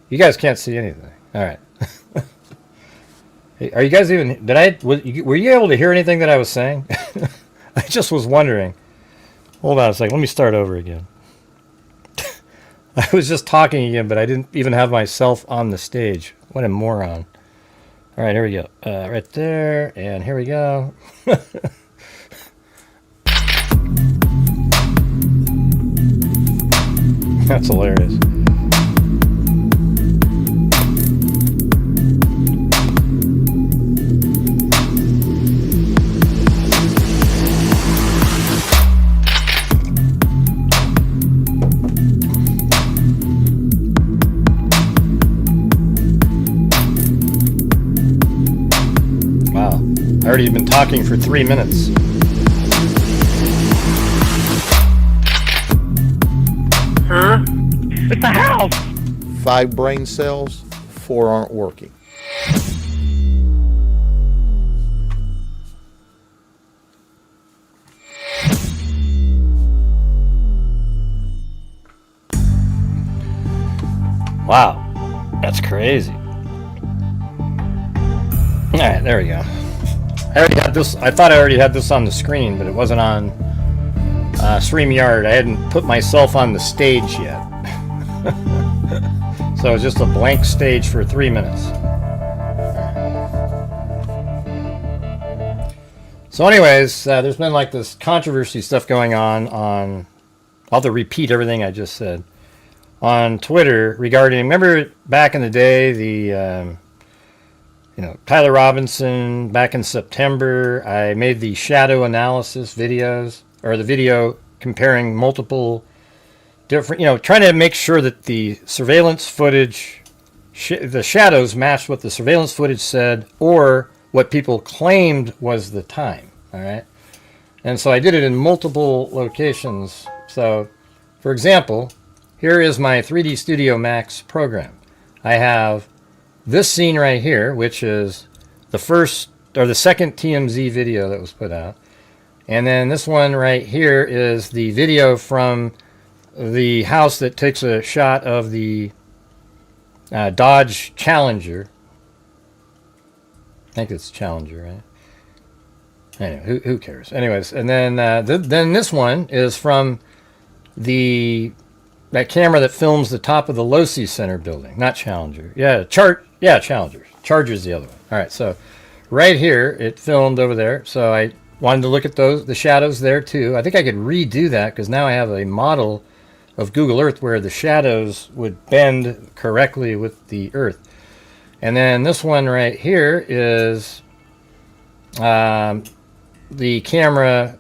You guys can't see anything. All right. Hey, are you guys even? Were you able to hear anything that I was saying? I just was wondering. Hold on a second. Let me start over again. I was just talking again, but I didn't even have myself on the stage. What a moron. All right, here we go. Right there, and here we go. That's hilarious. Wow, I already been talking for 3 minutes. Huh? It's a house! 5 brain cells, 4 aren't working. Wow, that's crazy. All right, there we go. I already had this. I thought I already had this on the screen, but it wasn't on StreamYard. I hadn't put myself on the stage yet. So it's just a blank stage for 3 minutes. So anyways, there's been like this controversy stuff going on. I'll have to repeat everything I just said. On Twitter regarding, remember back in the day, the Tyler Robinson, back in September, I made the shadow analysis videos, or the video comparing multiple different, trying to make sure that the surveillance footage, the shadows matched what the surveillance footage said, or what people claimed was the time, all right? And so I did it in multiple locations. So, for example, here is my 3D Studio Max program. I have this scene right here, which is the first or the second TMZ video that was put out. And then this one right here is the video from the house that takes a shot of the Dodge Challenger. I think it's Challenger, right? Anyway, who cares? Anyways, and then then this one is from that camera that films the top of the Losi Center building, not Challenger. Yeah, Challenger. Charger's the other one. All right, so right here, it filmed over there. So I wanted to look at the shadows there too. I think I could redo that because now I have a model of Google Earth where the shadows would bend correctly with the Earth. And then this one right here is the camera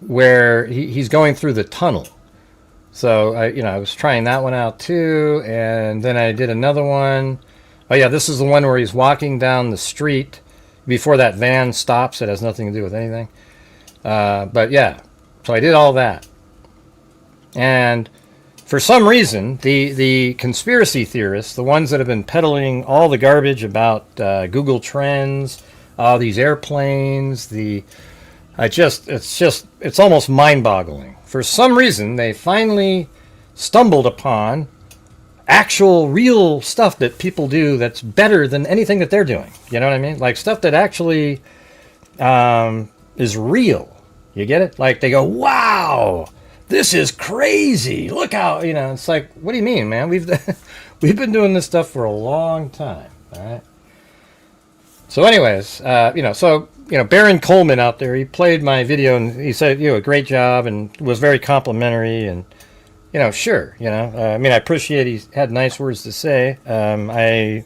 where he's going through the tunnel. So I was trying that one out too, and then I did another one. Oh yeah, this is the one where he's walking down the street before that van stops. It has nothing to do with anything. But yeah, so I did all that. And for some reason, the conspiracy theorists, the ones that have been peddling all the garbage about Google Trends, all these airplanes, it's almost mind-boggling. For some reason, they finally stumbled upon actual real stuff that people do that's better than anything that they're doing. You know what I mean? Like stuff that actually is real. You get it? Like they go, wow, this is crazy. Look how, it's like, what do you mean, man? We've been doing this stuff for a long time. All right. So anyways, Baron Coleman out there, he played my video and he said, a great job and was very complimentary and, sure, I appreciate he had nice words to say. But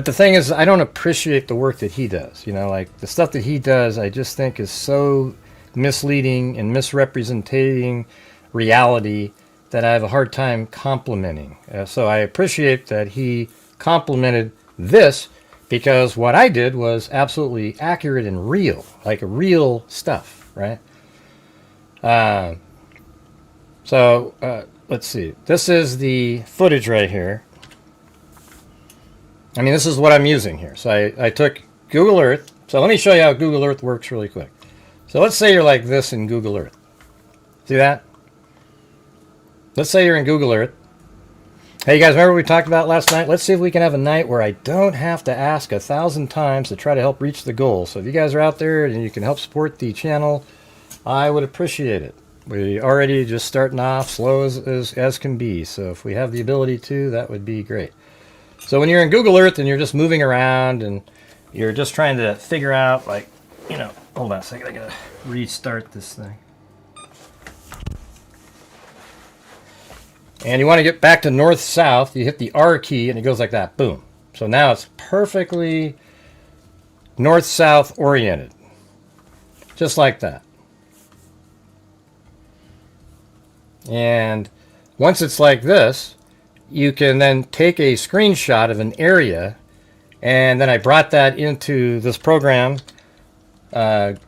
the thing is, I don't appreciate the work that he does, like the stuff that he does, I just think is so misleading and misrepresenting reality that I have a hard time complimenting. So I appreciate that he complimented this, because what I did was absolutely accurate and real, like real stuff, right? Let's see. This is the footage right here. This is what I'm using here. So I took Google Earth. So let me show you how Google Earth works really quick. So let's say you're like this in Google Earth. See that? Let's say you're in Google Earth. Hey, you guys, remember what we talked about last night? Let's see if we can have a night where I don't have to ask 1,000 times to try to help reach the goal. So if you guys are out there and you can help support the channel, I would appreciate it. We already just starting off slow as can be. So if we have the ability to, that would be great. So when you're in Google Earth and you're just moving around and you're just trying to figure out, like, you know, hold on a second, I gotta restart this thing. And you want to get back to north-south, you hit the R key and it goes like that, boom. So now it's perfectly north-south oriented. Just like that. And once it's like this, you can then take a screenshot of an area, and then I brought that into this program, 3D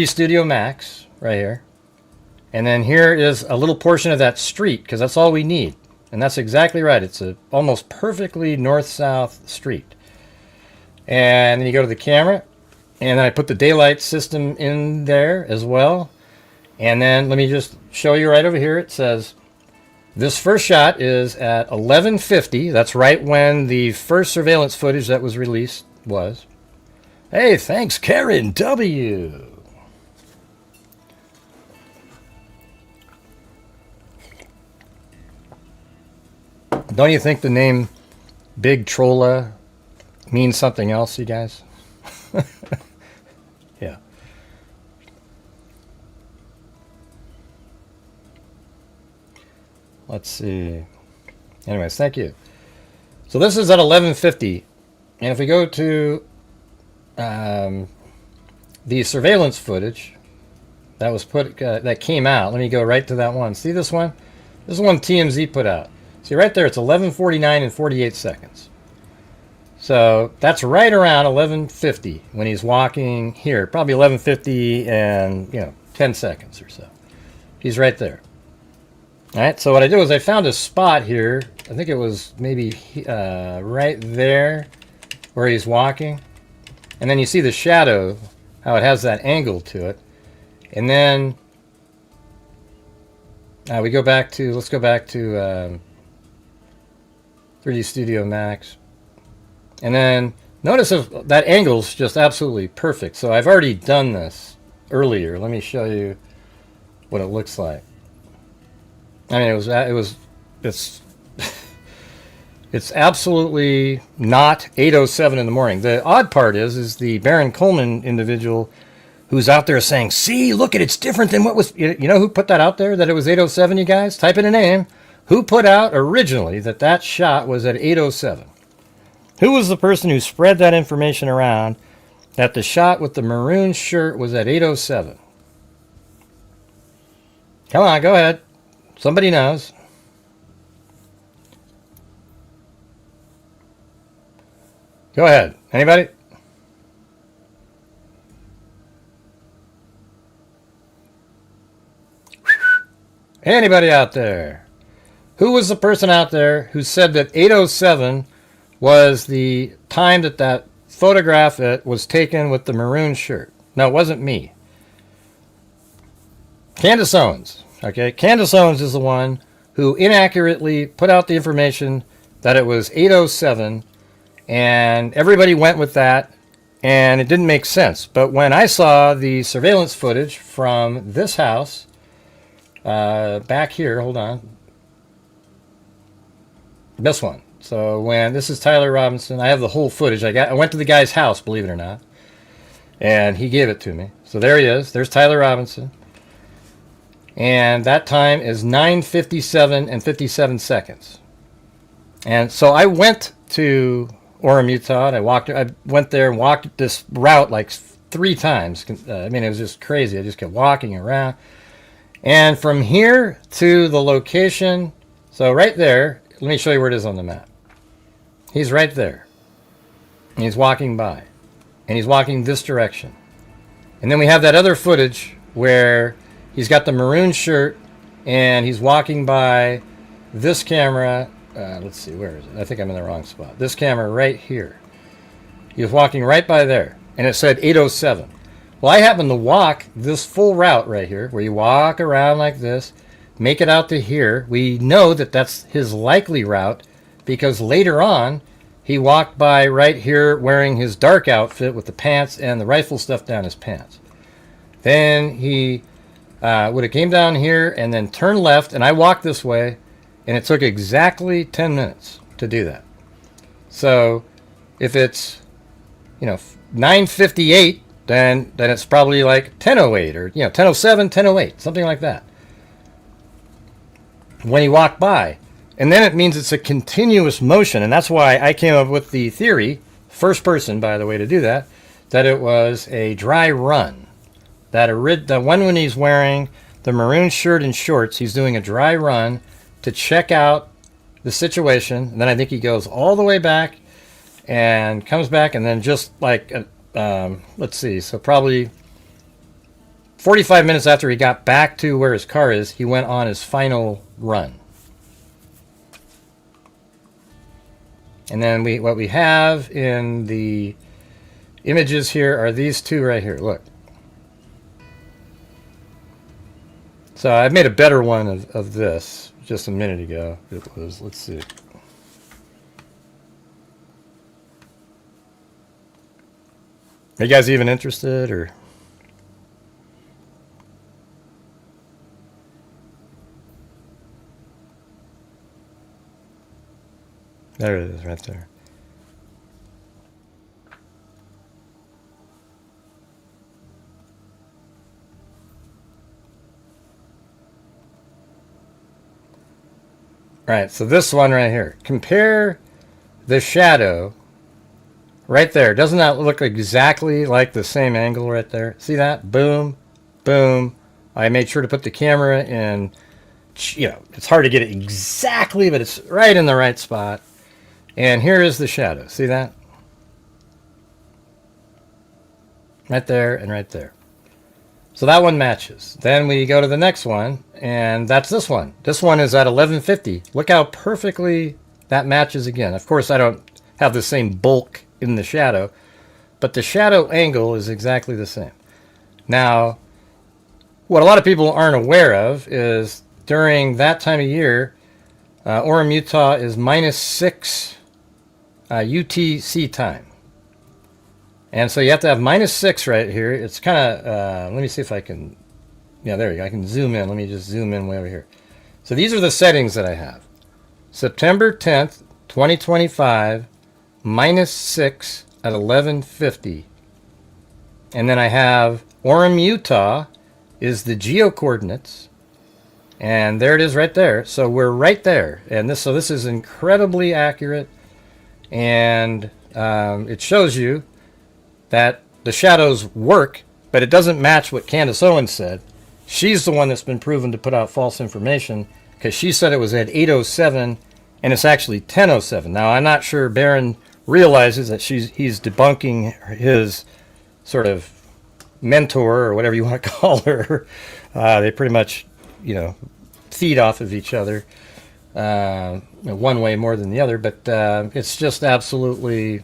Studio Max, right here. And then here is a little portion of that street, because that's all we need. And that's exactly right. It's a almost perfectly north-south street. And then you go to the camera, and then I put the daylight system in there as well. And then let me just show you right over here. It says this first shot is at 11:50. That's right when the first surveillance footage that was released was. Hey, thanks, Karen W. Don't you think the name Big Trolla means something else, you guys? Yeah. Let's see. Anyways, thank you. So this is at 11:50, and if we go to the surveillance footage that was that came out, let me go right to that one. See this one? This is one TMZ put out. See right there, it's 11:49 and 48 seconds. So that's right around 11:50 when he's walking here. Probably 11:50 and 10 seconds or so. He's right there. All right. So what I did was I found a spot here. I think it was maybe right there where he's walking, and then you see the shadow, how it has that angle to it, and then let's go back to 3D Studio Max. And then notice if that angle's just absolutely perfect. So I've already done this earlier. Let me show you what it looks like. I mean, it's absolutely not 8:07 in the morning. The odd part is the Baron Coleman individual who's out there saying, see, look at it's different than what was, you know who put that out there, that it was 8:07, you guys? Type in a name. Who put out originally that shot was at 8:07? Who was the person who spread that information around that the shot with the maroon shirt was at 8:07? Come on, go ahead. Somebody knows. Go ahead. Anybody? Anybody out there? Who was the person out there who said that 8:07 was the time that photograph was taken with the maroon shirt? No, it wasn't me. Candace Owens. Okay, Candace Owens is the one who inaccurately put out the information that it was 8:07, and everybody went with that, and it didn't make sense. But when I saw the surveillance footage from this house, back here, hold on, this one. So when this is Tyler Robinson, I have the whole footage. I went to the guy's house, believe it or not, and he gave it to me. So there he is. There's Tyler Robinson. And that time is 9:57 and 57 seconds. And so I went to Orem, Utah, and I went there and walked this route like 3 times. I mean, it was just crazy. I just kept walking around. And from here to the location, so right there, let me show you where it is on the map. He's right there. And he's walking by. And he's walking this direction. And then we have that other footage where he's got the maroon shirt and he's walking by this camera. Let's see, where is it? I think I'm in the wrong spot. This camera right here. He was walking right by there. And it said 8:07. Well, I happened to walk this full route right here, where you walk around like this, make it out to here. We know that that's his likely route because later on, he walked by right here wearing his dark outfit with the pants and the rifle stuff down his pants. Then he would have came down here and then turned left, and I walked this way, and it took exactly 10 minutes to do that. So if it's, 9:58, then it's probably like 10:08 or 10:07, 10:08, something like that. When he walked by. And then it means it's a continuous motion, and that's why I came up with the theory, first person, by the way, to do that it was a dry run. The one when he's wearing the maroon shirt and shorts, he's doing a dry run to check out the situation. And then I think he goes all the way back and comes back, and then just like, let's see, so probably 45 minutes after he got back to where his car is, he went on his final run. And then what we have in the images here are these two right here. Look. So I made a better one of this just a minute ago. It was, let's see. Are you guys even interested, or? There it is, right there. All right, so this one right here. Compare the shadow right there. Doesn't that look exactly like the same angle right there? See that? Boom, boom. I made sure to put the camera in, it's hard to get it exactly, but it's right in the right spot. And here is the shadow. See that? Right there and right there. So that one matches. Then we go to the next one, and that's this one. This one is at 1150. Look how perfectly that matches again. Of course, I don't have the same bulk in the shadow, but the shadow angle is exactly the same. Now, what a lot of people aren't aware of is during that time of year, Orem, Utah is -6 UTC time. And so you have to have -6 right here. It's kind of, let me see if I can, there we go. I can zoom in. Let me just zoom in way over here. So these are the settings that I have. September 10th, 2025, -6 at 1150. And then I have Orem, Utah is the geo coordinates. And there it is right there. So we're right there. And this is incredibly accurate. And it shows you that the shadows work, but it doesn't match what Candace Owens said. She's the one that's been proven to put out false information because she said it was at 8:07 and it's actually 10:07. Now, I'm not sure Barron realizes that he's debunking his sort of mentor or whatever you want to call her. They pretty much, feed off of each other. One way more than the other, but it's just absolutely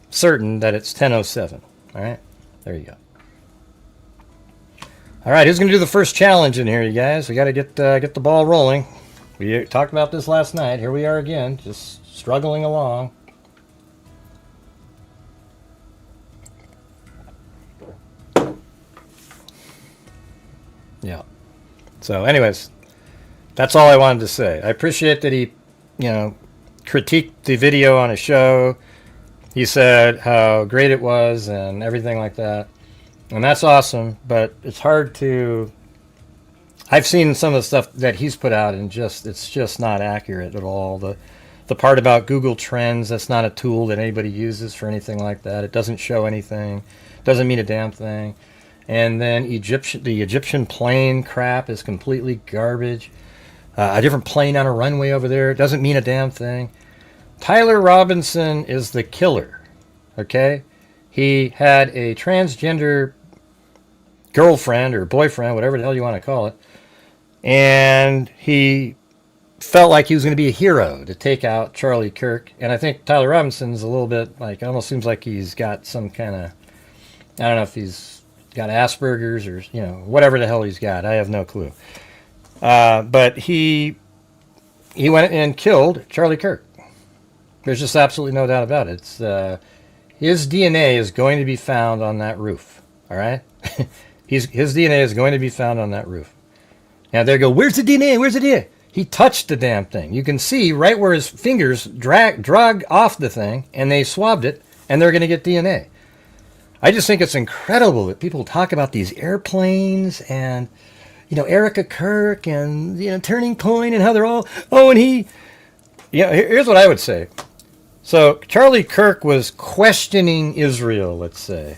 certain that it's 10:07. All right, there you go. All right, who's going to do the first challenge in here, you guys? We got to get the ball rolling. We talked about this last night. Here we are again, just struggling along. Yeah. So, anyways, that's all I wanted to say. I appreciate that he, critiqued the video on his show. He said how great it was and everything like that. And that's awesome, but it's hard to... I've seen some of the stuff that he's put out and it's just not accurate at all. The part about Google Trends, that's not a tool that anybody uses for anything like that. It doesn't show anything. Doesn't mean a damn thing. And then the Egyptian plane crap is completely garbage. A different plane on a runway over there doesn't mean a damn thing. Tyler Robinson is the killer, okay? He had a transgender girlfriend or boyfriend, whatever the hell you want to call it, and he felt like he was going to be a hero to take out Charlie Kirk. And I think Tyler Robinson's a little bit like, it almost seems like he's got some kind of, I don't know if he's got Asperger's or, whatever the hell he's got. I have no clue. But he went and killed Charlie Kirk. There's just absolutely no doubt about it. It's, his DNA is going to be found on that roof. All right? His DNA is going to be found on that roof. Now they go, where's the DNA? Where's the DNA? He touched the damn thing. You can see right where his fingers drag off the thing, and they swabbed it, and they're going to get DNA. I just think it's incredible that people talk about these airplanes and, Erica Kirk and, Turning Point and how they're all, and he, here's what I would say. So Charlie Kirk was questioning Israel, let's say.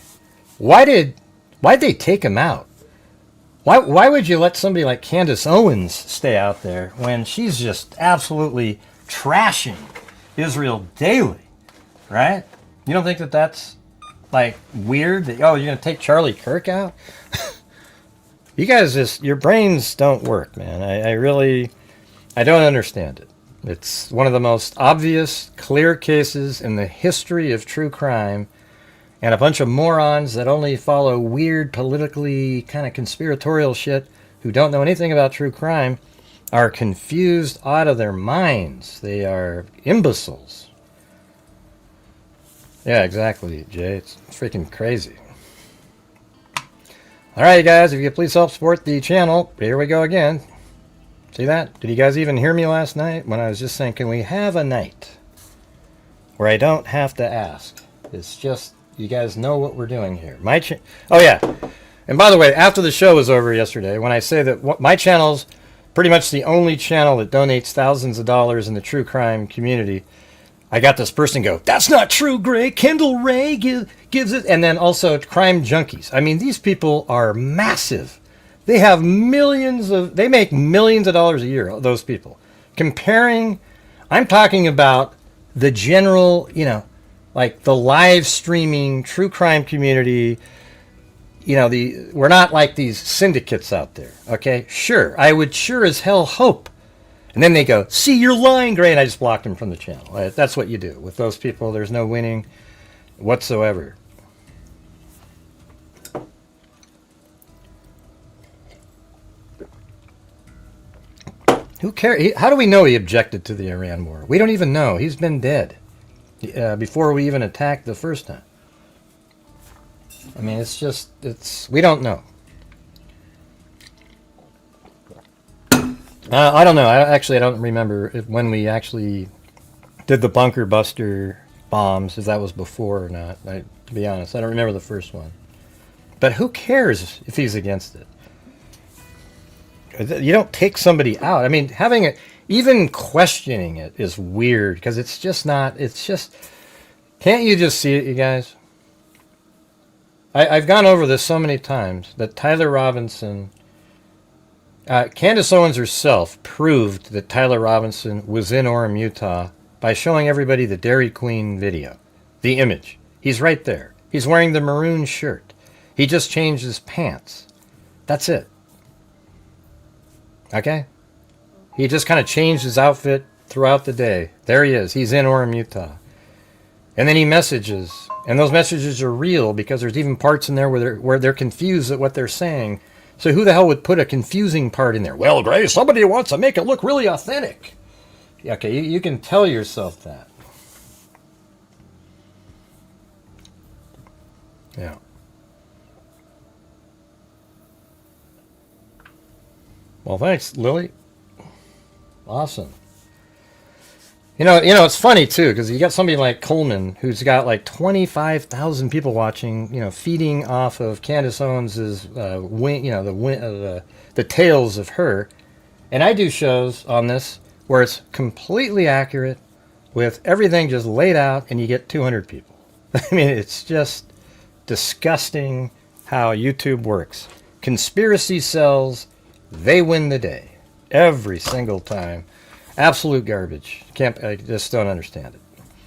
Why'd they take him out? Why would you let somebody like Candace Owens stay out there when she's just absolutely trashing Israel daily, right? You don't think that that's like weird that, you're going to take Charlie Kirk out? You guys your brains don't work, man. I don't understand it. It's one of the most obvious, clear cases in the history of true crime, and a bunch of morons that only follow weird, politically kind of conspiratorial shit who don't know anything about true crime are confused out of their minds. They are imbeciles. Yeah, exactly, Jay. It's freaking crazy. All right, guys, if you could please help support the channel. Here we go again. See that? Did you guys even hear me last night when I was just saying, can we have a night where I don't have to ask? It's just, you guys know what we're doing here. Oh, yeah. And by the way, after the show was over yesterday, when I say that my channel's pretty much the only channel that donates thousands of dollars in the true crime community, I got this person go, that's not true, Gray. Kendall Ray gives it. And then also Crime Junkies. I mean, these people are massive. They have they make millions of dollars a year, those people. I'm talking about the general, like the live streaming true crime community. We're not like these syndicates out there, okay? Sure, I would sure as hell hope. And then they go, see, you're lying, Gray, and I just blocked them from the channel. That's what you do. With those people, there's no winning whatsoever. Who cares? How do we know he objected to the Iran war? We don't even know. He's been dead before we even attacked the first time. I mean, we don't know. I don't know. I don't remember when we actually did the bunker buster bombs, if that was before or not. To be honest, I don't remember the first one. But who cares if he's against it? You don't take somebody out. I mean, having it, even questioning it is weird because it's just, can't you just see it, you guys? I've gone over this so many times that Tyler Robinson, Candace Owens herself proved that Tyler Robinson was in Orem, Utah by showing everybody the Dairy Queen video, the image. He's right there. He's wearing the maroon shirt. He just changed his pants. That's it. Okay? He just kind of changed his outfit throughout the day. There he is. He's in Orem, Utah. And then he messages. And those messages are real because there's even parts in there where they're confused at what they're saying. So who the hell would put a confusing part in there? Well, Gray, somebody wants to make it look really authentic. Okay, you can tell yourself that. Yeah. Well, thanks, Lily. Awesome. It's funny too because you got somebody like Coleman who's got like 25,000 people watching. Feeding off of Candace Owens's the tales of her, and I do shows on this where it's completely accurate with everything just laid out, and you get 200 people. I mean, it's just disgusting how YouTube works. Conspiracy sells. They win the day every single time. Absolute garbage. I just don't understand it.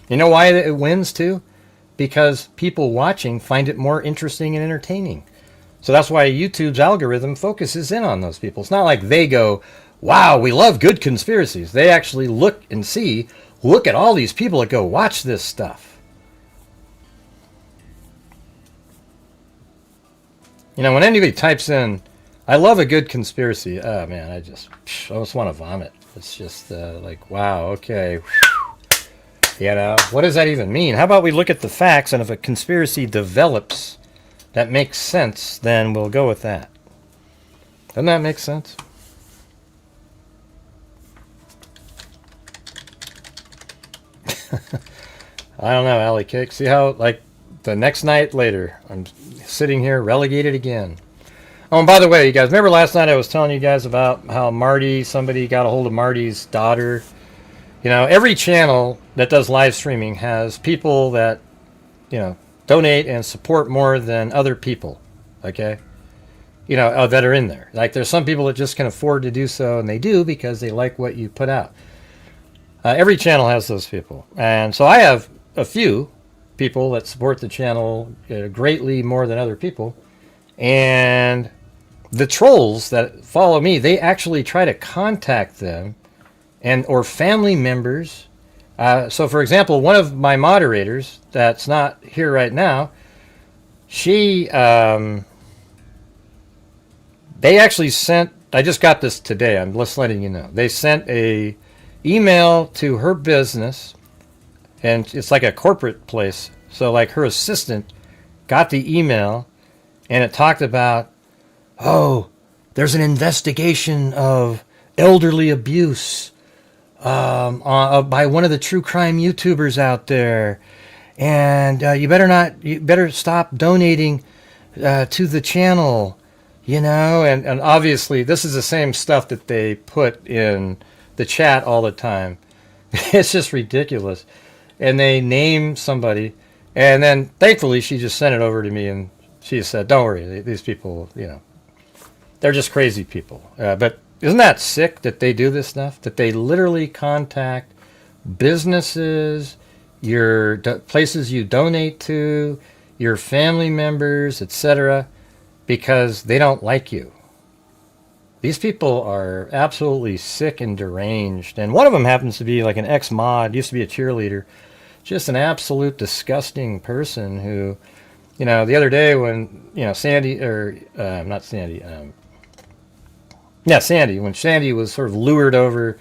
You know why it wins too? Because people watching find it more interesting and entertaining. So that's why YouTube's algorithm focuses in on those people. It's not like they go, wow, we love good conspiracies. They actually look and see, look at all these people that go watch this stuff. When anybody types in I love a good conspiracy. Oh man, I almost want to vomit. It's just like, wow, okay. You know, what does that even mean? How about we look at the facts, and if a conspiracy develops that makes sense, then we'll go with that. Doesn't that make sense? I don't know, Alley Cake. See how, like, the next night later, I'm sitting here relegated again. Oh, and by the way, you guys, remember last night I was telling you guys about how somebody got a hold of Marty's daughter? You know, every channel that does live streaming has people that, you know, donate and support more than other people, okay? You know, that are in there. Like, there's some people that just can afford to do so, and they do because they like what you put out. Every channel has those people. And so I have a few people that support the channel greatly more than other people. And the trolls that follow me, they actually try to contact them or family members. So, for example, one of my moderators that's not here right now, they actually sent, I just got this today, I'm just letting you know. They sent a email to her business, and it's like a corporate place. So like her assistant got the email, and it talked about, oh, there's an investigation of elderly abuse by one of the true crime YouTubers out there, and you better stop donating to the channel, you know. And obviously this is the same stuff that they put in the chat all the time. It's just ridiculous. And they name somebody, and then thankfully she just sent it over to me, and she said, don't worry, these people, you know, they're just crazy people. But isn't that sick that they do this stuff? That they literally contact businesses, your places you donate to, your family members, etc., because they don't like you. These people are absolutely sick and deranged. And one of them happens to be like an ex-mod, used to be a cheerleader. Just an absolute disgusting person who, you know, the other day when, you know, Sandy, when Sandy was sort of lured over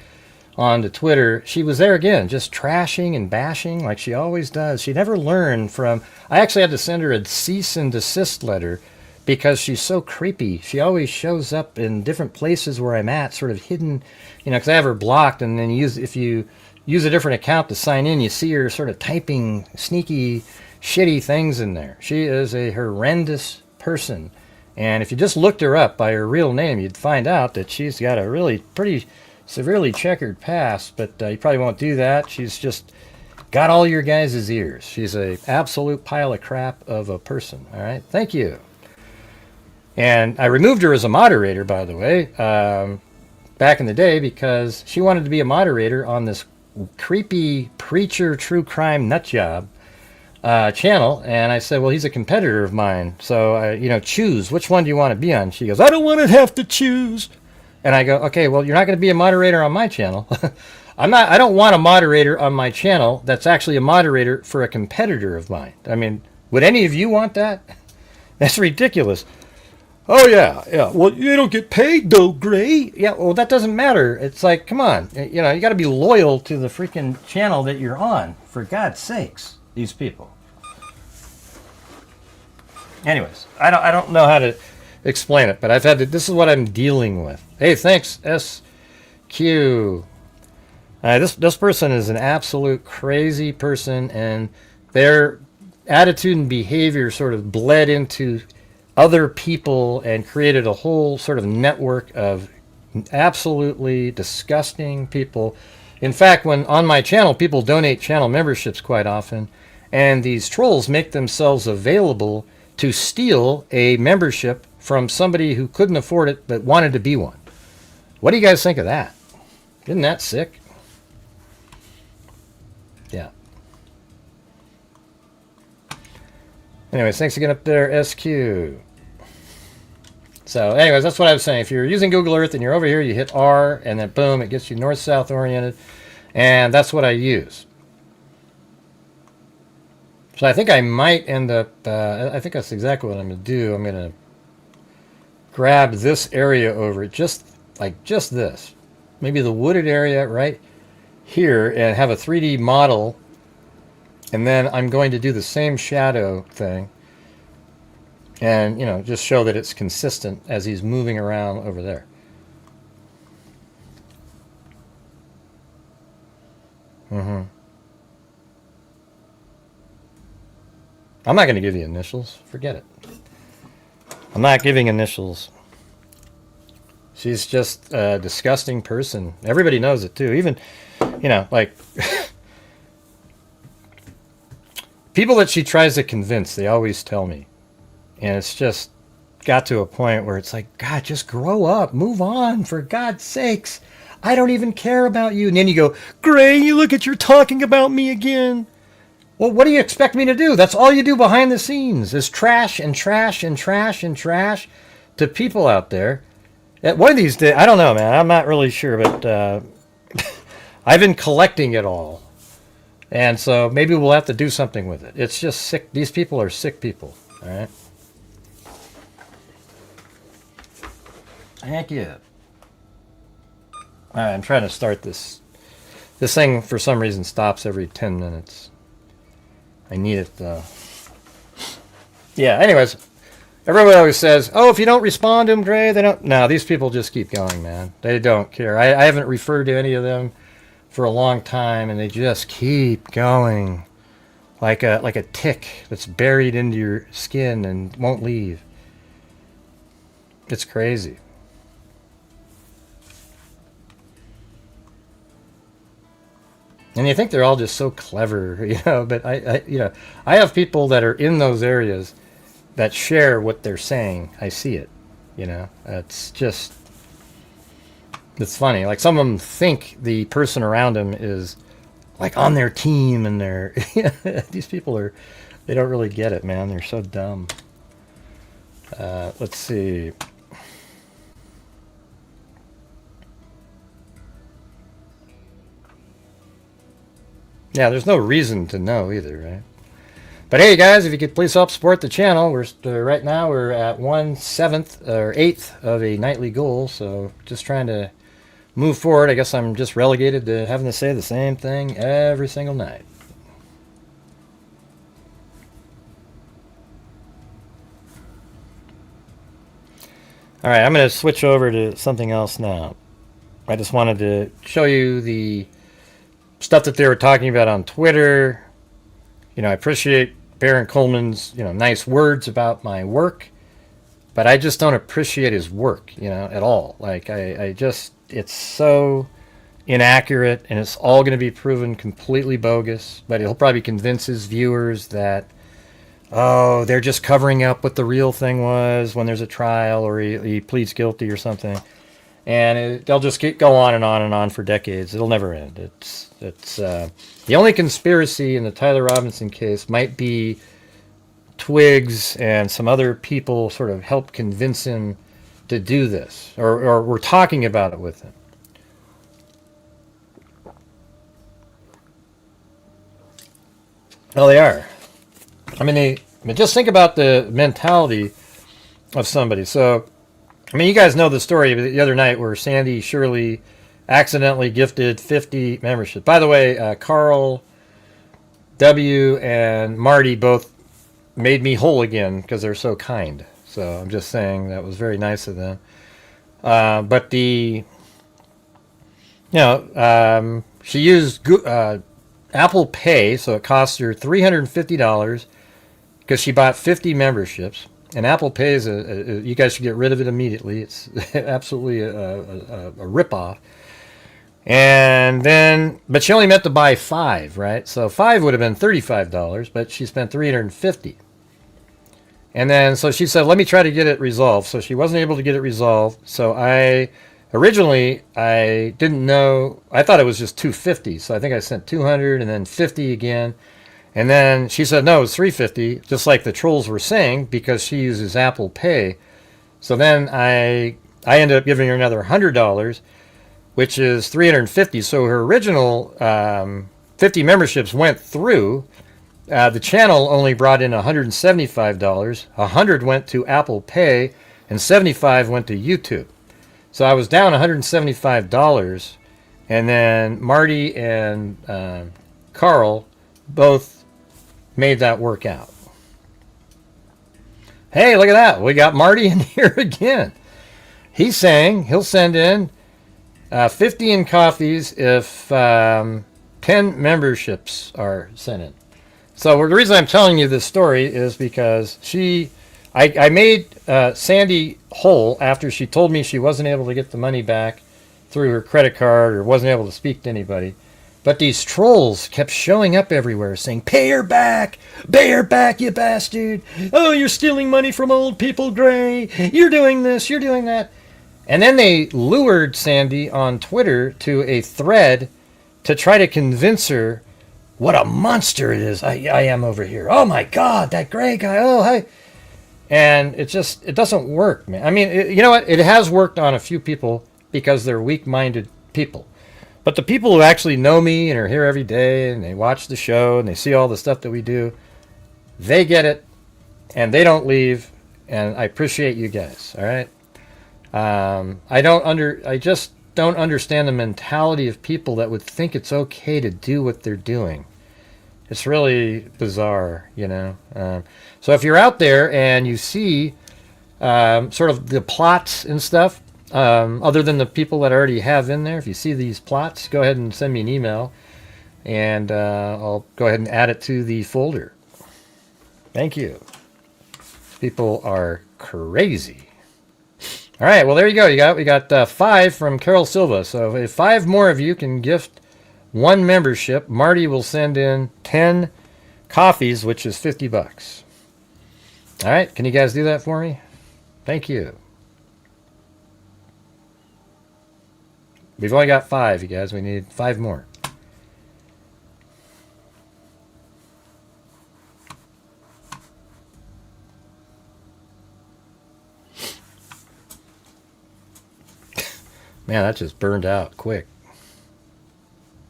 onto Twitter, she was there again, just trashing and bashing like she always does. She never learned from, I actually had to send her a cease and desist letter because she's so creepy. She always shows up in different places where I'm at, sort of hidden, you know, because I have her blocked, and then if you use a different account to sign in, you see her sort of typing sneaky, shitty things in there. She is a horrendous person. And if you just looked her up by her real name, you'd find out that she's got a really pretty severely checkered past, but you probably won't do that. She's just got all your guys' ears. She's a absolute pile of crap of a person. All right, thank you. And I removed her as a moderator, by the way, back in the day, because she wanted to be a moderator on this creepy preacher true crime nutjob channel. And I said, well, he's a competitor of mine, so I, choose which one do you want to be on. She goes, I don't want to have to choose. And I go, okay, well, you're not going to be a moderator on my channel. I don't want a moderator on my channel that's actually a moderator for a competitor of mine. I mean, would any of you want that? That's ridiculous. Oh, yeah. Well, you don't get paid, though, Gray. Yeah, well, that doesn't matter. It's like, come on. You got to be loyal to the freaking channel that you're on. For God's sakes, these people. Anyways, I don't know how to explain it, but this is what I'm dealing with. Hey, thanks, SQ. This person is an absolute crazy person, and their attitude and behavior sort of bled into other people and created a whole sort of network of absolutely disgusting people. In fact, when on my channel, people donate channel memberships quite often, and these trolls make themselves available to steal a membership from somebody who couldn't afford it but wanted to be one. What do you guys think of that? Isn't that sick? Yeah. Anyways, thanks again up there, SQ. So anyways, that's what I was saying. If you're using Google Earth and you're over here, you hit R, and then boom, it gets you north-south oriented. And that's what I use. So I think I might end up, I think that's exactly what I'm going to do. I'm going to grab this area over it, just this, maybe the wooded area right here, and have a 3D model, and then I'm going to do the same shadow thing, and just show that it's consistent as he's moving around over there. I'm not going to give you initials. Forget it. I'm not giving initials. She's just a disgusting person. Everybody knows it too. Even, like people that she tries to convince, they always tell me. And it's just got to a point where it's like, God, just grow up. Move on, for God's sakes. I don't even care about you. And then you go, Gray, you look at you're talking about me again. Well, what do you expect me to do? That's all you do behind the scenes is trash and trash and trash and trash to people out there. One of these days, I don't know, man. I'm not really sure, but I've been collecting it all. And so maybe we'll have to do something with it. It's just sick. These people are sick people. All right. Heck yeah. All right, I'm trying to start this. This thing, for some reason, stops every 10 minutes. I need it, though. Yeah, anyways. Everybody always says, oh, if you don't respond to them, Gray, they don't... No, these people just keep going, man. They don't care. I haven't referred to any of them for a long time, and they just keep going. Like a tick that's buried into your skin and won't leave. It's crazy. And you think they're all just so clever, but I have people that are in those areas that share what they're saying. I see it, it's just, it's funny. Like some of them think the person around them is like on their team, and they're, these people they don't really get it, man. They're so dumb. Let's see. Yeah, there's no reason to know either, right? But hey, guys, if you could please help support the channel, right now we're at 1/7 or 1/8 of a nightly goal, so just trying to move forward. I guess I'm just relegated to having to say the same thing every single night. All right, I'm going to switch over to something else now. I just wanted to show you the stuff that they were talking about on Twitter. I appreciate Baron Coleman's, nice words about my work, but I just don't appreciate his work, at all. Like, I just, it's so inaccurate, and it's all going to be proven completely bogus, but he'll probably convince his viewers that, oh, they're just covering up what the real thing was when there's a trial, or he pleads guilty or something. And they'll just go on and on and on for decades. It'll never end. It's the only conspiracy in the Tyler Robinson case might be Twiggs and some other people sort of helped convince him to do this, or we're talking about it with him. Well, they are. I mean, just think about the mentality of somebody. So, you guys know the story the other night where Sandy Shirley accidentally gifted 50 memberships. By the way, Carl W. and Marty both made me whole again because they're so kind. So I'm just saying that was very nice of them. But she used Apple Pay, so it cost her $350 because she bought 50 memberships. And Apple Pay is you guys should get rid of it immediately. It's absolutely a ripoff. And then, but she only meant to buy 5, right? So 5 would have been $35, but she spent $350. And then, so she said, let me try to get it resolved. So she wasn't able to get it resolved. So originally, I didn't know, I thought it was just $250. So I think I sent $200 and then $50 again. And then she said, no, it's $350, just like the trolls were saying, because she uses Apple Pay. So then I ended up giving her another $100, which is $350. So her original 50 memberships went through. The channel only brought in $175. $100 went to Apple Pay, and $75 went to YouTube. So I was down $175, and then Marty and Carl both made that work out. Hey, look at that. We got Marty in here again. He's saying he'll send in 50 in coffees if 10 memberships are sent in. So the reason I'm telling you this story is because I made Sandy whole after she told me she wasn't able to get the money back through her credit card or wasn't able to speak to anybody. But these trolls kept showing up everywhere saying, pay her back, you bastard. Oh, you're stealing money from old people, Gray. You're doing this, you're doing that. And then they lured Sandy on Twitter to a thread to try to convince her what a monster it is I am over here. Oh my God, that Gray guy. Oh, hi. And it doesn't work, man. I mean, you know what? It has worked on a few people because they're weak-minded people. But the people who actually know me and are here every day and they watch the show and they see all the stuff that we do, they get it and they don't leave. And I appreciate you guys. All right. I just don't understand the mentality of people that would think it's okay to do what they're doing. It's really bizarre, you know. So if you're out there and you see sort of the plots and stuff, other than the people that I already have in there, if you see these plots, go ahead and send me an email, and I'll go ahead and add it to the folder. Thank you. People are crazy. All right, well, there you go. We got 5 from Carol Silva. So if 5 more of you can gift 1 membership, Marty will send in 10 coffees, which is $50. All right, can you guys do that for me? Thank you. We've only got 5, you guys. We need 5 more. Man, that just burned out quick.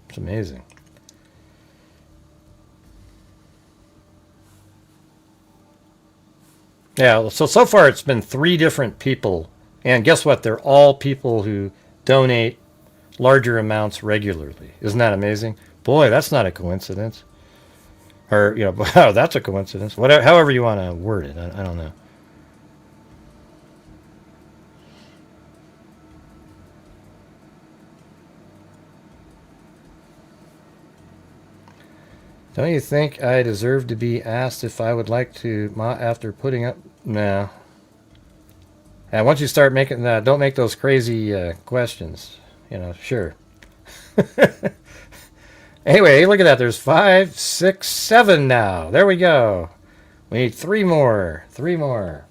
It's amazing. Yeah, so far it's been 3 different people. And guess what? They're all people who donate larger amounts regularly. Isn't that amazing? Boy, that's not a coincidence. Or, you know, wow, that's a coincidence. Whatever, however you want to word it. I don't know. Don't you think I deserve to be asked if I would like to, after putting up? No. And once you start making that, don't make those crazy questions. You know, sure. Anyway, look at that. There's 5, 6, 7 now. There we go. We need 3 more. 3 more.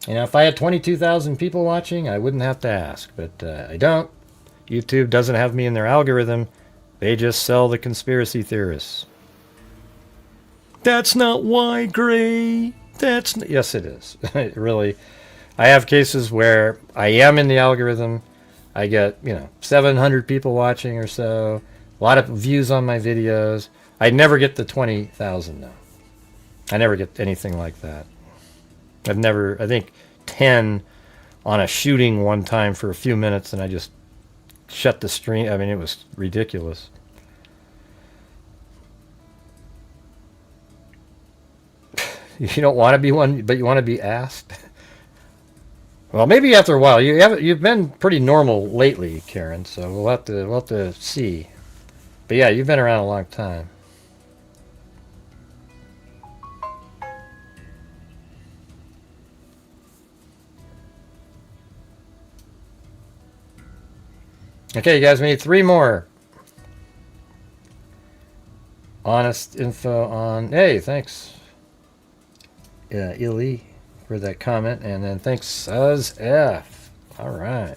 You know, if I had 22,000 people watching, I wouldn't have to ask. But I don't. YouTube doesn't have me in their algorithm. They just sell the conspiracy theorists. That's not why, Gray. Yes, it is. It really. I have cases where I am in the algorithm. I get, 700 people watching or so. A lot of views on my videos. I never get the 20,000 though. I never get anything like that. I think 10 on a shooting one time for a few minutes and I just shut the stream. I mean, it was ridiculous. You don't want to be one, but you want to be asked? Well, maybe after a while. You've been pretty normal lately, Karen, so we'll have to see. But yeah, you've been around a long time. Okay, you guys, we need 3 more. Honest info on... Hey, thanks, Illy, for that comment. And then thanks, Suz F. All right.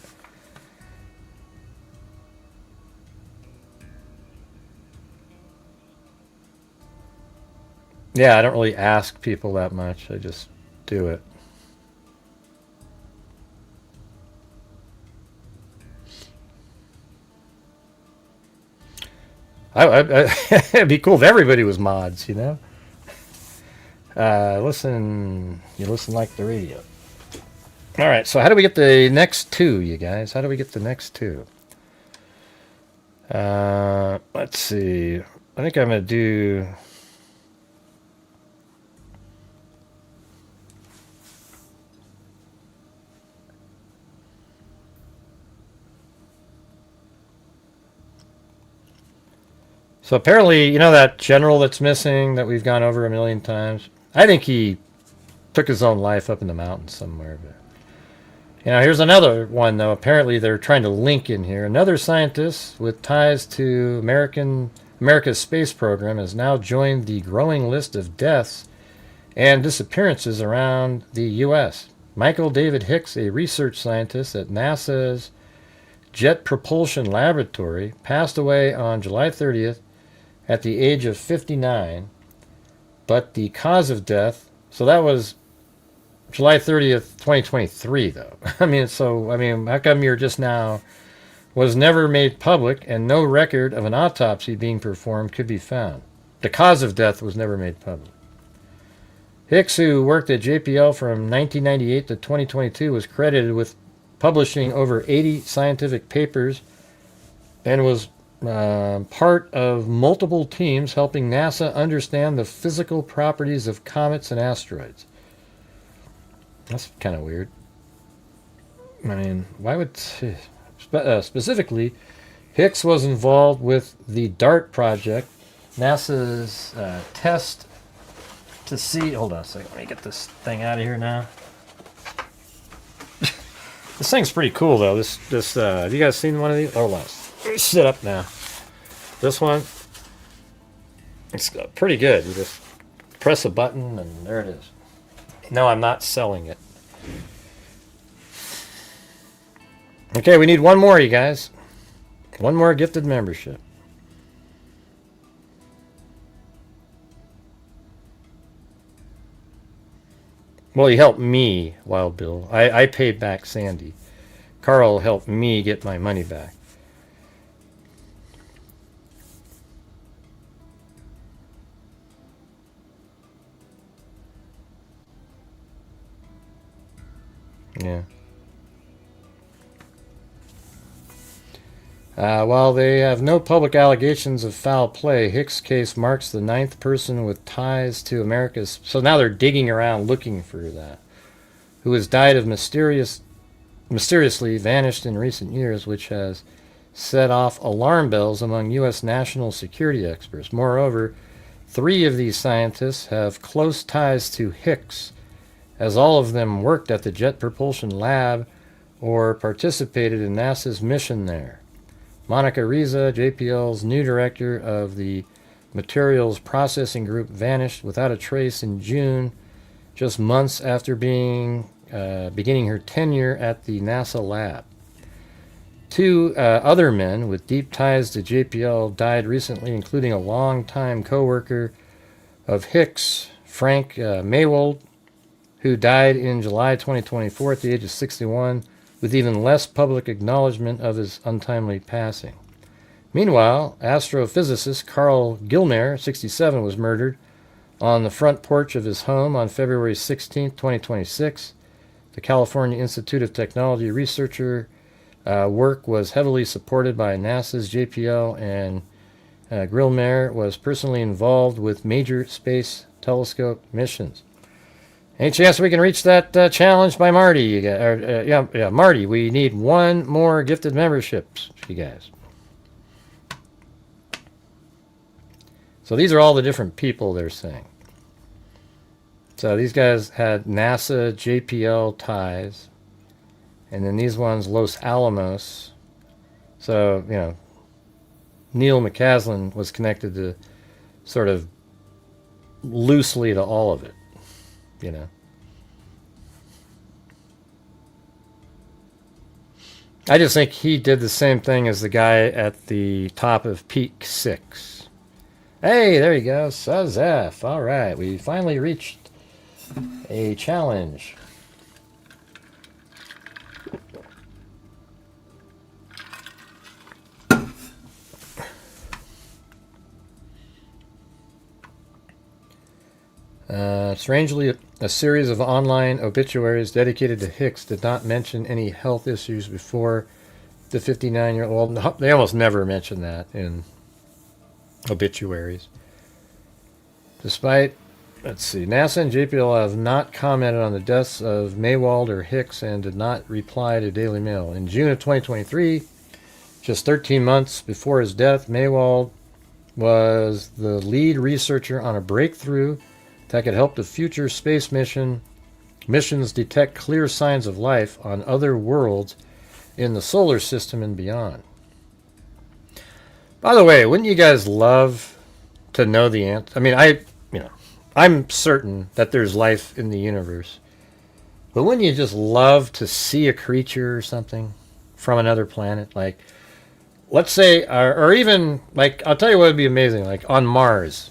Yeah, I don't really ask people that much. I just do it. It'd be cool if everybody was mods, you know? You listen like the radio. All right, so how do we get the next two, you guys? How do we get the next two? Let's see. I think I'm going to do... So apparently, you know that general that's missing that we've gone over a million times? I think he took his own life up in the mountains somewhere. But, you know, here's another one, though. Apparently, they're trying to link in here. Another scientist with ties to America's space program has now joined the growing list of deaths and disappearances around the U.S. Michael David Hicks, a research scientist at NASA's Jet Propulsion Laboratory, passed away on July 30th at the age of 59, but the cause of death, so that was July 30th, 2023, though. I mean, how come you're just now, was never made public and no record of an autopsy being performed could be found. The cause of death was never made public. Hicks, who worked at JPL from 1998 to 2022, was credited with publishing over 80 scientific papers and was part of multiple teams helping NASA understand the physical properties of comets and asteroids. That's kind of weird. I mean, why would... specifically, Hicks was involved with the DART project, NASA's test to see... Hold on a second. Let me get this thing out of here now. This thing's pretty cool, though. Have you guys seen one of these? Hold on. Sit up now. This one, it's pretty good. You just press a button and there it is. No, I'm not selling it. Okay, we need one more, you guys. One more gifted membership. Well, he helped me, Wild Bill. I paid back Sandy. Carl helped me get my money back. Yeah. While they have no public allegations of foul play, Hicks' case marks the 9th person with ties to America's... So now they're digging around looking for that. Who has died of mysteriously vanished in recent years, which has set off alarm bells among U.S. national security experts. Moreover, 3 of these scientists have close ties to Hicks, as all of them worked at the Jet Propulsion Lab or participated in NASA's mission there. Monica Riza, JPL's new director of the Materials Processing Group, vanished without a trace in June, just months after beginning her tenure at the NASA lab. 2 other men with deep ties to JPL died recently, including a longtime co-worker of Hicks, Frank Maywold, who died in July 2024 at the age of 61, with even less public acknowledgement of his untimely passing. Meanwhile, astrophysicist Carl Gilmer, 67, was murdered on the front porch of his home on February 16, 2026. The California Institute of Technology researcher work was heavily supported by NASA's JPL, and Gilmer was personally involved with major space telescope missions. Any chance we can reach that challenge by Marty? Marty, we need one more gifted memberships, you guys. So these are all the different people they're saying. So these guys had NASA, JPL ties, and then these ones, Los Alamos. So, you know, Neil McCaslin was connected to sort of loosely to all of it. You know, I just think he did the same thing as the guy at the top of Peak 6. Hey, there you go, Sazaf. All right, we finally reached a challenge. Strangely, a series of online obituaries dedicated to Hicks did not mention any health issues before the 59-year-old. Well, they almost never mention that in obituaries. Despite, let's see, NASA and JPL have not commented on the deaths of Maywald or Hicks and did not reply to Daily Mail. In June of 2023, just 13 months before his death, Maywald was the lead researcher on a breakthrough that could help the future space missions detect clear signs of life on other worlds in the solar system and beyond. By the way, wouldn't you guys love to know the answer? I mean, I'm certain that there's life in the universe. But wouldn't you just love to see a creature or something from another planet? Like, let's say, or even, like, I'll tell you what would be amazing, like on Mars.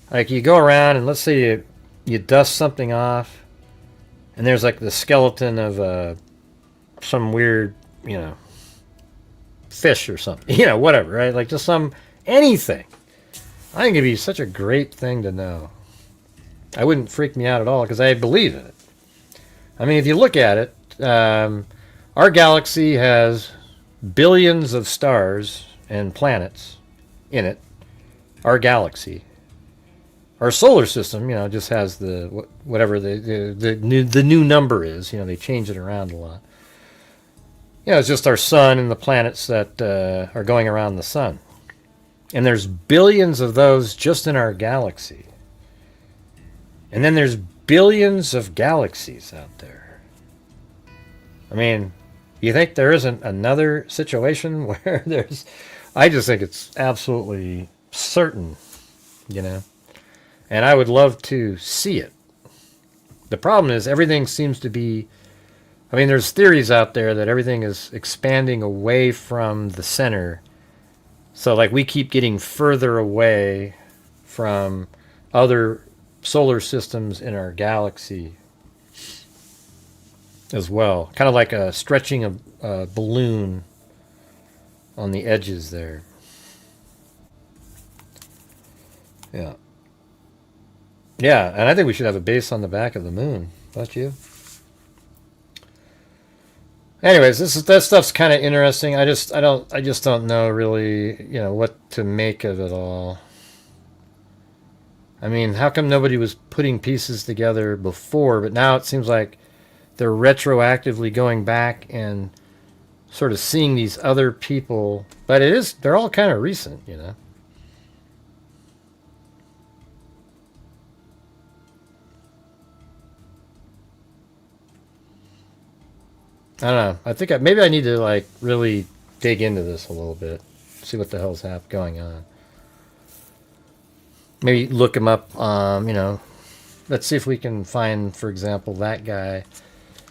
Like, you go around and let's say you dust something off, and there's like the skeleton of some weird, fish or something. Whatever, right? Like just anything. I think it'd be such a great thing to know. I wouldn't freak me out at all because I believe in it. I mean, if you look at it, our galaxy has billions of stars and planets in it. Our galaxy. Our solar system, just has whatever the new number is. They change it around a lot. It's just our sun and the planets that are going around the sun. And there's billions of those just in our galaxy. And then there's billions of galaxies out there. I mean, you think there isn't another situation where there's... I just think it's absolutely certain, And I would love to see it. The problem is everything seems to be... I mean, there's theories out there that everything is expanding away from the center. So, like, we keep getting further away from other solar systems in our galaxy as well. Kind of like stretching a balloon on the edges there. Yeah. Yeah, and I think we should have a base on the back of the moon. Don't you? Anyways, that stuff's kind of interesting. I just don't know really, what to make of it all. I mean, how come nobody was putting pieces together before, but now it seems like they're retroactively going back and sort of seeing these other people, but they're all kind of recent, I don't know. I think maybe I need to like really dig into this a little bit, see what the hell's going on. Maybe look him up. Let's see if we can find, for example, that guy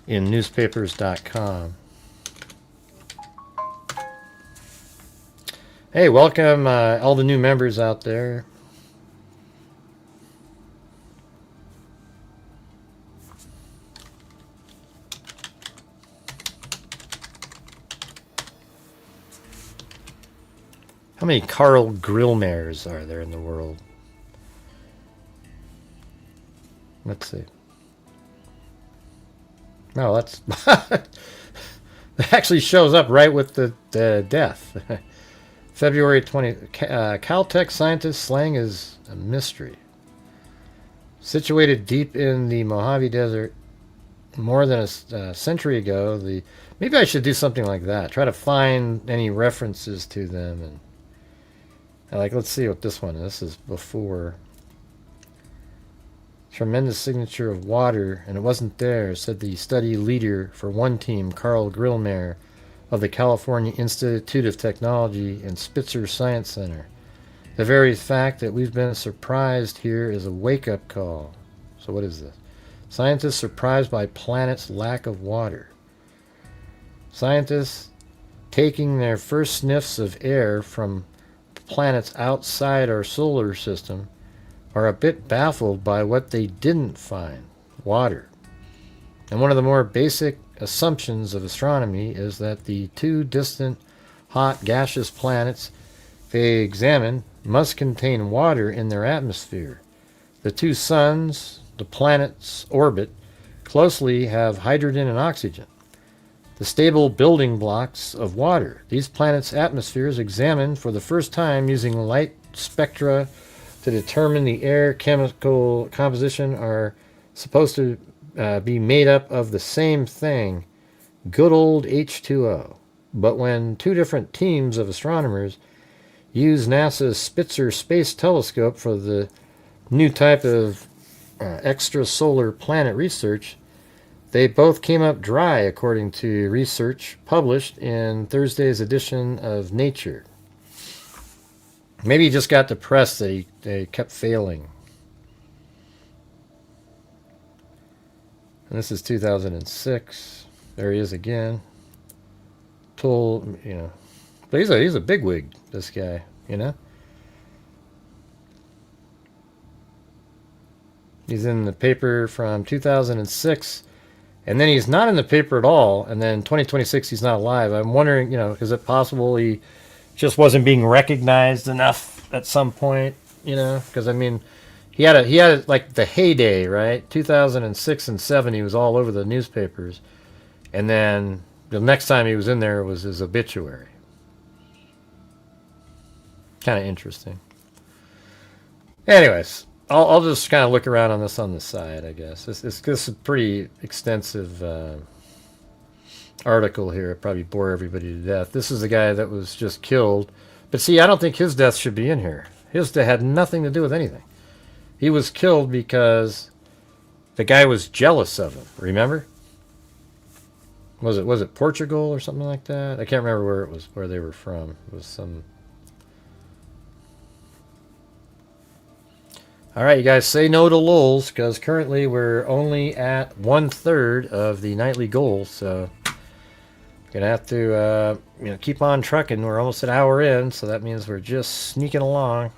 in newspapers.com. Hey, welcome all the new members out there. How many Carl Grillmares are there in the world? Let's see. No, that's... It actually shows up right with the death. February 20... Caltech scientist slang is a mystery. Situated deep in the Mojave Desert more than a century ago, maybe I should do something like that. Try to find any references to them and... let's see what this one is. This is before. Tremendous signature of water, and it wasn't there, said the study leader for one team, Carl Grillmare, of the California Institute of Technology and Spitzer Science Center. The very fact that we've been surprised here is a wake-up call. So what is this? Scientists surprised by planet's lack of water. Scientists taking their first sniffs of air from planets outside our solar system are a bit baffled by what they didn't find, water. And one of the more basic assumptions of astronomy is that the two distant, hot, gaseous planets they examine must contain water in their atmosphere. The two suns the planet's orbit closely have hydrogen and oxygen, the stable building blocks of water. These planets' atmospheres examined for the first time using light spectra to determine the air chemical composition are supposed to be made up of the same thing, good old H2O. But when two different teams of astronomers used NASA's Spitzer Space Telescope for the new type of extrasolar planet research, they both came up dry, according to research published in Thursday's edition of Nature. Maybe he just got depressed that they kept failing. And this is 2006. There he is again. Told, but he's a bigwig, this guy, He's in the paper from 2006, and then he's not in the paper at all, and then 2026 he's not alive. I'm wondering, is it possible he just wasn't being recognized enough at some point, Because, he had like the heyday, right? 2006 and 7, he was all over the newspapers, and then the next time he was in there was his obituary. Kind of interesting. Anyways, I'll just kind of look around on this on the side, I guess. This is a pretty extensive article here. It probably bore everybody to death. This is the guy that was just killed. But see, I don't think his death should be in here. His death had nothing to do with anything. He was killed because the guy was jealous of him. Remember? Was it Portugal or something like that? I can't remember where they were from. It was some. All right, you guys, say no to lulls, because currently we're only at 1/3 of the nightly goal, so gonna have to keep on trucking. We're almost an hour in, so that means we're just sneaking along.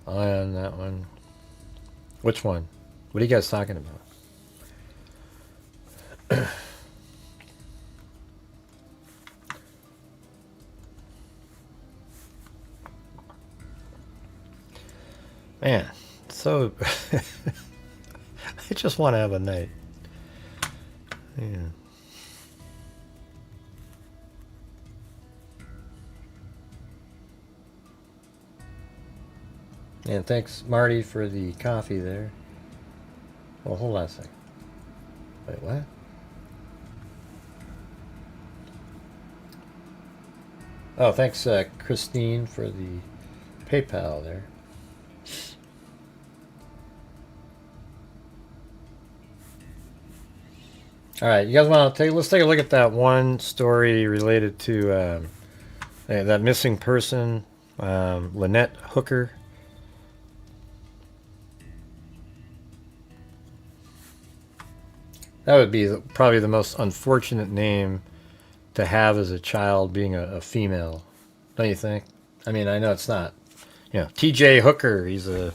On that one. Which one? What are you guys talking about? Man, so I just want to have a night. Yeah. And thanks, Marty, for the coffee there. Well, hold on a second. Wait, what? Oh, thanks, Christine, for the PayPal there. All right, you guys want to let's take a look at that one story related to that missing person, Lynette Hooker. That would be probably the most unfortunate name to have as a child, being a female, don't you think? I mean, I know it's not, T.J. Hooker. He's a,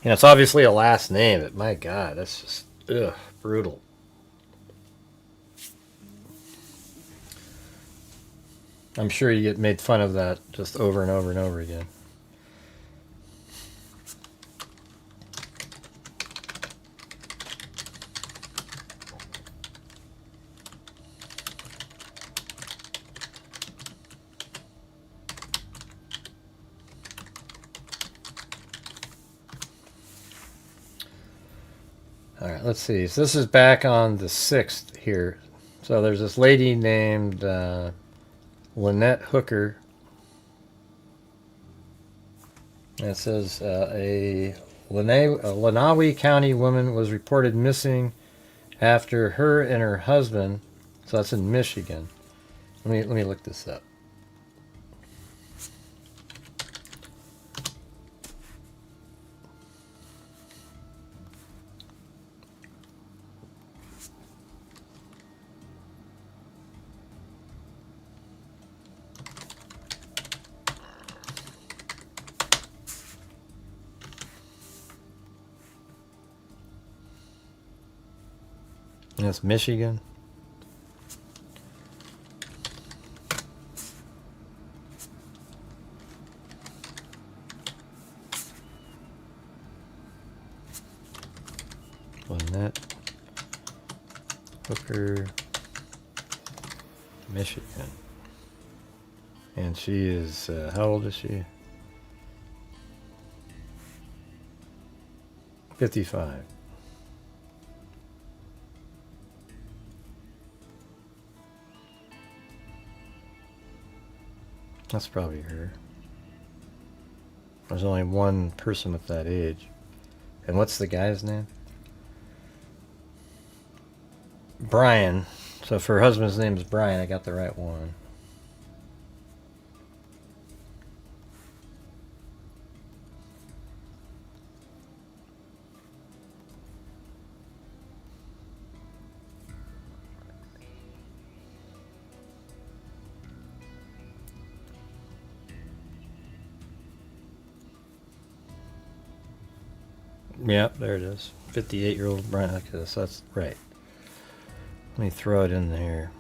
it's obviously a last name, but my God, that's just brutal. I'm sure you get made fun of that just over and over and over again. All right, let's see. So this is back on the 6th here. So there's this lady named Lynette Hooker. And it says a Lenawe County woman was reported missing after her and her husband. So that's in Michigan. Let me look this up. That's Michigan. Lynette Hooker, Michigan. And she is, how old is she? 55. That's probably her. There's only one person with that age. And what's the guy's name? Brian. So if her husband's name is Brian, I got the right one. Yep, there it is. 58-year-old Brian. Okay, so that's right. Let me throw it in there.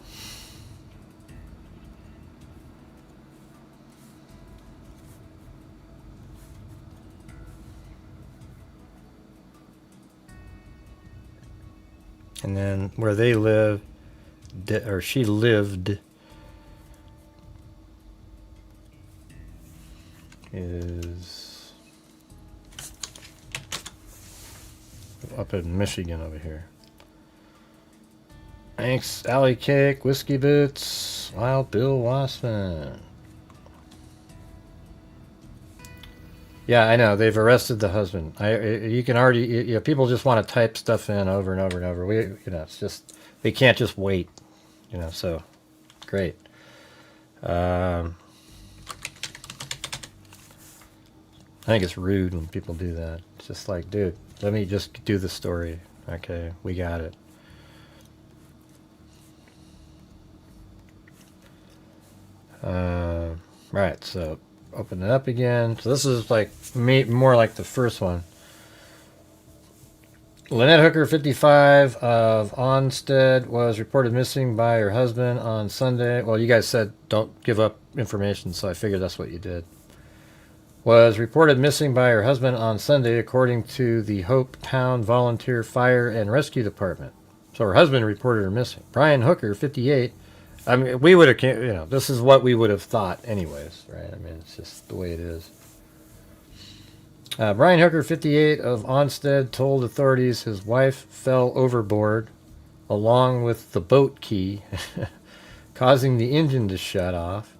And then where they live, or she lived, is up in Michigan over here. Thanks, Alley Cake, Whiskey Boots, Wild Bill Wassman. Yeah, I know. They've arrested the husband. You can already, you know, people just want to type stuff in over and over and over. It's just, they can't just wait, so great. I think it's rude when people do that. It's just like, dude, let me just do the story. Okay, we got it. Right, so open it up again. So this is like more like the first one. Lynette Hooker, 55, of Onsted, was reported missing by her husband on Sunday. Well, you guys said don't give up information, so I figured that's what you did. Was reported missing by her husband on Sunday, according to the Hope Town Volunteer Fire and Rescue Department. So her husband reported her missing. Brian Hooker, 58. I mean, we would have, this is what we would have thought anyways, right? I mean, it's just the way it is. Brian Hooker, 58, of Onsted, told authorities his wife fell overboard along with the boat key, causing the engine to shut off.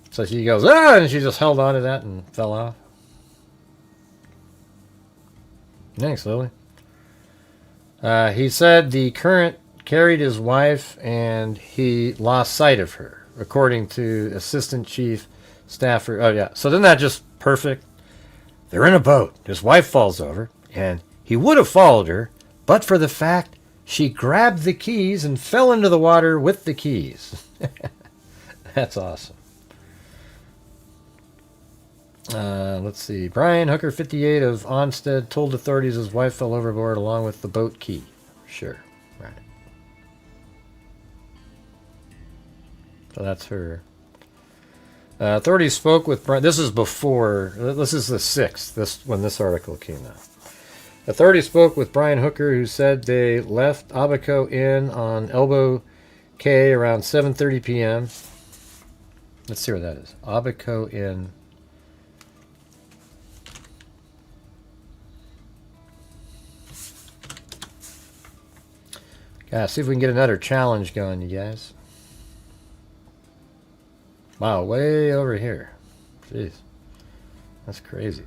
So she goes, and she just held on to that and fell off. Thanks, Lily. He said the current carried his wife and he lost sight of her, according to Assistant Chief Stafford. Oh, yeah. So isn't that just perfect? They're in a boat. His wife falls over, and he would have followed her, but for the fact she grabbed the keys and fell into the water with the keys. That's awesome. Let's see. Brian Hooker, 58, of Onsted, told authorities his wife fell overboard along with the boat key. Sure. Right. So that's her. Authorities spoke with Brian. This is before. This is the 6th. When this article came out. Authorities spoke with Brian Hooker, who said they left Abaco Inn on Elbow Cay around 7:30 p.m. Let's see where that is. Abaco Inn. See if we can get another challenge going, you guys. Wow, way over here. Jeez. That's crazy.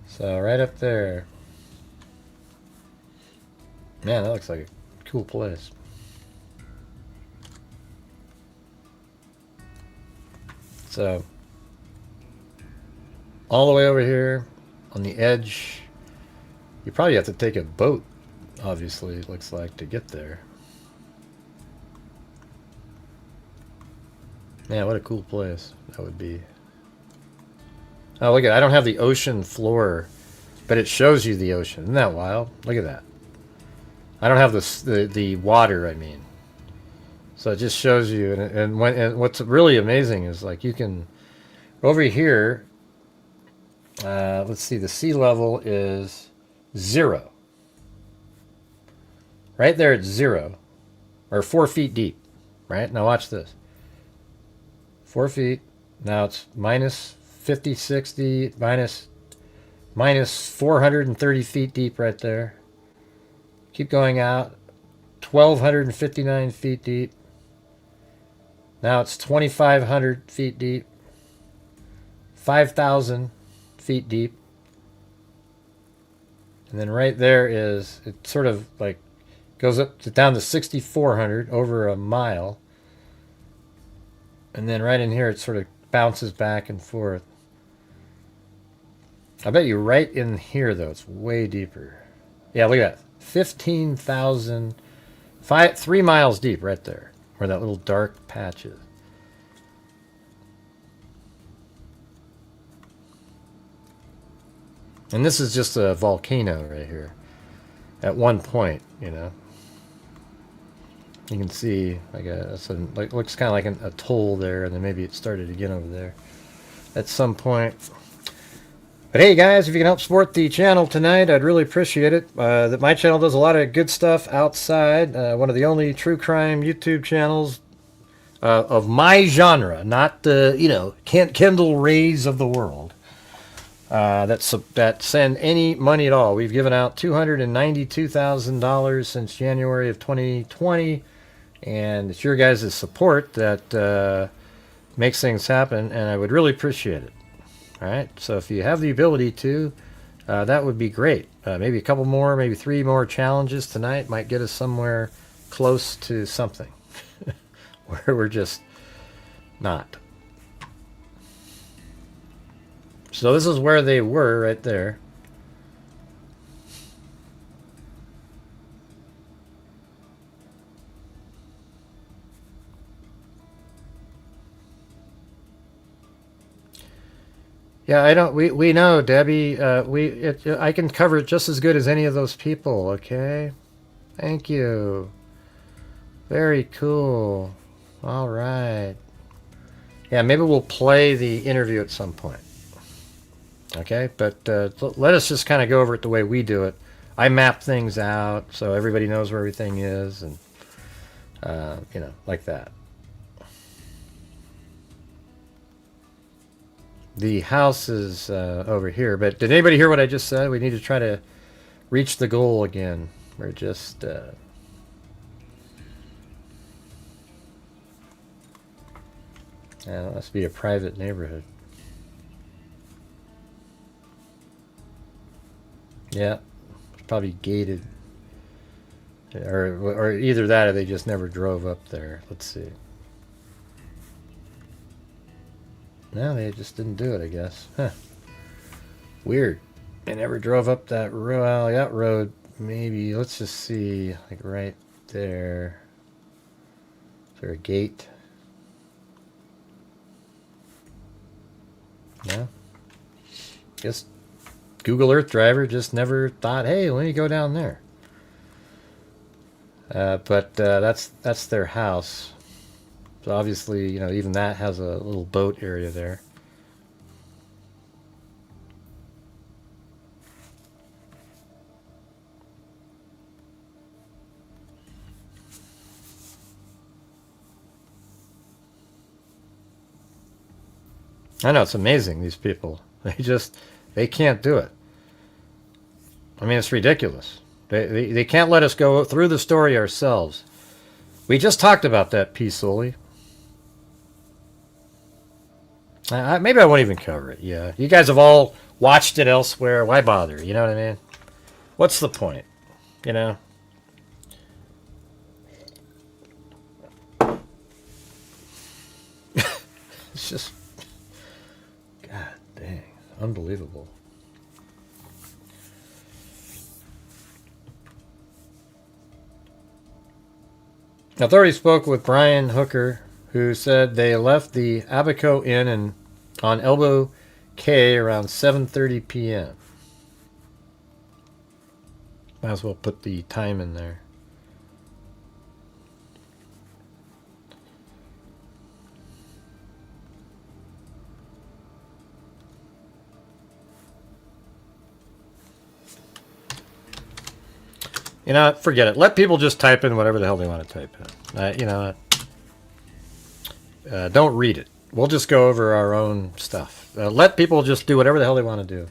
So right up there. Man, that looks like a cool place. So, all the way over here on the edge, you probably have to take a boat obviously, it looks like, to get there. Man, what a cool place that would be. Oh, look at that. I don't have the ocean floor, but it shows you the ocean. Isn't that wild? Look at that. I don't have the water, I mean. So it just shows you, and what's really amazing is, like, you can, over here, let's see, the sea level is 0. Right there it's 0, or 4 feet deep, right? Now watch this. 4 feet, now it's minus 50, 60, minus 430 feet deep right there. Keep going out, 1,259 feet deep. Now it's 2,500 feet deep, 5,000 feet deep. And then right there is, it sort of like goes up to down to 6,400, over a mile. And then right in here it sort of bounces back and forth. I bet you right in here though, it's way deeper. Yeah, look at that. 15,000, 3 miles deep right there, where that little dark patch is. And this is just a volcano right here. At one point, you know. You can see like looks kind of like an atoll there, and then maybe it started again over there at some point. But hey guys, if you can help support the channel tonight, I'd really appreciate it. That my channel does a lot of good stuff outside. One of the only true crime YouTube channels of my genre, not the Kendall Rays of the world. That send any money at all. We've given out $292,000 since January of 2020, and it's your guys' support that makes things happen, and I would really appreciate it. All right, so if you have the ability to, that would be great. Maybe a couple more, maybe 3 more challenges tonight might get us somewhere close to something where we're just not. So this is where they were right there. Yeah, I don't. We know, Debbie. I can cover it just as good as any of those people. Okay, thank you. Very cool. All right. Yeah, maybe we'll play the interview at some point. Okay, but let us just kind of go over it the way we do it. I map things out so everybody knows where everything is, and like that. The house is over here, but did anybody hear what I just said? We need to try to reach the goal again. We're just... yeah, it must be a private neighborhood. Yeah, it's probably gated. Or either that or they just never drove up there. Let's see. No, they just didn't do it, I guess. Huh. Weird. They never drove up that road. Well, that road, maybe. Let's just see. Like right there. Is there a gate? No. Guess Google Earth Driver just never thought, hey, let me go down there. But that's their house. So obviously, even that has a little boat area there. I know, it's amazing, these people. They can't do it. I mean, it's ridiculous. They can't let us go through the story ourselves. We just talked about that peacefully. Maybe I won't even cover it. Yeah, you guys have all watched it elsewhere. Why bother? You know what I mean? What's the point? It's just, God dang, unbelievable. Authorities spoke with Brian Hooker, who said they left the Abaco Inn on Elbow Cay around 7:30 p.m. Might as well put the time in there. You know, forget it. Let people just type in whatever the hell they want to type in. Don't read it. We'll just go over our own stuff. Let people just do whatever the hell they want to do.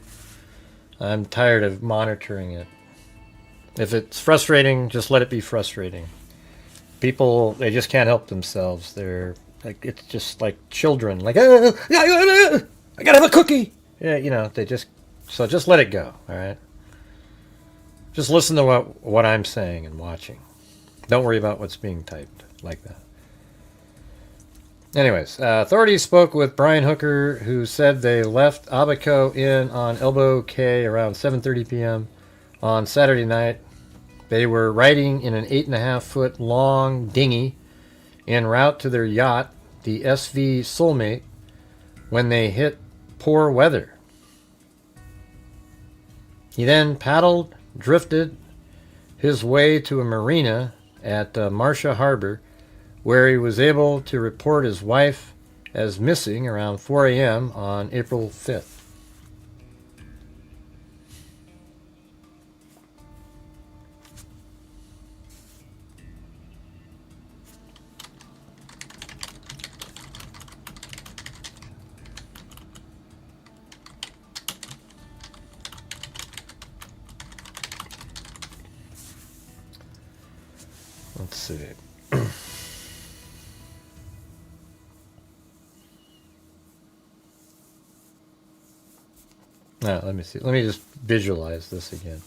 I'm tired of monitoring it. If it's frustrating, just let it be frustrating. People, they just can't help themselves. They're like, it's just like children. Like, I gotta have a cookie. Yeah, you know, so just let it go. All right. Just listen to what I'm saying and watching. Don't worry about what's being typed like that. Anyways, authorities spoke with Brian Hooker, who said they left Abaco Inn on Elbow Cay around 7:30 p.m. on Saturday night. They were riding in an 8.5-foot long dinghy en route to their yacht, the SV Soulmate, when they hit poor weather. He then drifted his way to a marina at Marcia Harbor, where he was able to report his wife as missing around 4 a.m. on April 5th. Let's see. Let me see. Let me just visualize this again.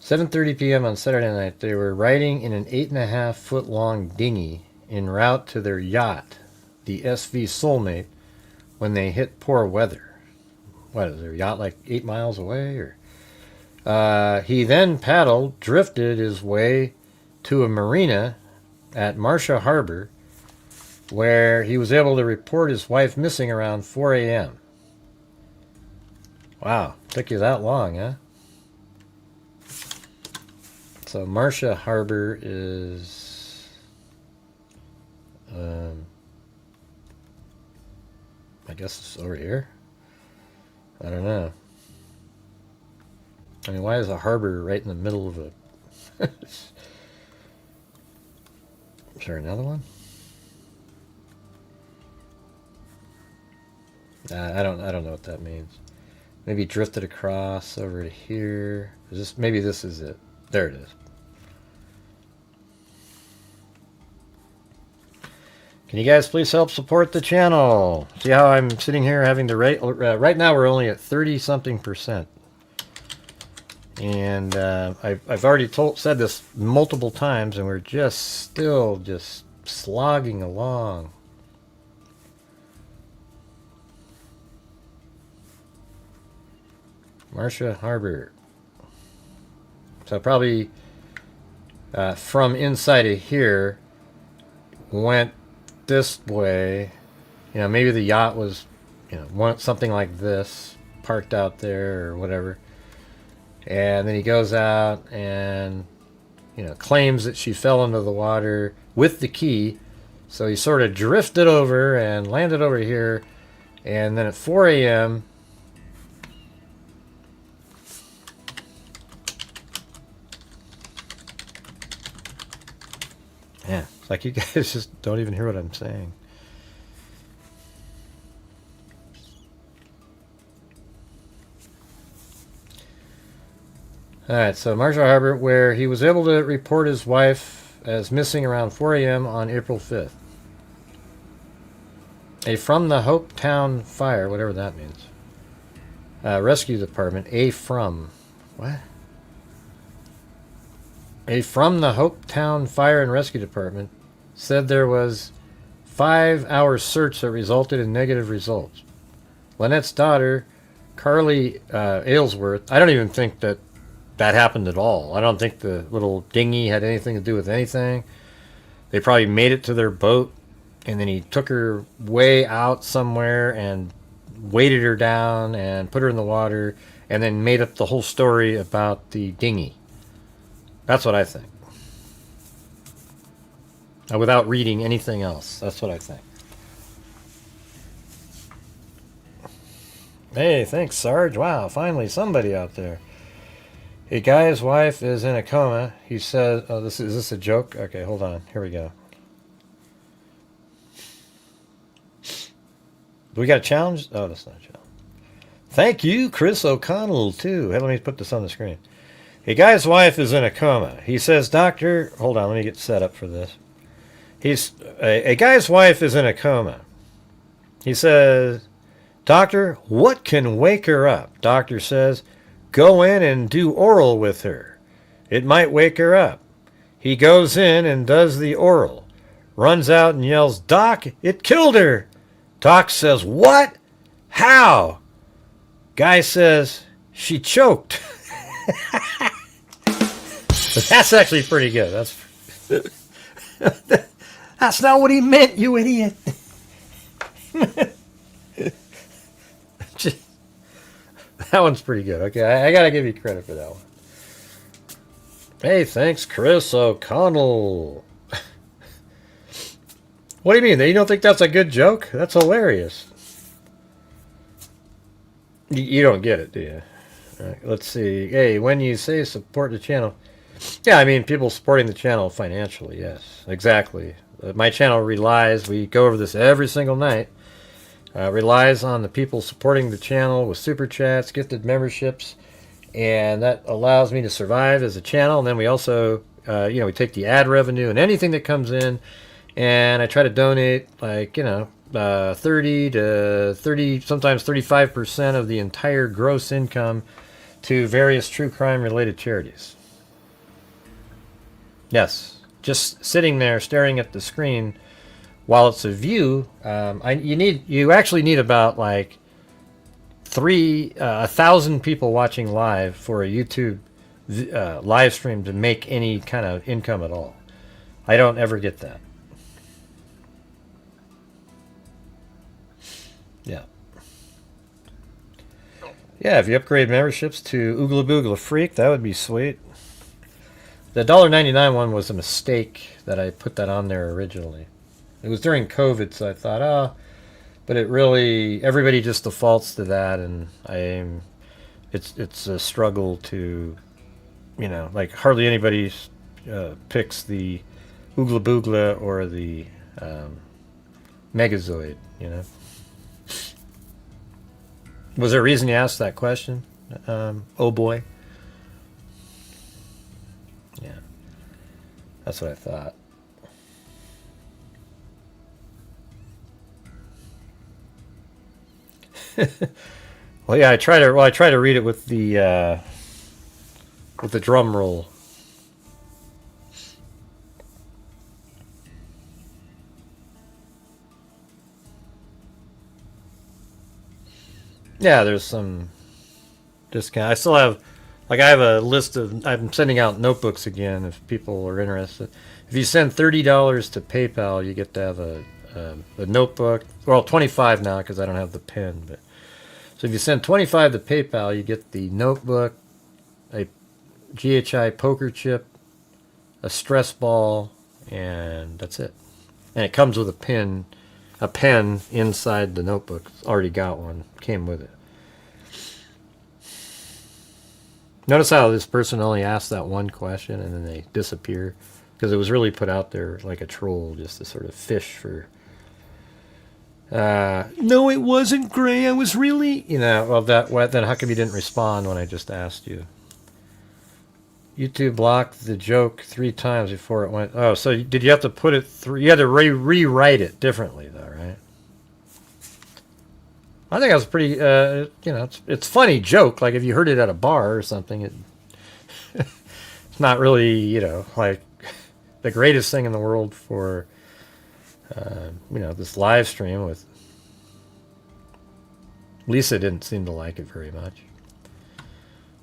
7:30 p.m. on Saturday night, they were riding in an 8.5-foot long dinghy en route to their yacht, the SV Soulmate, when they hit poor weather. What is their yacht like 8 miles away? Or he then drifted his way to a marina at Marcia Harbor, where he was able to report his wife missing around 4 a.m. Wow, took you that long, huh? So Marcia Harbor is, I guess it's over here. I don't know. I mean, why is a harbor right in the middle of a? Is there another one? I don't know what that means. Maybe drifted across over to here. Maybe this is it. There it is. Can you guys please help support the channel? See how I'm sitting here having to rate? Right now we're only at 30-something%. And I've already said this multiple times, and we're still slogging along. Marcia Harbor. So probably from inside of here went this way. You know, maybe the yacht was, something like this, parked out there or whatever. And then he goes out and, claims that she fell into the water with the key. So he sort of drifted over and landed over here. And then at 4 a.m., yeah, it's like you guys just don't even hear what I'm saying. Alright, so Marcia Harbor, where he was able to report his wife as missing around 4 a.m. on April 5th. A from the Hopetown fire, whatever that means. Rescue department, what? A from the Hopetown Fire and Rescue Department said there was 5-hour search that resulted in negative results. Lynette's daughter, Carly Aylesworth, I don't even think that happened at all. I don't think the little dinghy had anything to do with anything. They probably made it to their boat, and then he took her way out somewhere and weighted her down and put her in the water, and then made up the whole story about the dinghy. That's what I think. Without reading anything else. That's what I think. Hey, thanks, Sarge. Wow, finally somebody out there. A guy's wife is in a coma. He says, oh, is this a joke? Okay, hold on. Here we go. Do we got a challenge? Oh, that's not a challenge. Thank you, Chris O'Connell, too. Hey, let me put this on the screen. A guy's wife is in a coma. He says, doctor, hold on, let me get set up for this. A guy's wife is in a coma. He says, doctor, what can wake her up? Doctor says, go in and do oral with her. It might wake her up. He goes in and does the oral. Runs out and yells, Doc, it killed her. Doc says, what? How? Guy says, she choked. That's actually pretty good. That's not what he meant, you idiot. That one's pretty good. Okay, I got to give you credit for that one. Hey, thanks, Chris O'Connell. What do you mean? You don't think that's a good joke? That's hilarious. You don't get it, do you? All right, let's see. Hey, when you say support the channel, yeah, I mean people supporting the channel financially, yes, exactly. My channel relies, we go over this every single night, relies on the people supporting the channel with super chats, gifted memberships, and that allows me to survive as a channel. And then we also, we take the ad revenue and anything that comes in, and I try to donate 30 to 30, sometimes 35% of the entire gross income to various true crime related charities. Yes, just sitting there staring at the screen while it's a view. You actually need about 1,000 people watching live for a YouTube live stream to make any kind of income at all. I don't ever get that. Yeah. Yeah, if you upgrade memberships to Oogla Boogla Freak, that would be sweet. The $1.99 one was a mistake that I put that on there originally. It was during COVID, so I thought, but it really, everybody just defaults to that, and it's a struggle to, hardly anybody picks the Oogla Boogla or the Megazoid, Was there a reason you asked that question? Oh boy. Yeah. That's what I thought. Well, yeah, I try to read it with the drum roll. Yeah, there's some discount. I still have, I have a list of, I'm sending out notebooks again if people are interested. If you send $30 to PayPal, you get to have a notebook. Well, 25 now because I don't have the pen. But so if you send 25 to PayPal, you get the notebook, a GHI poker chip, a stress ball, and that's it. And it comes with a pen inside the notebook. Already got one. Came with it. Notice how this person only asked that one question and then they disappear because it was really put out there like a troll just to sort of fish for. No, it wasn't, Gray. I was really, then how come you didn't respond when I just asked you? YouTube blocked the joke 3 times before it went. Oh, so did you have to put it through? You had to rewrite it differently, though, right? I think that was pretty. It's funny joke. Like if you heard it at a bar or something, it's not really, like the greatest thing in the world for, this live stream with. Lisa didn't seem to like it very much.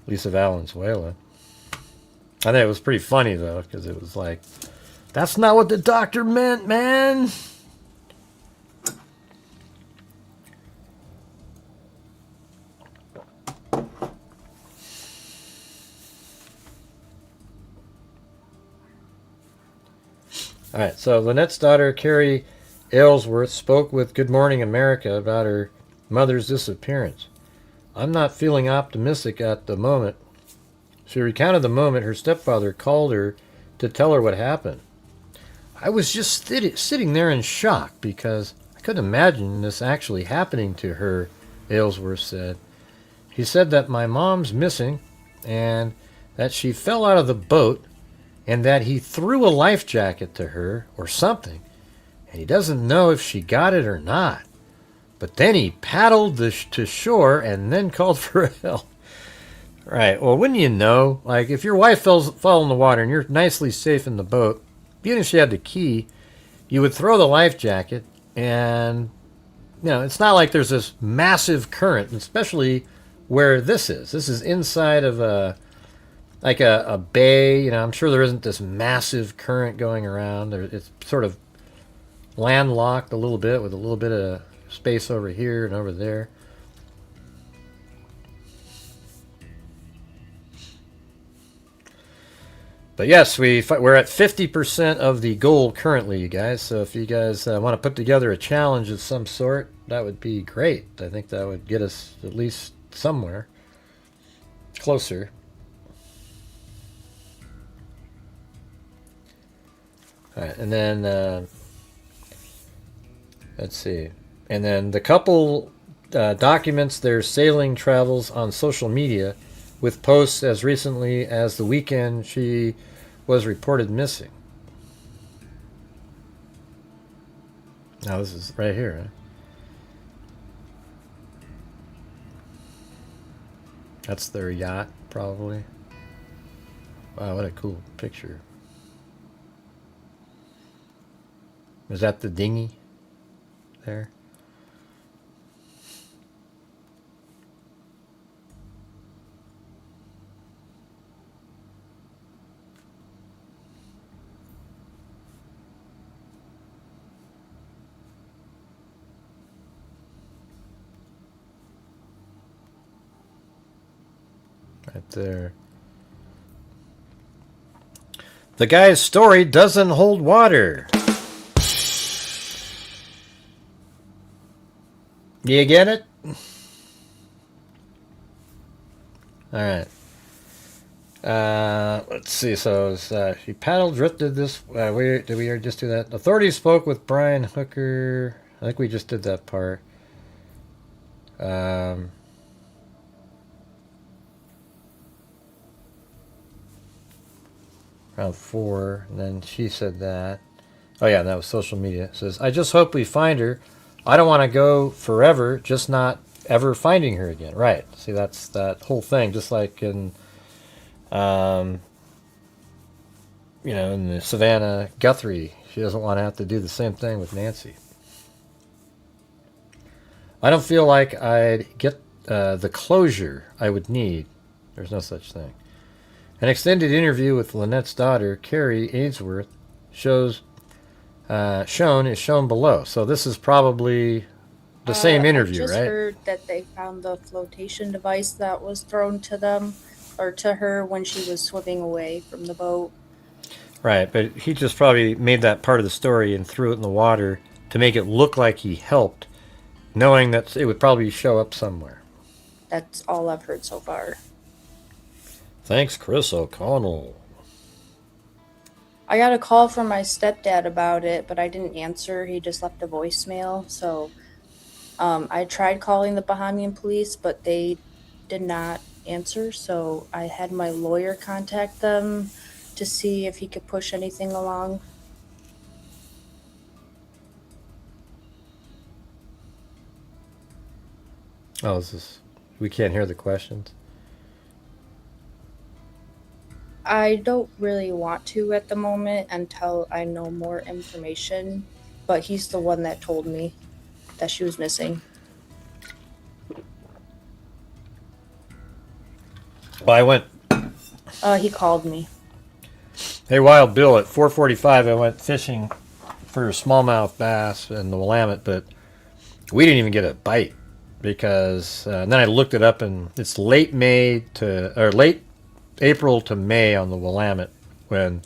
Lisa Valenzuela. I think it was pretty funny though, because it was like That's not what the doctor meant, man. All right, so Lynette's daughter, Carrie Aylesworth, spoke with Good Morning America about her mother's disappearance. I'm not feeling optimistic at the moment. She recounted the moment her stepfather called her to tell her what happened. I was just sitting there in shock because I couldn't imagine this actually happening to her, Aylesworth said. He said that my mom's missing and that she fell out of the boat and that he threw a life jacket to her or something, and he doesn't know if she got it or not. But then he paddled to shore and then called for help. Right, well, wouldn't you know? Like, if your wife fell in the water and you're nicely safe in the boat, even if she had the key, you would throw the life jacket, and, you know, it's not like there's this massive current, especially where this is. This is inside of a bay. You know, I'm sure there isn't this massive current going around. It's sort of landlocked a little bit with a little bit of space over here and over there. But yes, we're at 50% of the goal currently, you guys. So if you guys want to put together a challenge of some sort, that would be great. I think that would get us at least somewhere closer. All right, and then let's see. And then the couple documents their sailing travels on social media with posts as recently as the weekend she was reported missing. Now this is right here. Huh? That's their yacht, probably. Wow, what a cool picture. Is that the dinghy there? Right there. The guy's story doesn't hold water. You get it? All right. Let's see. So she paddle drifted this. Did we already just do that? Authorities spoke with Brian Hooker. I think we just did that part. Around 4, and then she said that. Oh yeah, that was social media. It says, I just hope we find her. I don't want to go forever, just not ever finding her again. Right. See, that's that whole thing, just like in, you know, in the Savannah Guthrie. She doesn't want to have to do the same thing with Nancy. I don't feel like I'd get the closure I would need. There's no such thing. An extended interview with Lynette's daughter, Carrie Aylesworth, shown below. So this is probably the same interview, I just right? heard that they found the flotation device that was thrown to them, or to her, when she was swimming away from the boat. Right, but he just probably made that part of the story and threw it in the water to make it look like he helped, knowing that it would probably show up somewhere. That's all I've heard so far. Thanks, Chris O'Connell. I got a call from my stepdad about it, but I didn't answer. He just left a voicemail. So I tried calling the Bahamian police, but they did not answer. So I had my lawyer contact them to see if he could push anything along. Oh, we can't hear the questions. I don't really want to at the moment until I know more information, but he's the one that told me that she was missing. Well, I went. He called me. Hey, Wild Bill, at 4:45, I went fishing for smallmouth bass and the Willamette, but we didn't even get a bite because and then I looked it up, and it's late April to May on the Willamette when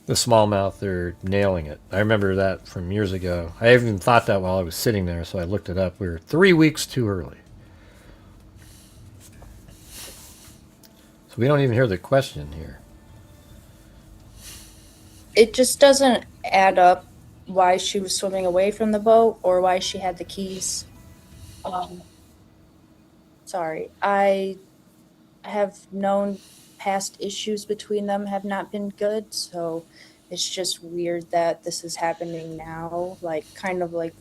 the smallmouth, they're nailing it. I remember that from years ago. I even thought that while I was sitting there, so I looked it up. We were 3 weeks too early. So we don't even hear the question here. It just doesn't add up why she was swimming away from the boat or why she had the keys. Sorry. I have known past issues between them have not been good, so it's just weird that this is happening now. Like, kind of like,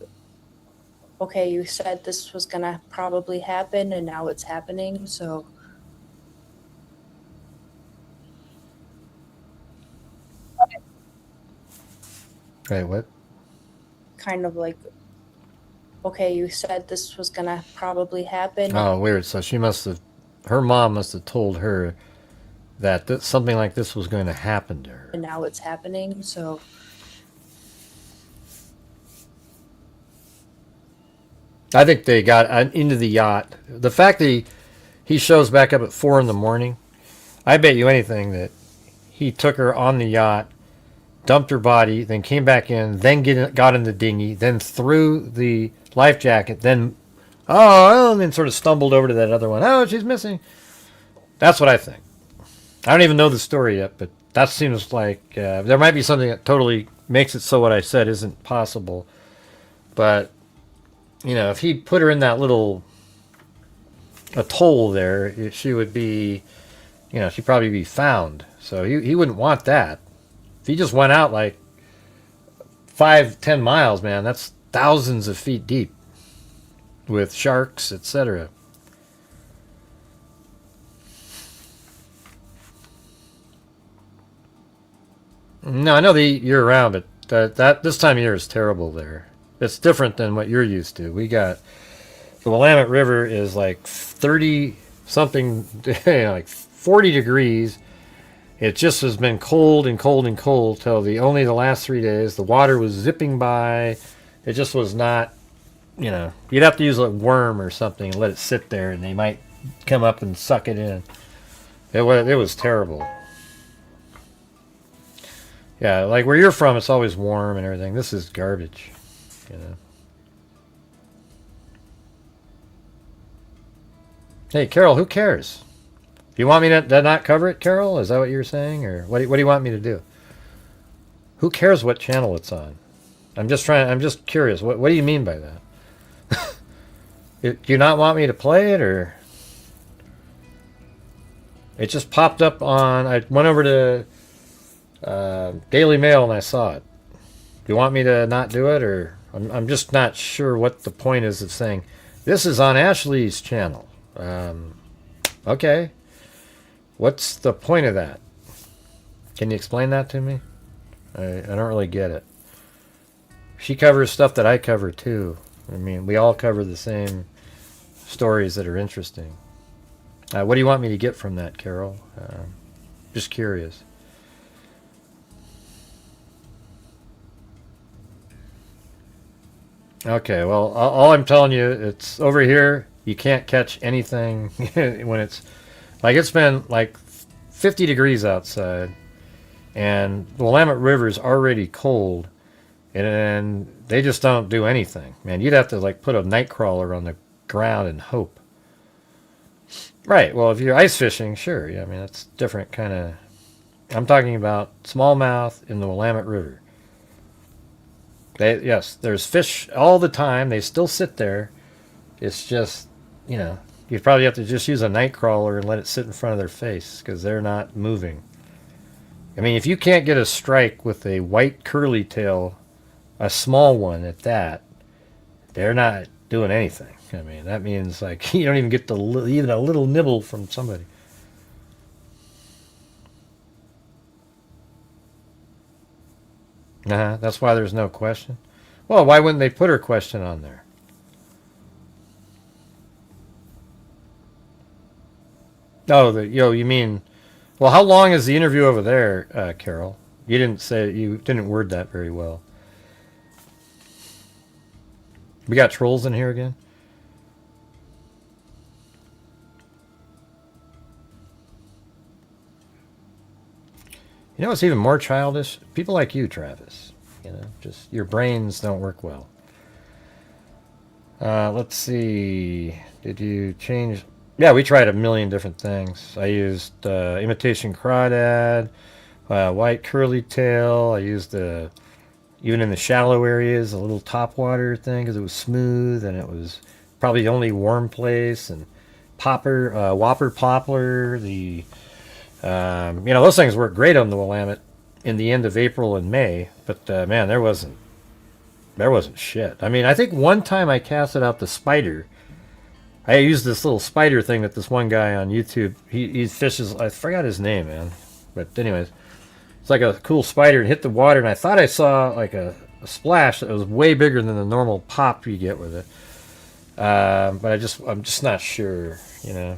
okay, you said this was gonna probably happen and now it's happening, so. Wait, what? Kind of like, okay, you said this was gonna probably happen. Oh, weird. So her mom must have told her that something like this was going to happen to her. And now it's happening, so. I think they got into the yacht. The fact that he shows back up at 4 a.m, I bet you anything that he took her on the yacht, dumped her body, then came back in, then got in the dinghy, then threw the life jacket, then, and then sort of stumbled over to that other one. Oh, she's missing. That's what I think. I don't even know the story yet, but that seems like there might be something that totally makes it so what I said isn't possible. But, if he put her in that little atoll there, she would be, she'd probably be found. So he wouldn't want that. If he just went out like 5-10 miles, man, that's thousands of feet deep with sharks, etc. No, I know the year round, but that this time of year is terrible there. It's different than what you're used to. We got the Willamette River is like 30 something, like 40 degrees. It just has been cold and cold and cold till only the last 3 days. The water was zipping by. It just was not, you'd have to use a worm or something and let it sit there, and they might come up and suck it in. It was terrible. Yeah, like where you're from, it's always warm and everything. This is garbage, Hey, Carol, who cares? Do you want me to not cover it, Carol? Is that what you're saying? Or what do you want me to do? Who cares what channel it's on? I'm just curious. What do you mean by that? Do you not want me to play it, or? It just popped up on, I went over to Daily Mail and I saw it. Do you want me to not do it, or? I'm just not sure what the point is of saying, this is on Ashley's channel. Okay. What's the point of that? Can you explain that to me? I don't really get it. She covers stuff that I cover too. I mean, we all cover the same stories that are interesting. What do you want me to get from that, Carol? Just curious. Okay, well, all I'm telling you, it's over here. You can't catch anything when it's been like 50 degrees outside, and the Willamette River is already cold, and they just don't do anything. Man, you'd have to put a night crawler on the ground and hope. Right. Well, if you're ice fishing, sure. Yeah, I mean, that's different kind of. I'm talking about smallmouth in the Willamette River. Yes, there's fish all the time. They still sit there. It's just, you'd probably have to just use a night crawler and let it sit in front of their face because they're not moving. I mean, if you can't get a strike with a white curly tail, a small one at that, they're not doing anything. I mean, that means you don't even get even a little nibble from somebody. That's why there's no question. Well, why wouldn't they put her question on there? Oh, you mean, Well, how long is the interview over there, Carol? You didn't word that very well. We got trolls in here again? You know what's even more childish? People like you, Travis. You know, just your brains don't work well. Let's see. Did you change? Yeah, we tried a million different things. I used imitation crawdad, white curly tail. I used even in the shallow areas, a little topwater thing because it was smooth and it was probably the only warm place. And whopper poplar. Those things work great on the Willamette in the end of April and May. But man, there wasn't shit. I mean, I think one time I casted out the spider. I used this little spider thing that this one guy on YouTube, he fishes, I forgot his name, man. But anyways, it's like a cool spider and hit the water, and I thought I saw like a splash that was way bigger than the normal pop you get with it. But I'm just not sure, you know.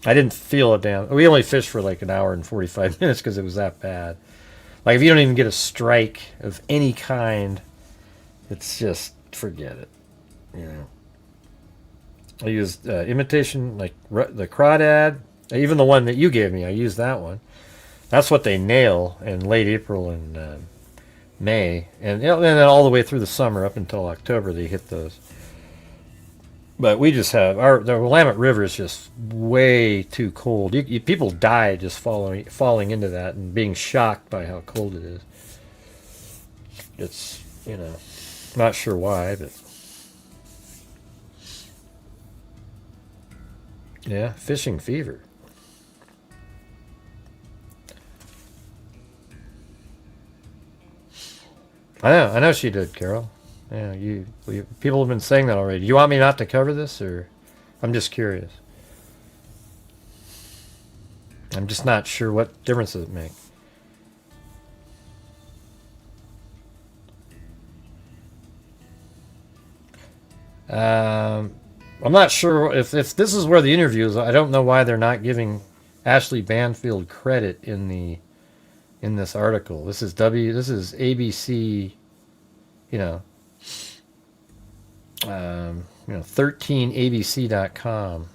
I didn't feel it down. We only fished for like an hour and 45 minutes because it was that bad. Like if you don't even get a strike of any kind, it's just, forget it, you know. I used imitation, like the crawdad, even the one that you gave me. I used that one. That's what they nail in late April and May, and then all the way through the summer up until October they hit those. But we just have the Willamette River is just way too cold. People die just falling into that and being shocked by how cold it is. It's, you know, not sure why, but. Yeah, fishing fever. I know she did, Carol. Yeah, people have been saying that already. Do you want me not to cover this, or I'm just curious? I'm just not sure what difference does it make. I'm not sure if this is where the interview is. I don't know why they're not giving Ashley Banfield credit in this article. This is ABC, 13abc.com.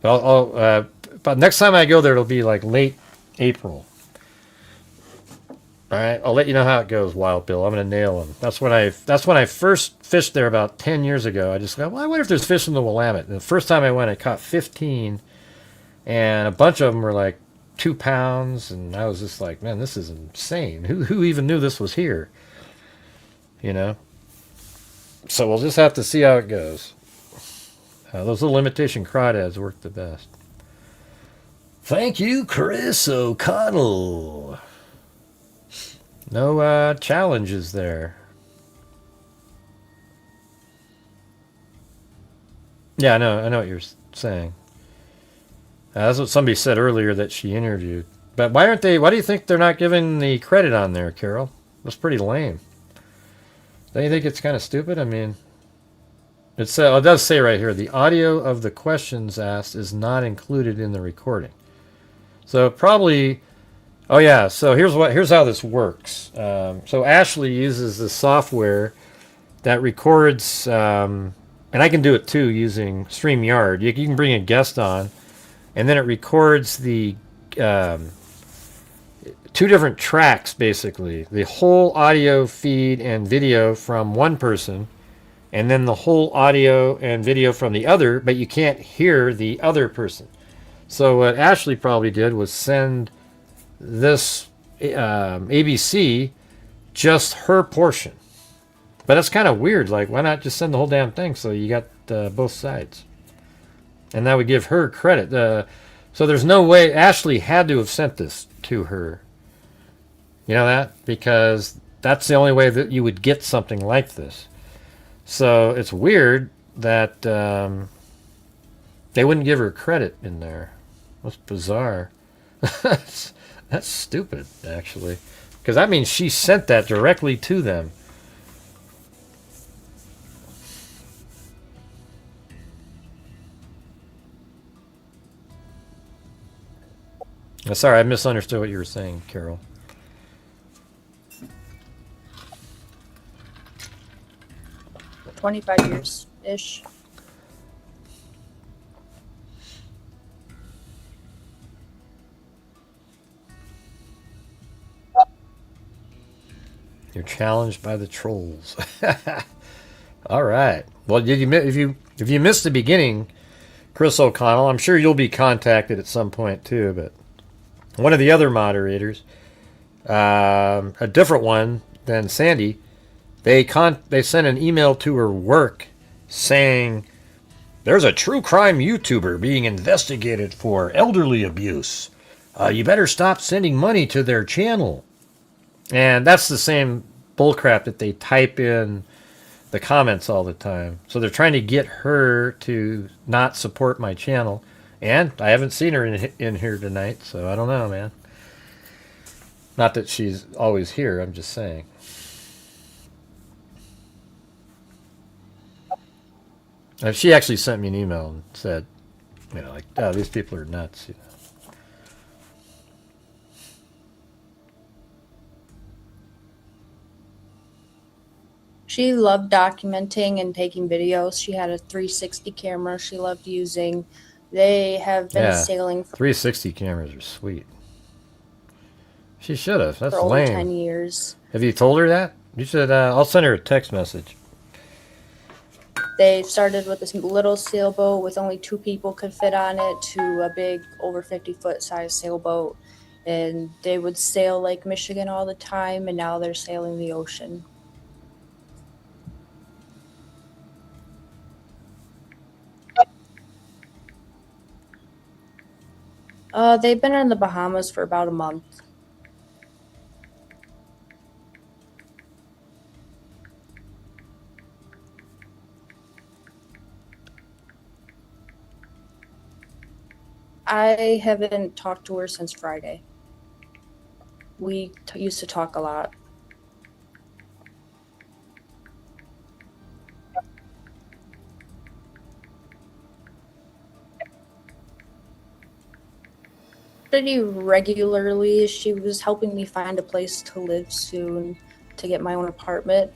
But next time I go there, it'll be like late April. All right, I'll let you know how it goes, Wild Bill. I'm gonna nail him. That's when I first fished there about 10 years ago. I just thought, well, I wonder if there's fish in the Willamette. And the first time I went, I caught 15, and a bunch of them were like 2 pounds, and I was just like, man, this is insane. Who even knew this was here? You know. So we'll just have to see how it goes. Those little imitation crawdads work the best. Thank you, Chris O'Connell. No challenges there. Yeah, I know what you're saying. That's what somebody said earlier that she interviewed. But why do you think they're not giving the credit on there, Carol? That's pretty lame. Don't you think it's kind of stupid? I mean, it does say right here, the audio of the questions asked is not included in the recording. So probably... Oh yeah, so here's how this works. So Ashley uses the software that records, and I can do it too using StreamYard. You can bring a guest on, and then it records the 2 different tracks, basically. The whole audio feed and video from one person, and then the whole audio and video from the other, but you can't hear the other person. So what Ashley probably did was send this ABC just her portion. But that's kind of weird. Like, why not just send the whole damn thing so you got both sides? And that would give her credit. So there's no way Ashley had to have sent this to her. You know that? Because that's the only way that you would get something like this. So it's weird that they wouldn't give her credit in there. That's bizarre. That's stupid, actually. Because that means she sent that directly to them. Sorry, I misunderstood what you were saying, Carol. For 25 years ish. You're challenged by the trolls. All right. Well, if you missed the beginning, Chris O'Connell, I'm sure you'll be contacted at some point too. But one of the other moderators, a different one than Sandy, they sent an email to her work saying there's a true crime YouTuber being investigated for elderly abuse. You better stop sending money to their channel. And that's the same bullcrap that they type in the comments all the time. So they're trying to get her to not support my channel. And I haven't seen her in here tonight, so I don't know, man. Not that she's always here, I'm just saying. She actually sent me an email and said, like, oh, these people are nuts, She loved documenting and taking videos. She had a 360 camera she loved using. They have been sailing for 360 cameras are sweet. She should have. That's over lame. 10 years. Have you told her that? You should. I'll send her a text message. They started with this little sailboat with only 2 people could fit on it to a big, over 50-foot size sailboat. And they would sail Lake Michigan all the time, and now they're sailing the ocean. They've been in the Bahamas for about a month. I haven't talked to her since Friday. We used to talk a lot. Pretty regularly. She was helping me find a place to live soon to get my own apartment.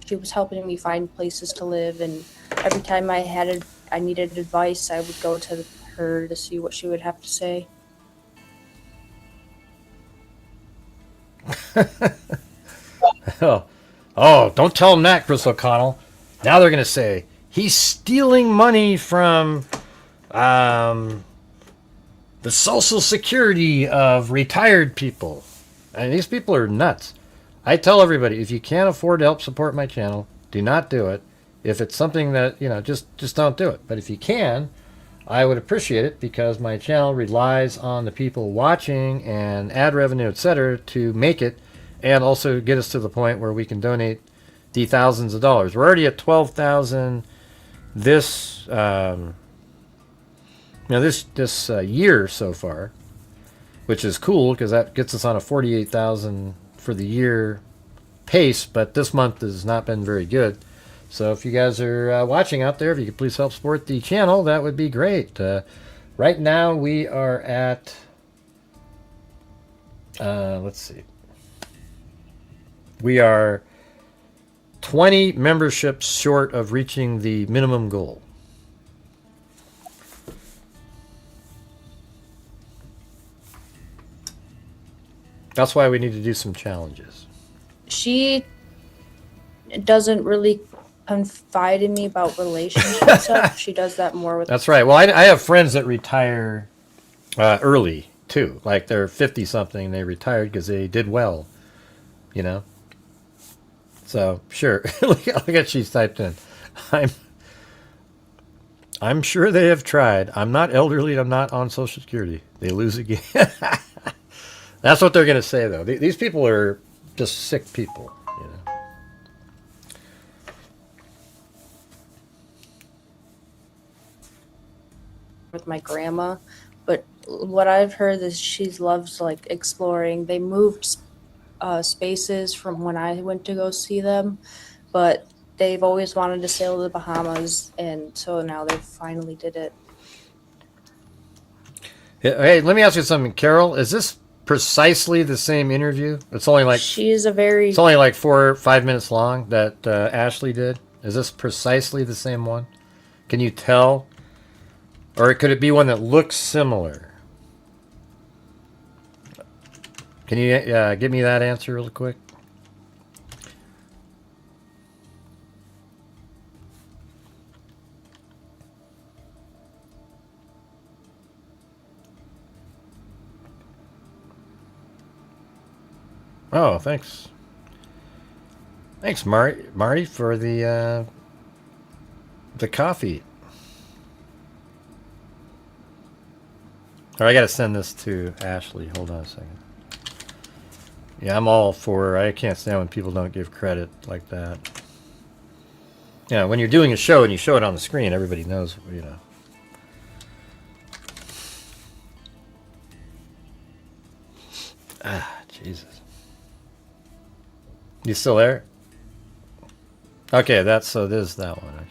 She was helping me find places to live, and every time I needed advice, I would go to her to see what she would have to say. Oh, don't tell them that, Chris O'Connell. Now they're going to say he's stealing money from the Social Security of retired people. And these people are nuts. I tell everybody, if you can't afford to help support my channel, do not do it. If it's something that, just don't do it. But if you can, I would appreciate it, because my channel relies on the people watching and ad revenue, etc., to make it, and also get us to the point where we can donate the thousands of dollars. We're already at 12,000 this this year so far, which is cool because that gets us on a 48,000 for the year pace. But this month has not been very good. So if you guys are watching out there, if you could please help support the channel, that would be great. Right now we are at, let's see, we are 20 memberships short of reaching the minimum goal. That's why we need to do some challenges. She doesn't really confide in me about relationship stuff. She does that more with... That's right. Well, I have friends that retire early, too. Like, they're 50-something, they retired because they did well, So, sure. Look at she's typed in. I'm sure they have tried. I'm not elderly, I'm not on Social Security. They lose again. That's what they're going to say, though. These people are just sick people, with my grandma, but what I've heard is she loves exploring. They moved spaces from when I went to go see them, but they've always wanted to sail to the Bahamas, and so now they finally did it. Hey, let me ask you something, Carol. Is this precisely the same interview? It's only like She is a very it's only like 4 or 5 minutes long that Ashley did. Is this precisely the same one? Can you tell, or could it be one that looks similar? Can you give me that answer real quick? Oh, thanks. Thanks, Marty, for the coffee. All right, I got to send this to Ashley. Hold on a second. Yeah, I'm all for. I can't stand when people don't give credit like that. Yeah, when you're doing a show and you show it on the screen, everybody knows, you know. Ah, Jesus. You still there? Okay, so there's that one. Okay.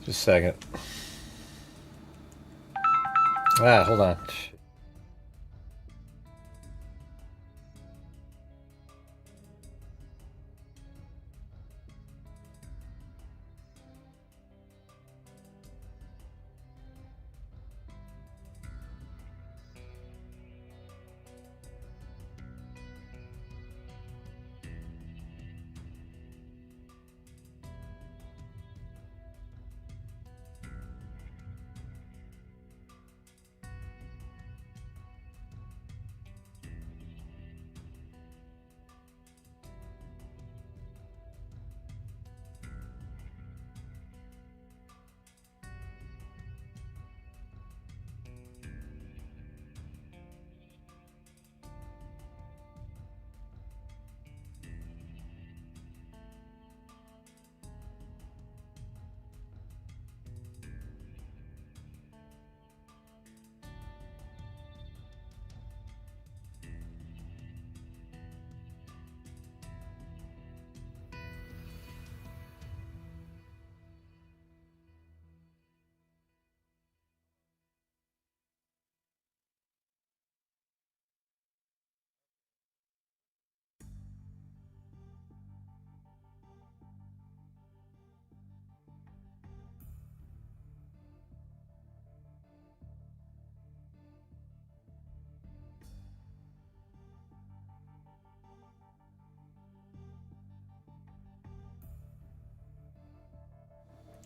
Just a second. Hold on.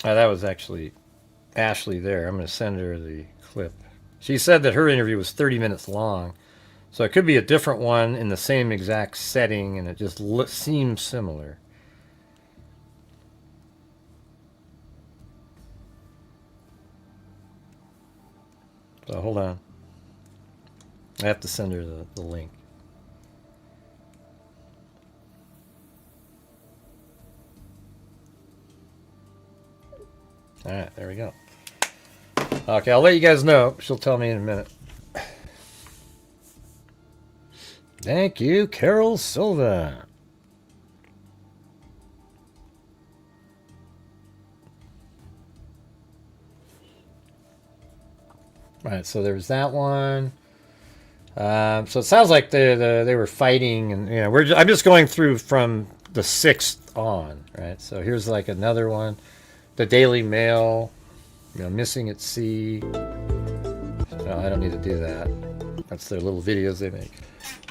That was actually Ashley there. I'm going to send her the clip. She said that her interview was 30 minutes long. So it could be a different one in the same exact setting, and it just seems similar. So hold on. I have to send her the link. All right, there we go. Okay, I'll let you guys know. She'll tell me in a minute. Thank you, Carol Silva. All right, so there was that one. So it sounds like they were fighting, and I'm just going through from the 6th on, right? So here's like another one, the Daily Mail, missing at sea. No, I don't need to do that. That's their little videos they make.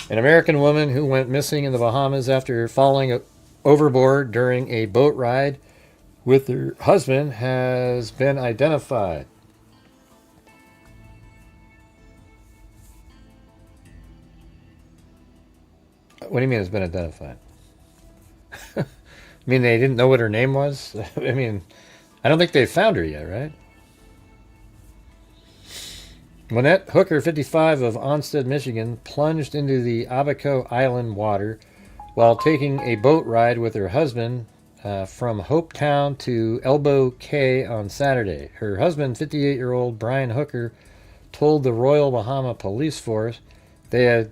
An American woman who went missing in the Bahamas after falling overboard during a boat ride with her husband has been identified. What do you mean it's been identified? I mean, they didn't know what her name was? I mean, I don't think they found her yet, right? Lynette Hooker, 55, of Onsted, Michigan, plunged into the Abaco Island water while taking a boat ride with her husband from Hopetown to Elbow Cay on Saturday. Her husband, 58-year-old Brian Hooker, told the Royal Bahama Police Force they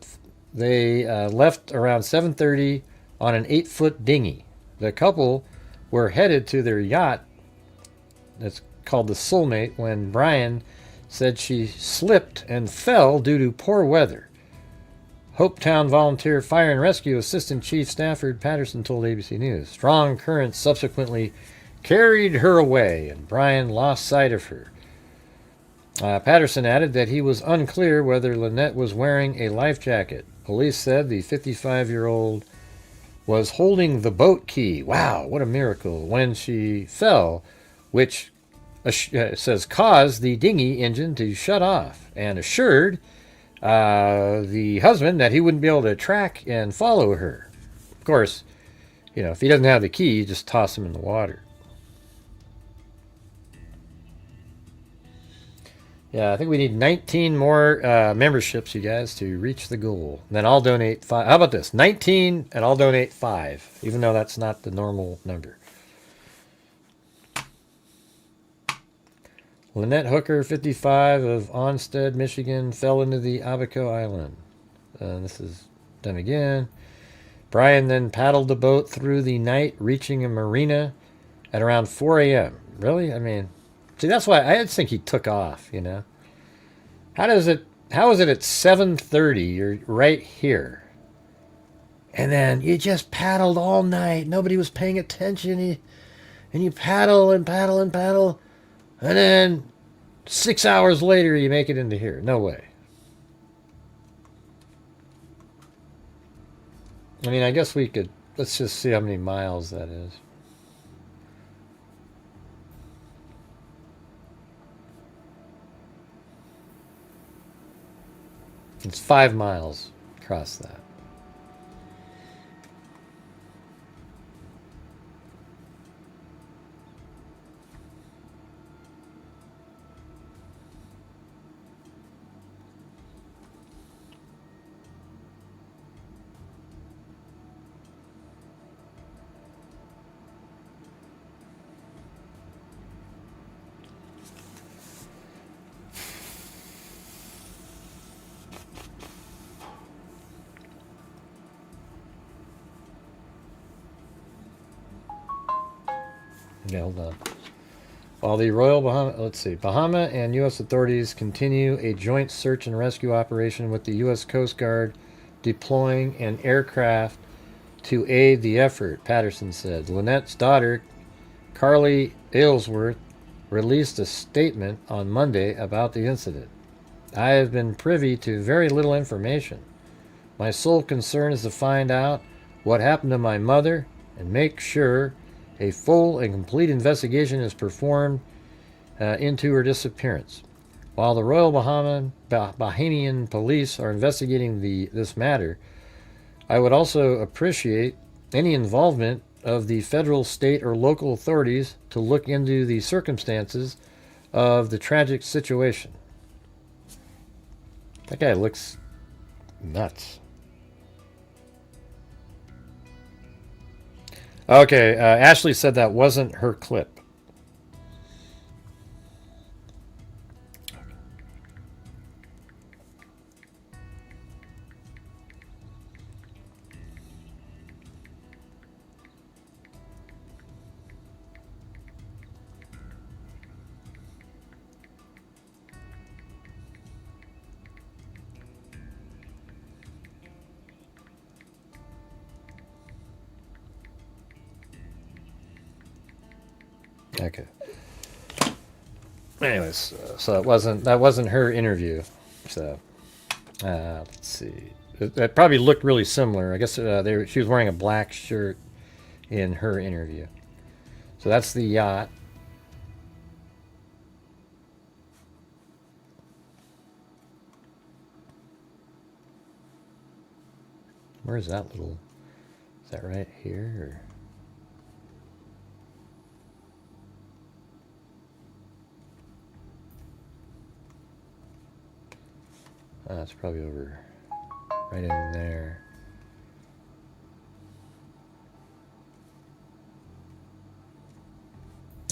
left around 7:30 on an 8-foot dinghy. The couple were headed to their yacht that's called the Soulmate when Brian said she slipped and fell due to poor weather. Hopetown Volunteer Fire and Rescue Assistant Chief Stafford Patterson told ABC News. Strong currents subsequently carried her away, and Brian lost sight of her. Patterson added that he was unclear whether Lynette was wearing a life jacket. Police said the 55-year-old was holding the boat key. Wow, what a miracle. When she fell, which says caused the dinghy engine to shut off, and assured the husband that he wouldn't be able to track and follow her. Of course, if he doesn't have the key, you just toss him in the water. Yeah, I think we need 19 more memberships, you guys, to reach the goal. And then I'll donate 5. How about this? 19, and I'll donate 5, even though that's not the normal number. Lynette Hooker, 55, of Onsted, Michigan, fell into the Abaco Island. This is done again. Brian then paddled the boat through the night, reaching a marina at around 4 a.m. Really? I mean, see, that's why I just think he took off, How is it at 7:30, you're right here, and then you just paddled all night, nobody was paying attention, and you paddle and paddle and paddle, and then 6 hours later you make it into here? No way. I mean, I guess we could, let's just see how many miles that is. It's 5 miles across that. Yeah, hold on. While the Bahama and U.S. authorities continue a joint search and rescue operation with the U.S. Coast Guard deploying an aircraft to aid the effort, Patterson said. Lynette's daughter, Carly Aylesworth, released a statement on Monday about the incident. I have been privy to very little information. My sole concern is to find out what happened to my mother and make sure a full and complete investigation is performed into her disappearance. While the Royal Bahamian Police are investigating this matter, I would also appreciate any involvement of the federal, state, or local authorities to look into the circumstances of the tragic situation. That guy looks nuts. Okay, Ashley said that wasn't her clip. Okay. Anyways, so that wasn't her interview. So let's see. It probably looked really similar. I guess she was wearing a black shirt in her interview. So that's the yacht. Where's that little? Is that right here? Or? It's probably over right in there.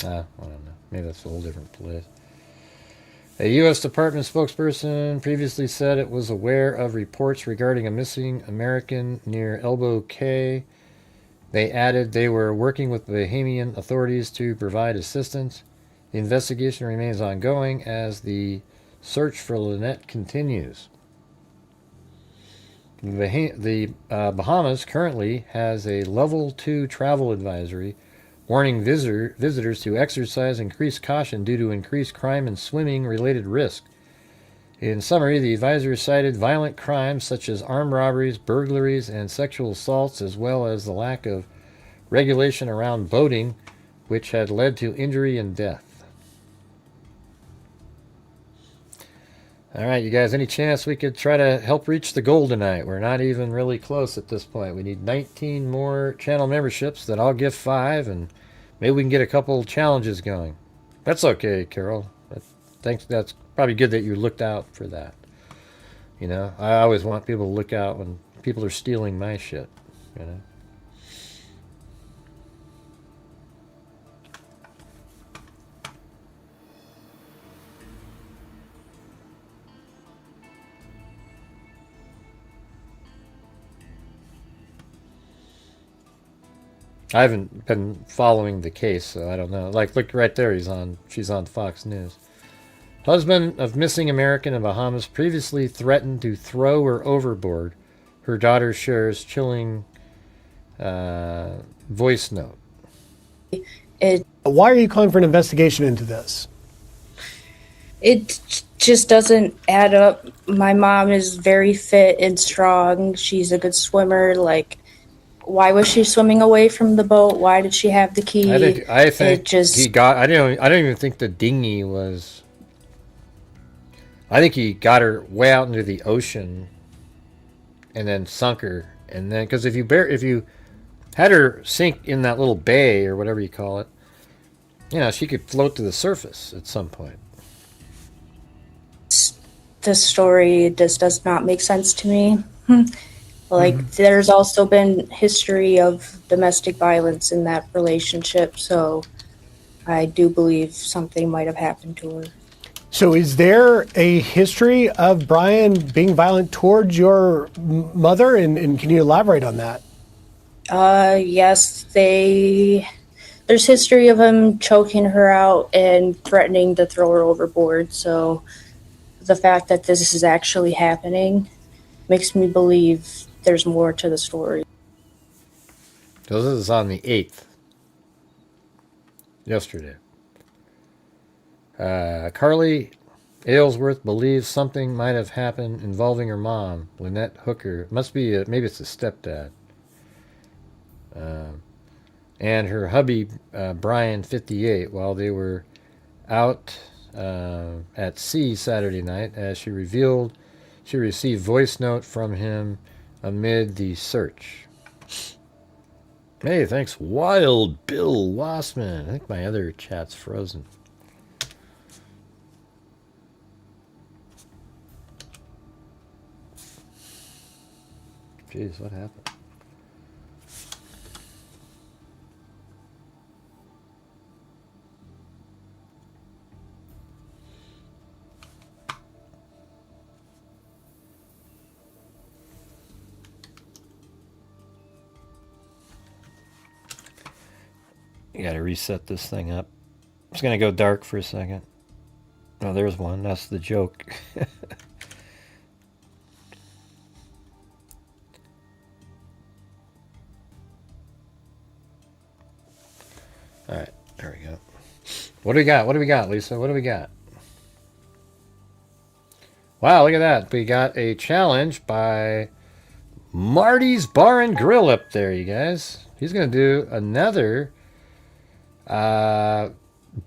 I don't know. Maybe that's a whole different place. A U.S. Department spokesperson previously said it was aware of reports regarding a missing American near Elbow Cay They added they were working with Bahamian authorities to provide assistance. The investigation remains ongoing as the search for Lynette continues. The Bahamas currently has a level 2 travel advisory warning visitors to exercise increased caution due to increased crime and swimming-related risk. In summary, the advisory cited violent crimes such as armed robberies, burglaries, and sexual assaults, as well as the lack of regulation around boating, which had led to injury and death. All right, you guys, any chance we could try to help reach the goal tonight? We're not even really close at this point. We need 19 more channel memberships that I'll give 5, and maybe we can get a couple challenges going. That's okay, Carol. That's probably good that you looked out for that. You know, I always want people to look out when people are stealing my shit, you know. I haven't been following the case, so I don't know. Like, look right there, she's on Fox News. Husband of missing American in Bahamas previously threatened to throw her overboard. Her daughter shares chilling voice note. Why are you calling for an investigation into this? It just doesn't add up. My mom is very fit and strong. She's a good swimmer. Like, why was she swimming away from the boat? Why did she have the key? I think he got. I don't even think the dinghy was. I think he got her way out into the ocean, and then sunk her. And then, because if you had her sink in that little bay or whatever you call it, you know, she could float to the surface at some point. This story just does not make sense to me. Like, there's also been history of domestic violence in that relationship, so I do believe something might have happened to her. So is there a history of Brian being violent towards your mother, and can you elaborate on that? Yes, there's history of him choking her out and threatening to throw her overboard, so the fact that this is actually happening makes me believe there's more to the story. So this is on the 8th. Yesterday. Carly Aylesworth believes something might have happened involving her mom, Lynette Hooker. Must be, maybe it's a stepdad. And her hubby, Brian, 58, while they were out at sea Saturday night, as she revealed she received voice note from him amid the search. Hey, thanks, Wild Bill Wassman. I think my other chat's frozen. Jeez, what happened? You gotta reset this thing up. It's gonna go dark for a second. Oh, there's one. That's the joke. Alright, there we go. What do we got? What do we got, Lisa? What do we got? Wow, look at that. We got a challenge by Marty's Bar and Grill up there, you guys. He's gonna do another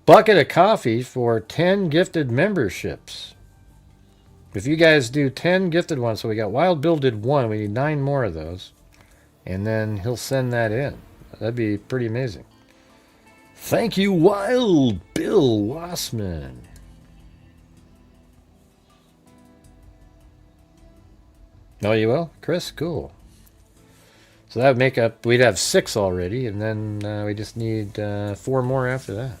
bucket of coffee for 10 gifted memberships. If you guys do 10 gifted ones, so we got Wild Bill did 1, we need 9 more of those, and then he'll send that in. That'd be pretty amazing. Thank you, Wild Bill Wassman. Oh, you will? Chris? Cool. So that would make up, we'd have 6 already, and then we just need 4 more after that.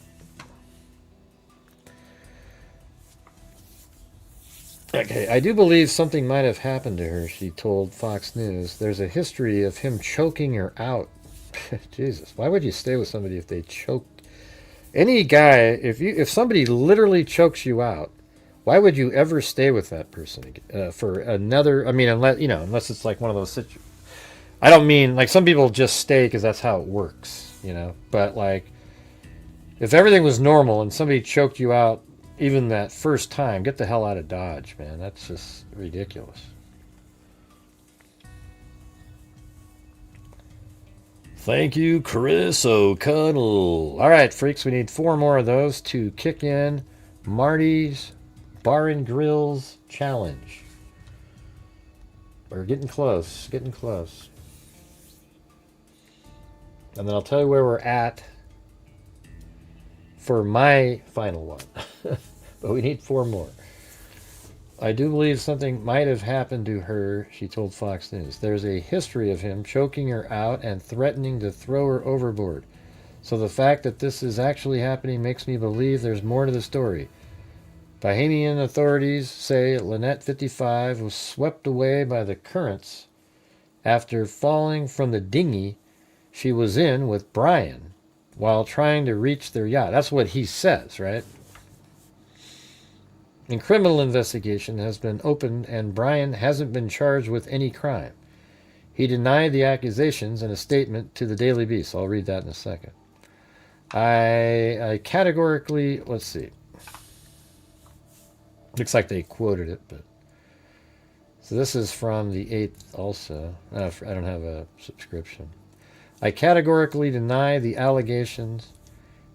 Okay, I do believe something might have happened to her, she told Fox News. There's a history of him choking her out Jesus, why would you stay with somebody if they choked? Any guy, if somebody literally chokes you out, why would you ever stay with that person for another? I mean, unless it's like one of those situations. I don't mean like some people just stay because that's how it works, But like, if everything was normal and somebody choked you out even that first time, get the hell out of Dodge, man. That's just ridiculous. Thank you, Chris O'Connell. All right, freaks, we need 4 more of those to kick in Marty's Bar and Grills Challenge. We're getting close, getting close. And then I'll tell you where we're at for my final one. But we need 4 more. I do believe something might have happened to her, she told Fox News. There's a history of him choking her out and threatening to throw her overboard. So the fact that this is actually happening makes me believe there's more to the story. Bahamian authorities say Lynette, 55, was swept away by the currents after falling from the dinghy she was in with Brian while trying to reach their yacht. That's what he says, right? A criminal investigation has been opened and Brian hasn't been charged with any crime. He denied the accusations in a statement to the Daily Beast. I'll read that in a second. I categorically, let's see. Looks like they quoted it, but. So this is from the 8th also. I don't have a subscription. I categorically deny the allegations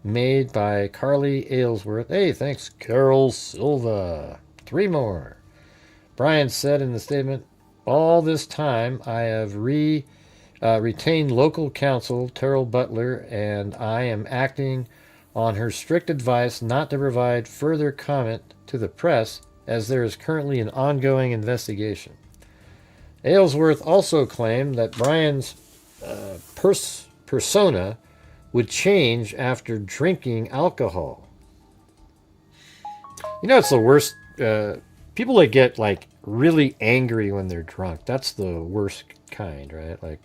made by Carly Aylesworth. Hey, thanks, Carol Silva. 3 more. Brian said in the statement, all this time I have retained local counsel, Terrell Butler, and I am acting on her strict advice not to provide further comment to the press as there is currently an ongoing investigation. Aylesworth also claimed that Brian's persona would change after drinking alcohol. It's the worst. People that get like really angry when they're drunk. That's the worst kind, right? Like,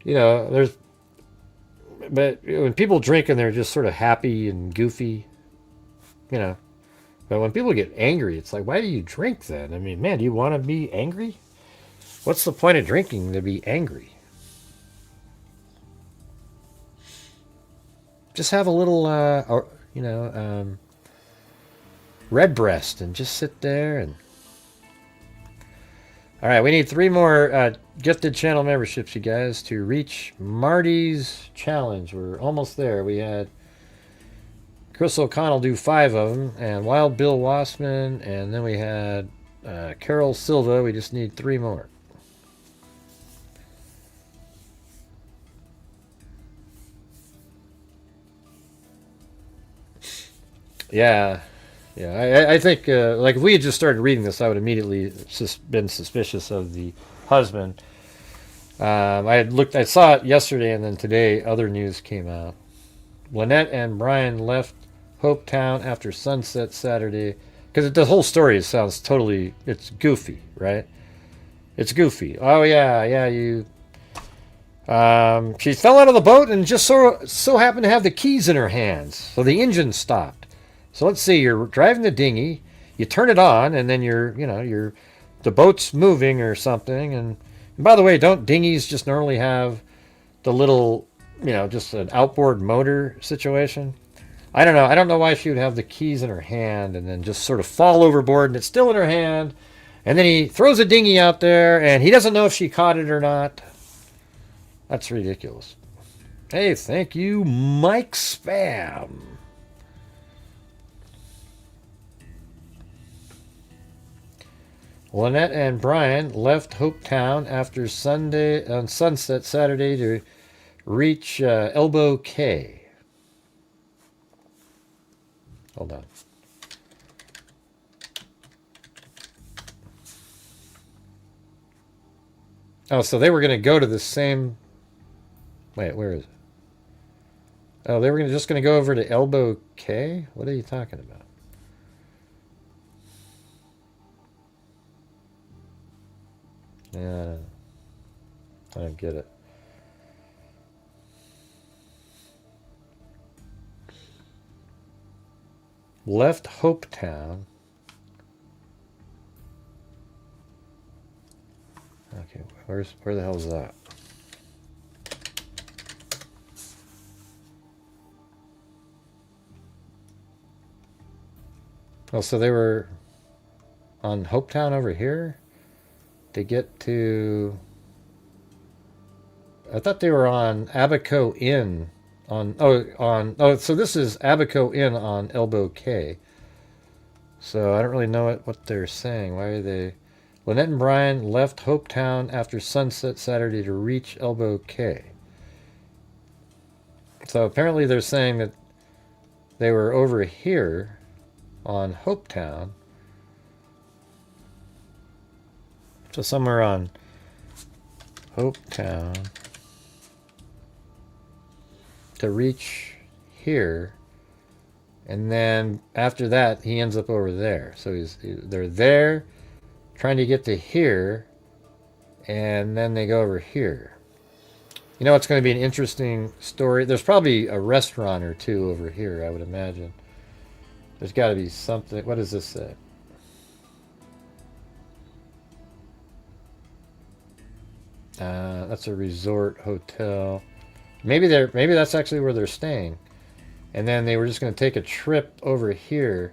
there's. But when people drink and they're just sort of happy and goofy, But when people get angry, it's like, why do you drink then? I mean, man, do you want to be angry? What's the point of drinking to be angry? Just have a little, red breast and just sit there and. All right, we need 3 more gifted channel memberships, you guys, to reach Marty's challenge. We're almost there. We had Chris O'Connell do 5 of them, and Wild Bill Wassman, and then we had Carol Silva. We just need 3 more. Yeah. I think, like, if we had just started reading this, I would immediately been suspicious of the husband. I saw it yesterday, and then today other news came out. Lynette and Brian left Hopetown after sunset Saturday, because the whole story sounds totally, it's goofy, right? It's goofy. Oh, yeah, you... she fell out of the boat and just so happened to have the keys in her hands, so the engine stopped. So let's see, you're driving the dinghy, you turn it on, and then the boat's moving or something. And by the way, don't dinghies just normally have the little, just an outboard motor situation? I don't know. I don't know why she would have the keys in her hand and then just sort of fall overboard and it's still in her hand. And then he throws a dinghy out there and he doesn't know if she caught it or not. That's ridiculous. Hey, thank you, Mike Spam. Lynette and Brian left Hopetown after sunset Saturday to reach Elbow Cay. Hold on. Oh, so they were going to go to the same... Wait, where is it? Oh, they were just going to go over to Elbow Cay? What are you talking about? I don't get it. Left Hopetown. Okay, where the hell is that? Oh, so they were on Hopetown over here to get to. I thought they were on Abaco Inn so this is Abaco Inn on Elbow Cay. So I don't really know what they're saying. Why are they? Lynette and Brian left Hopetown after sunset Saturday to reach Elbow Cay. So apparently they're saying that they were over here on Hopetown. So somewhere on Hopetown to reach here, and then after that he ends up over there. So they're there trying to get to here, and then they go over here. You know, it's going to be an interesting story. There's probably a restaurant or two over here, I would imagine. There's got to be something. What does this say? That's a resort hotel. Maybe that's actually where they're staying. And then they were just going to take a trip over here.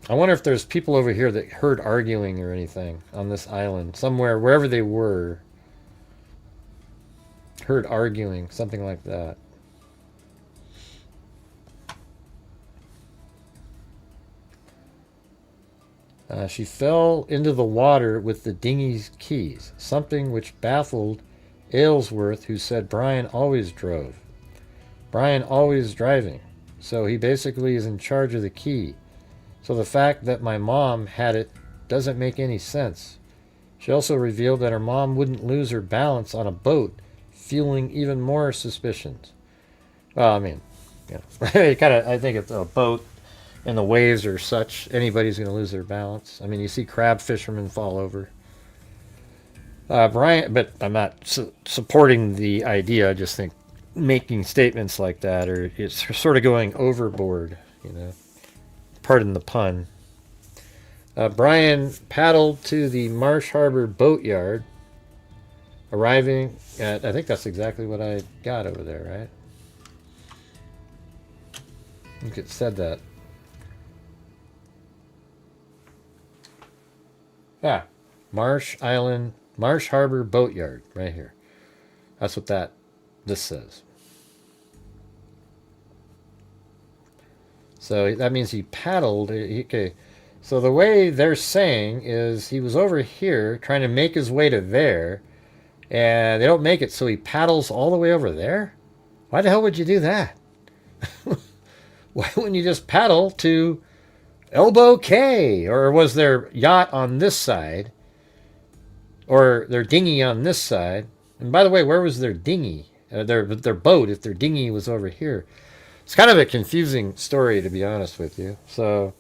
I wonder if there's people over here that heard arguing or anything on this island. Somewhere, wherever they were, heard arguing, something like that. She fell into the water with the dinghy's keys, something which baffled Aylesworth, who said Brian always drove. Brian always driving, so he basically is in charge of the key. So the fact that my mom had it doesn't make any sense. She also revealed that her mom wouldn't lose her balance on a boat, fueling even more suspicions. Well, I mean, you know, I think it's a boat and the waves are such, anybody's going to lose their balance. I mean, you see crab fishermen fall over. Brian, but I'm not supporting the idea. I just think making statements like that, or it's sort of going overboard, you know. Pardon the pun. Brian paddled to the Marsh Harbor boatyard, arriving at, I think that's exactly what I got over there, right? I think it said that. Yeah, Marsh Harbor boatyard, right here. That's what this says. So that means he paddled. Okay, so the way they're saying is he was over here trying to make his way to there, and they don't make it, so he paddles all the way over there? Why the hell would you do that? Why wouldn't you just paddle to Elbow Cay? Or was their yacht on this side? Or their dinghy on this side? And by the way, where was their dinghy? Their boat, if their dinghy was over here. It's kind of a confusing story, to be honest with you. So,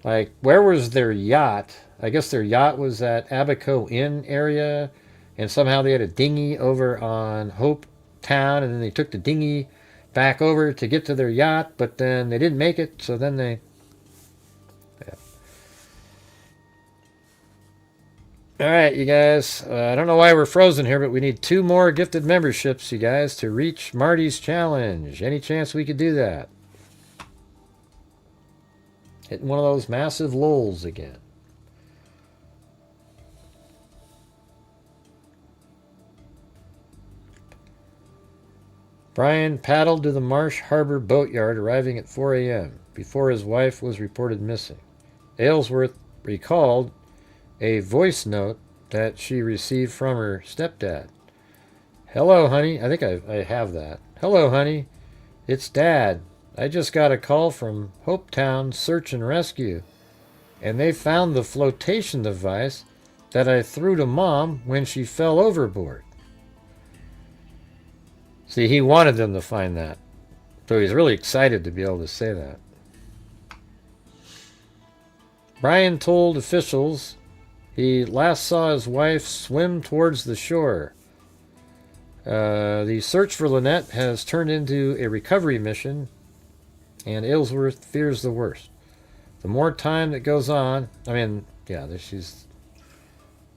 like, where was their yacht? I guess their yacht was at Abaco Inn area, and somehow they had a dinghy over on Hope Town, and then they took the dinghy back over to get to their yacht, but then they didn't make it, so then they... Yeah. All right, you guys. I don't know why we're frozen here, but we need 2 more gifted memberships, you guys, to reach Marty's challenge. Any chance we could do that? Hitting one of those massive lulls again. Brian paddled to the Marsh Harbor boatyard, arriving at 4 a.m. before his wife was reported missing. Aylesworth recalled a voice note that she received from her stepdad. Hello, honey. I think I have that. Hello, honey. It's Dad. I just got a call from Hopetown Search and Rescue, and they found the flotation device that I threw to Mom when she fell overboard. See, he wanted them to find that. So he's really excited to be able to say that. Brian told officials He last saw his wife swim towards the shore. The search for Lynette has turned into a recovery mission, and Aylesworth fears the worst. The more time that goes on, it's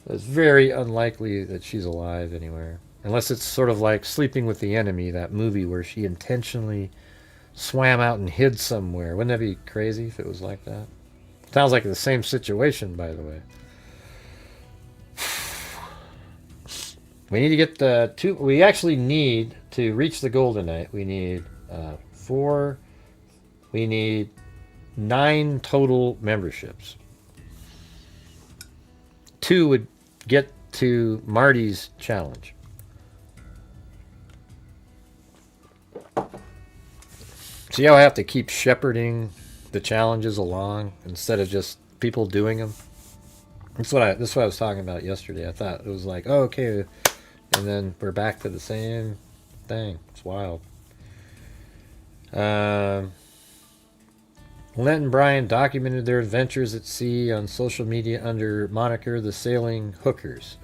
very unlikely that she's alive anywhere. Unless it's sort of like Sleeping with the Enemy, that movie where she intentionally swam out and hid somewhere. Wouldn't that be crazy if it was like that? Sounds like the same situation, by the way. We need to get the two. We actually need to reach the goal tonight. We need 4. We need 9 total memberships. 2 would get to Marty's challenge. See how I have to keep shepherding the challenges along instead of just people doing them? That's what I was talking about yesterday. I thought it was like, oh, okay, and then we're back to the same thing. It's wild. Lynette and Brian documented their adventures at sea on social media under moniker the Sailing Hookers.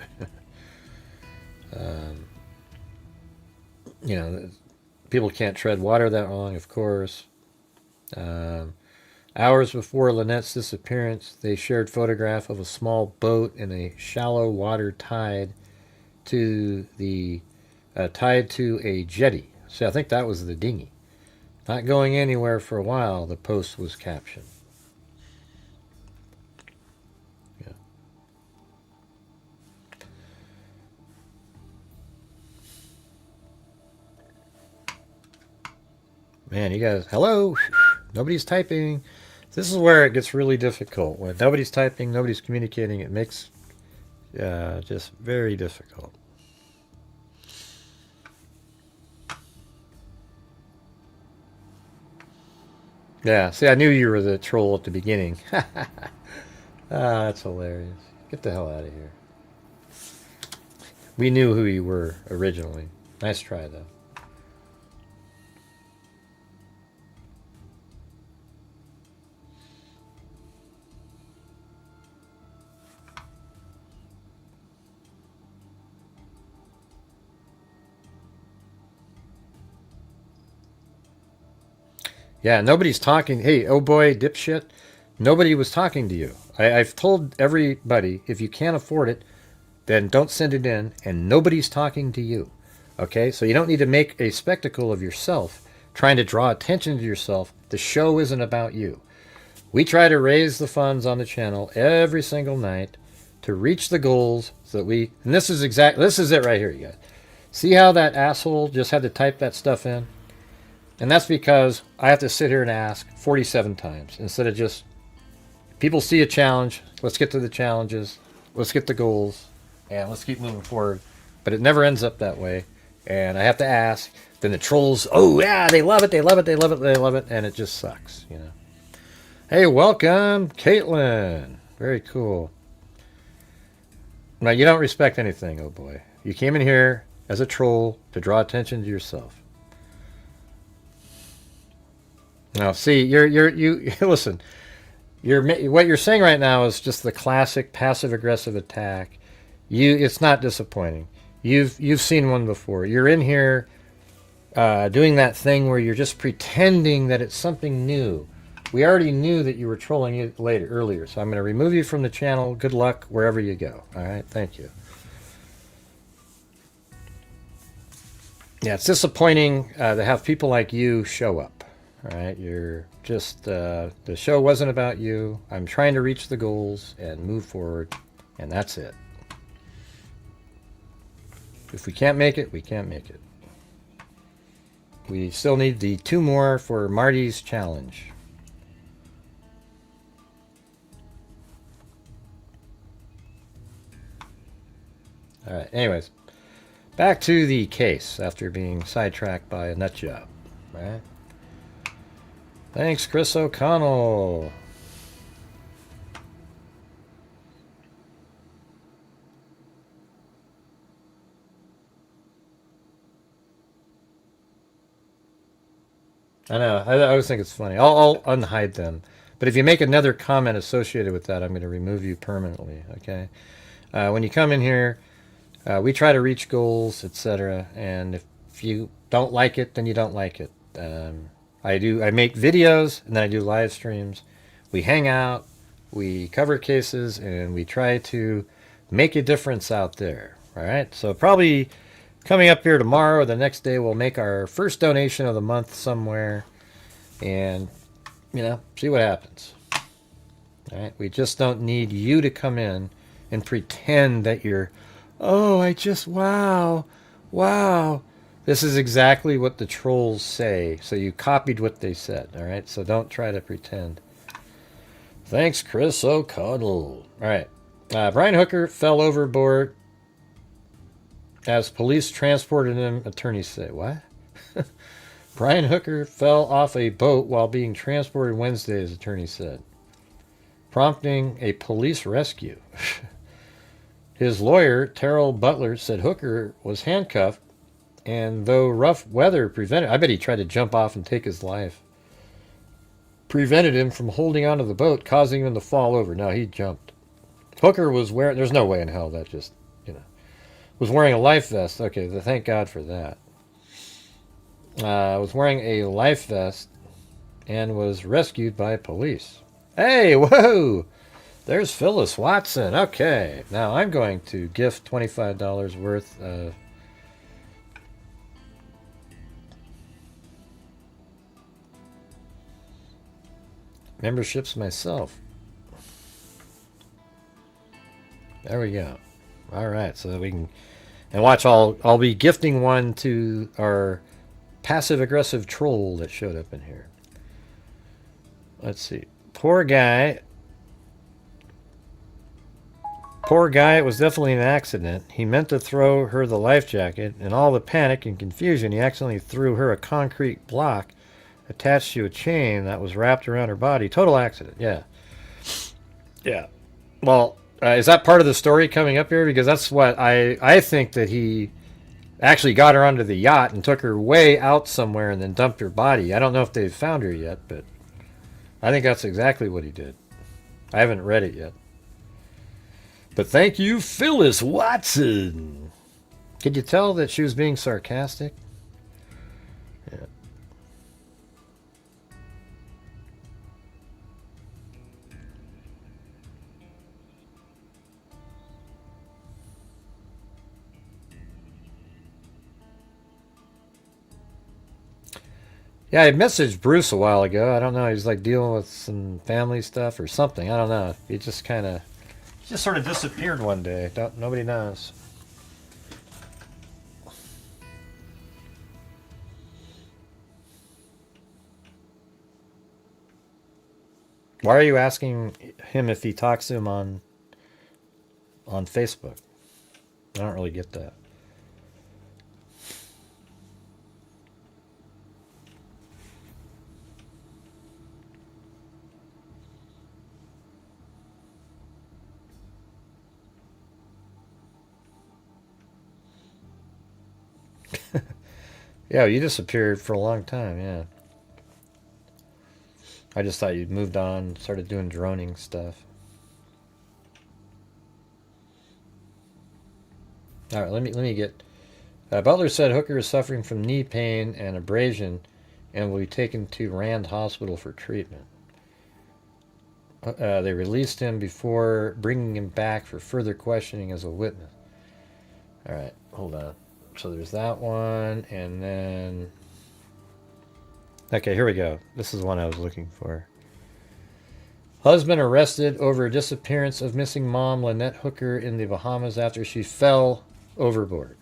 People can't tread water that long, of course. Hours before Lynette's disappearance, they shared photograph of a small boat in a shallow water tied to a jetty. So I think that was the dinghy. Not going anywhere for a while, the post was captioned. Yeah. Man, you guys, hello? Nobody's typing. This is where it gets really difficult. When nobody's typing, nobody's communicating, it makes just very difficult. Yeah, see, I knew you were the troll at the beginning. That's hilarious. Get the hell out of here. We knew who you were originally. Nice try, though. Yeah, nobody's talking. Hey, oh boy, dipshit. Nobody was talking to you. I've told everybody, if you can't afford it, then don't send it in, and nobody's talking to you. Okay? So you don't need to make a spectacle of yourself, trying to draw attention to yourself. The show isn't about you. We try to raise the funds on the channel every single night to reach the goals so that we... And this is it right here, you guys. See how that asshole just had to type that stuff in? And that's because I have to sit here and ask 47 times instead of just, people see a challenge, let's get to the challenges, let's get the goals, and let's keep moving forward. But it never ends up that way. And I have to ask, then the trolls, oh yeah, they love it, they love it, they love it, they love it, and it just sucks, you know. Hey, welcome, Caitlin. Very cool. Now, you don't respect anything, oh boy. You came in here as a troll to draw attention to yourself. Now, see, you listen. What you're saying right now is just the classic passive-aggressive attack. It's not disappointing. You've seen one before. You're in here doing that thing where you're just pretending that it's something new. We already knew that you were trolling it earlier, so I'm going to remove you from the channel. Good luck wherever you go. All right, thank you. Yeah, it's disappointing to have people like you show up. All right, you're just, the show wasn't about you. I'm trying to reach the goals and move forward, and that's it. If we can't make it, we can't make it. We still need the 2 more for Marty's challenge. All right, anyways, back to the case after being sidetracked by a nut job, right? Thanks, Chris O'Connell. I know. I always think it's funny. I'll unhide them. But if you make another comment associated with that, I'm going to remove you permanently, okay? When you come in here, we try to reach goals, etc. And if you don't like it, then you don't like it. I make videos, and then I do live streams. We hang out, we cover cases, and we try to make a difference out there, all right? So probably coming up here tomorrow or the next day, we'll make our first donation of the month somewhere and, see what happens. All right? We just don't need you to come in and pretend that you're, wow. This is exactly what the trolls say. So you copied what they said, all right? So don't try to pretend. Thanks, Chris O'Connell. All right. Brian Hooker fell overboard as police transported him, attorneys say. What? Brian Hooker fell off a boat while being transported Wednesday, as attorneys said, prompting a police rescue. His lawyer, Terrell Butler, said Hooker was handcuffed, and though rough weather prevented, I bet he tried to jump off and take his life, prevented him from holding onto the boat, causing him to fall over. No, he jumped. Hooker was wearing, there's no way in hell that just, was wearing a life vest. Okay, thank God for that. Was wearing a life vest and was rescued by police. Hey, whoa! There's Phyllis Watson. Okay, now I'm going to gift $25 worth of memberships myself. There we go. All right, so that we can, and watch. I'll be gifting one to our passive-aggressive troll that showed up in here. Let's see. Poor guy. It was definitely an accident. He meant to throw her the life jacket. In all the panic and confusion, he accidentally threw her a concrete block attached to a chain that was wrapped around her body. Total accident. Yeah. Well, is that part of the story coming up here? Because that's what I think, that he actually got her onto the yacht and took her way out somewhere and then dumped her body. I don't know if they've found her yet, but I think that's exactly what he did. I haven't read it yet. But thank you, Phyllis Watson. Could you tell that she was being sarcastic? Yeah. Yeah, I messaged Bruce a while ago. I don't know. He's like dealing with some family stuff or something. I don't know. He just sort of disappeared one day. Nobody knows. Why are you asking him if he talks to him on Facebook? I don't really get that. Yeah, you disappeared for a long time, yeah. I just thought you'd moved on, started doing droning stuff. All right, let me get... Butler said Hooker is suffering from knee pain and abrasion and will be taken to Rand Hospital for treatment. They released him before bringing him back for further questioning as a witness. All right, hold on. So there's that one, and then... Okay, here we go. This is the one I was looking for. Husband arrested over disappearance of missing mom Lynette Hooker in the Bahamas after she fell overboard.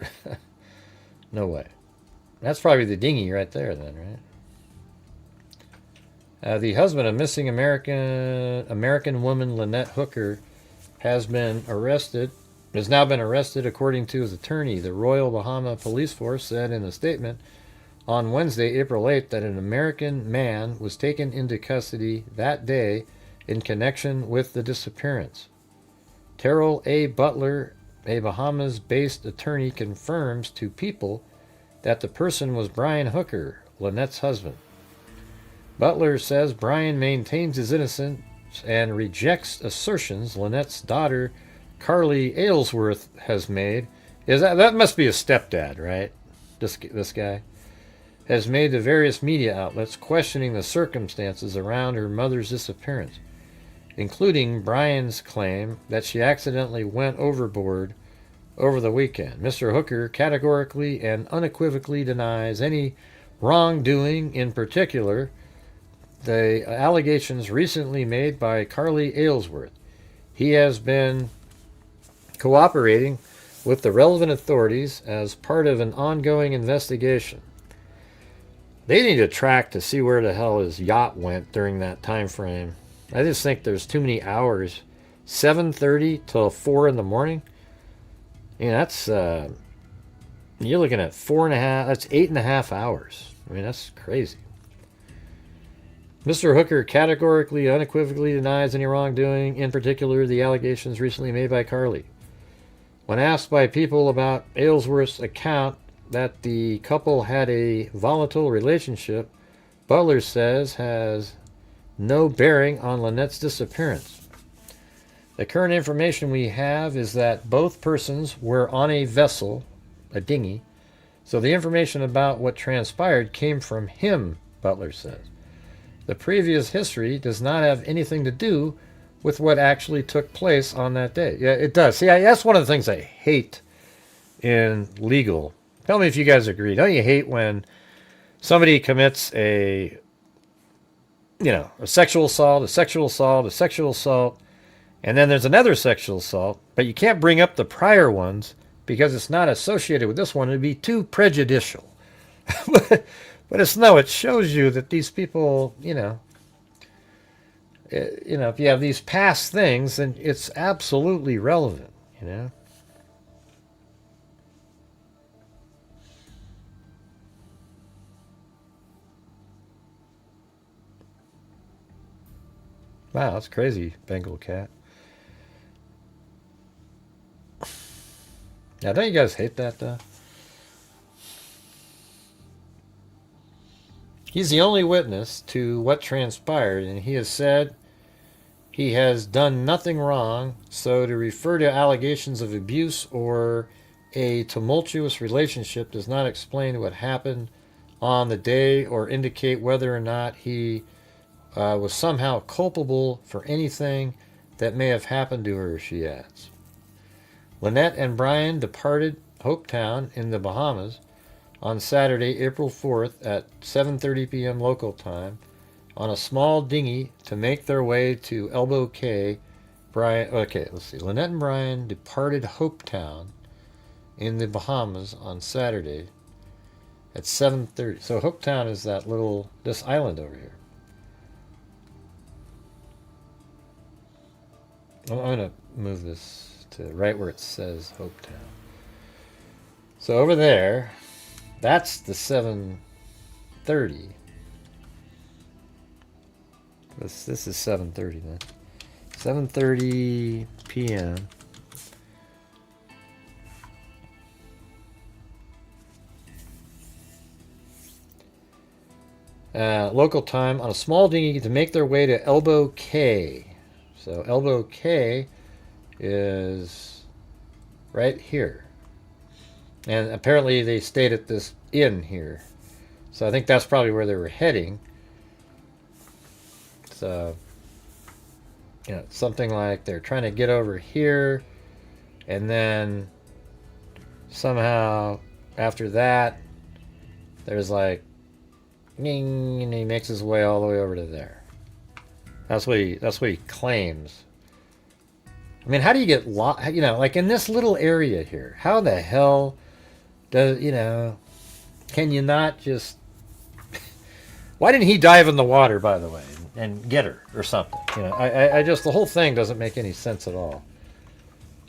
No way. That's probably the dinghy right there then, right? The husband of missing American woman Lynette Hooker has now been arrested according to his attorney. The Royal Bahama Police Force said in a statement on Wednesday, April 8th, that an American man was taken into custody that day in connection with the disappearance. Terrell A. Butler, a Bahamas-based attorney, confirms to People that the person was Brian Hooker, Lynette's husband. Butler says Brian maintains his innocence and rejects assertions Lynette's daughter, Carly Aylesworth, has made. That must be a stepdad, right? This guy has made to various media outlets questioning the circumstances around her mother's disappearance, including Brian's claim that she accidentally went overboard over the weekend. Mr. Hooker categorically and unequivocally denies any wrongdoing, in particular the allegations recently made by Carly Aylesworth. He has been cooperating with the relevant authorities as part of an ongoing investigation. They need to track to see where the hell his yacht went during that time frame. I just think there's too many hours. 7:30 till 4 in the morning. That's you're looking at 4.5. That's 8.5 hours. I mean, that's crazy. Mr. Hooker categorically, unequivocally denies any wrongdoing, in particular the allegations recently made by Carly. When asked by people about Aylesworth's account that the couple had a volatile relationship, Butler says has no bearing on Lynette's disappearance. The current information we have is that both persons were on a vessel, a dinghy, so the information about what transpired came from him, Butler says. The previous history does not have anything to do with what actually took place on that day. Yeah, it does. See, that's one of the things I hate in legal. Tell me if you guys agree. Don't you hate when somebody commits a sexual assault, and then there's another sexual assault, but you can't bring up the prior ones because it's not associated with this one. It'd be too prejudicial. But it shows you that these people, if you have these past things, then it's absolutely relevant, Wow, that's crazy, Bengal cat. Now, don't you guys hate that, though? He's the only witness to what transpired, and he has said he has done nothing wrong, so to refer to allegations of abuse or a tumultuous relationship does not explain what happened on the day or indicate whether or not he was somehow culpable for anything that may have happened to her, she adds. Lynette and Brian departed Hopetown in the Bahamas on Saturday, April 4th at 7:30 p.m. local time on a small dinghy to make their way to Elbow Cay. Lynette and Brian departed Hopetown in the Bahamas on Saturday at 7:30. So Hopetown is this island over here. I'm going to move this to right where it says Hopetown. So over there, that's the 7:30. This is 7:30 then. 7:30 p.m. Local time on a small dinghy to make their way to Elbow Cay. So Elbow Cay is right here. And apparently they stayed at this inn here. So I think that's probably where they were heading. So, something like they're trying to get over here. And then somehow after that, there's like, ding, and he makes his way all the way over to there. That's what he claims. I mean, how do you get lost? Like in this little area here, how the hell does, can you not just... Why didn't he dive in the water, by the way, and get her or something? I just, the whole thing doesn't make any sense at all.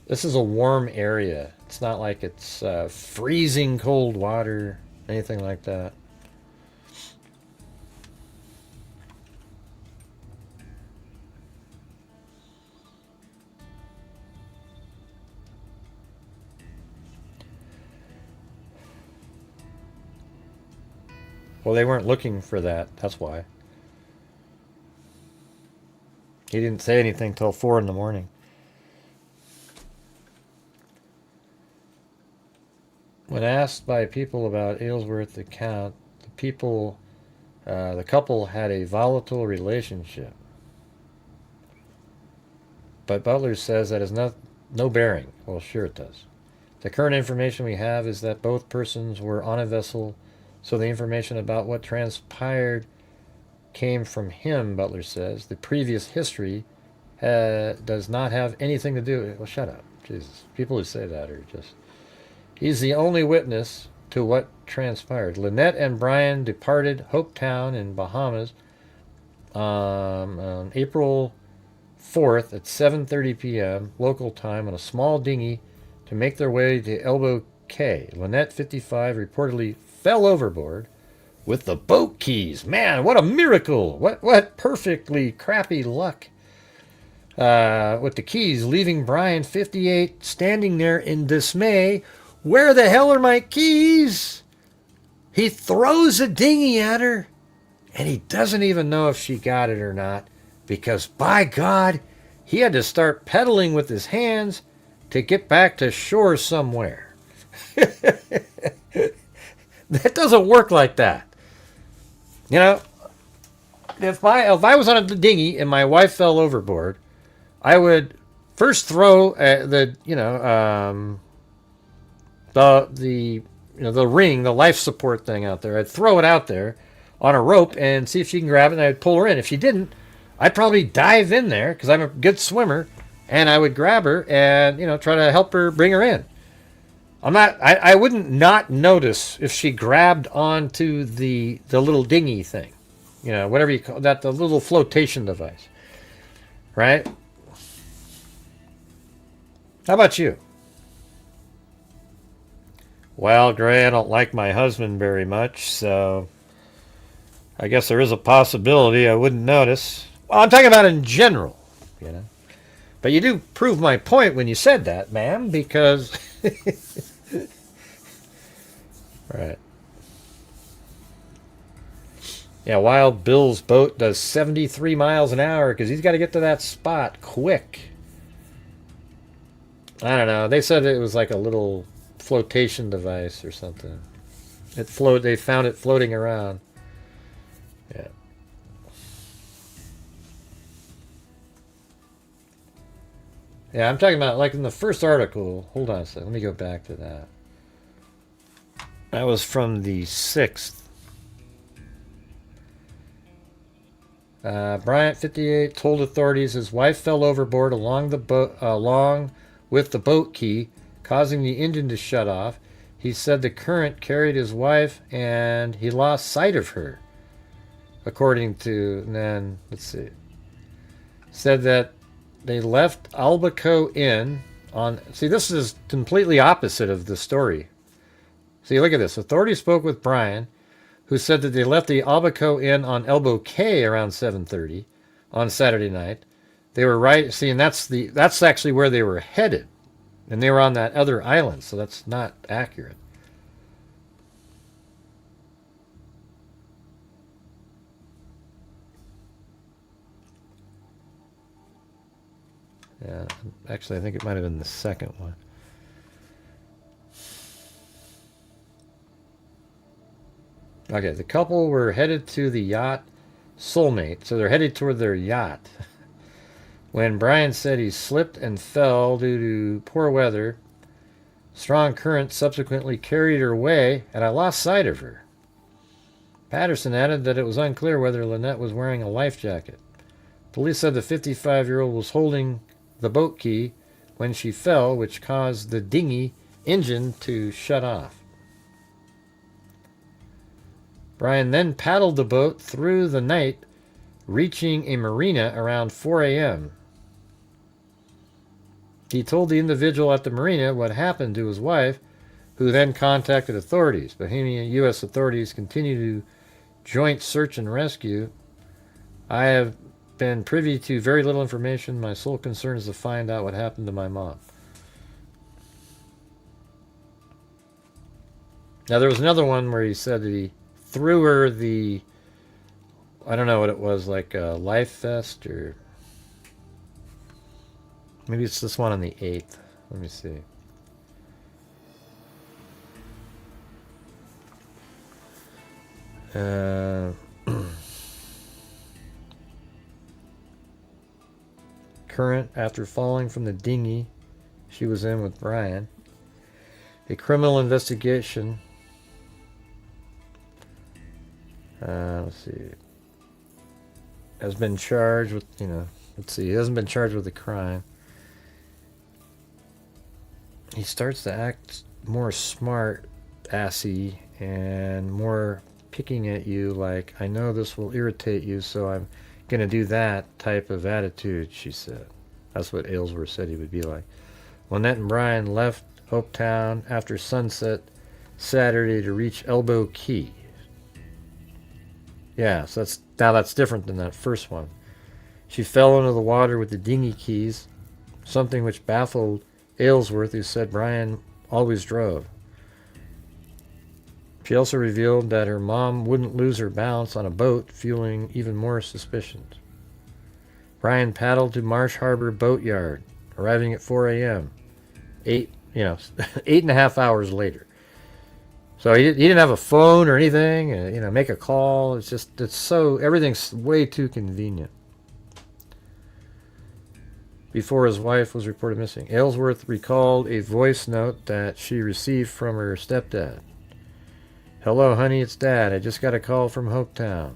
This is a warm area. It's not like it's freezing cold water, anything like that. Well, they weren't looking for that. That's why. He didn't say anything till 4 in the morning. When asked by people about Aylesworth's account, the couple had a volatile relationship. But Butler says that has no bearing. Well, sure it does. The current information we have is that both persons were on a vessel, so the information about what transpired came from him, Butler says. The previous history does not have anything to do with it. Well, shut up. Jesus. People who say that are just... He's the only witness to what transpired. Lynette and Brian departed Hopetown in Bahamas on April 4th at 7:30 p.m. local time on a small dinghy to make their way to Elbow Cay. Lynette, 55, reportedly fell overboard with the boat keys. Man, what a miracle! What perfectly crappy luck. With the keys, leaving Brian, 58, standing there in dismay. Where the hell are my keys? He throws a dinghy at her, and he doesn't even know if she got it or not, because by God, he had to start pedaling with his hands to get back to shore somewhere. That doesn't work like that. You know, if I was on a dinghy and my wife fell overboard, I would first throw the ring, the life support thing out there. I'd throw it out there on a rope and see if she can grab it, and I'd pull her in. If she didn't, I'd probably dive in there because I'm a good swimmer, and I would grab her and try to help her, bring her in. I wouldn't not notice if she grabbed onto the little dinghy thing, whatever you call that, the little flotation device, right? How about you? Well, Gray, I don't like my husband very much, so I guess there is a possibility I wouldn't notice. Well, I'm talking about in general, But you do prove my point when you said that, ma'am, because... Right. Yeah, Wild Bill's boat does 73 miles an hour because he's got to get to that spot quick. I don't know. They said it was like a little flotation device or something. They found it floating around. Yeah. Yeah, I'm talking about like in the first article. Hold on a second. Let me go back to that. That was from the 6th. Bryant, 58, told authorities his wife fell overboard along with the boat key, causing the engine to shut off. He said the current carried his wife and he lost sight of her. According to, and then, let's see. Said that they left Abaco Inn on, see, this is completely opposite of the story. See, look at this. Authorities spoke with Brian, who said that they left the Abaco Inn on Elbow Cay around 7:30 on Saturday night. They were right. See, and that's actually where they were headed, and they were on that other island, so that's not accurate. Yeah, actually, I think it might have been the second one. Okay, the couple were headed to the yacht Soulmate, so they're headed toward their yacht. When Brian said he slipped and fell due to poor weather, strong current subsequently carried her away, and I lost sight of her. Patterson added that it was unclear whether Lynette was wearing a life jacket. Police said the 55-year-old was holding the boat key when she fell, which caused the dinghy engine to shut off. Brian then paddled the boat through the night, reaching a marina around 4 a.m. He told the individual at the marina what happened to his wife, who then contacted authorities. Bahamian U.S. authorities continue to joint search and rescue. I have been privy to very little information. My sole concern is to find out what happened to my mom. Now, there was another one where he said that he threw her the, I don't know what it was, like a life vest or Maybe it's this one on the 8th. Let me see. Current after falling from the dinghy she was in with Brian. A criminal investigation. Let's see. Has been charged with, let's see. He hasn't been charged with a crime. He starts to act more smart, assy, and more picking at you like, I know this will irritate you, so I'm going to do that type of attitude, she said. That's what Aylesworth said he would be like. Lynette and Brian left Hopetown after sunset Saturday to reach Elbow Cay. Yeah, so that's different than that first one. She fell into the water with the dinghy keys, something which baffled Aylesworth, who said Brian always drove. She also revealed that her mom wouldn't lose her balance on a boat, fueling even more suspicions. Brian paddled to Marsh Harbor Boatyard, arriving at 4 a.m. 8.5 hours later. So he didn't have a phone or anything, make a call. Everything's way too convenient. Before his wife was reported missing, Aylesworth recalled a voice note that she received from her stepdad. Hello, honey, it's Dad. I just got a call from Hopetown.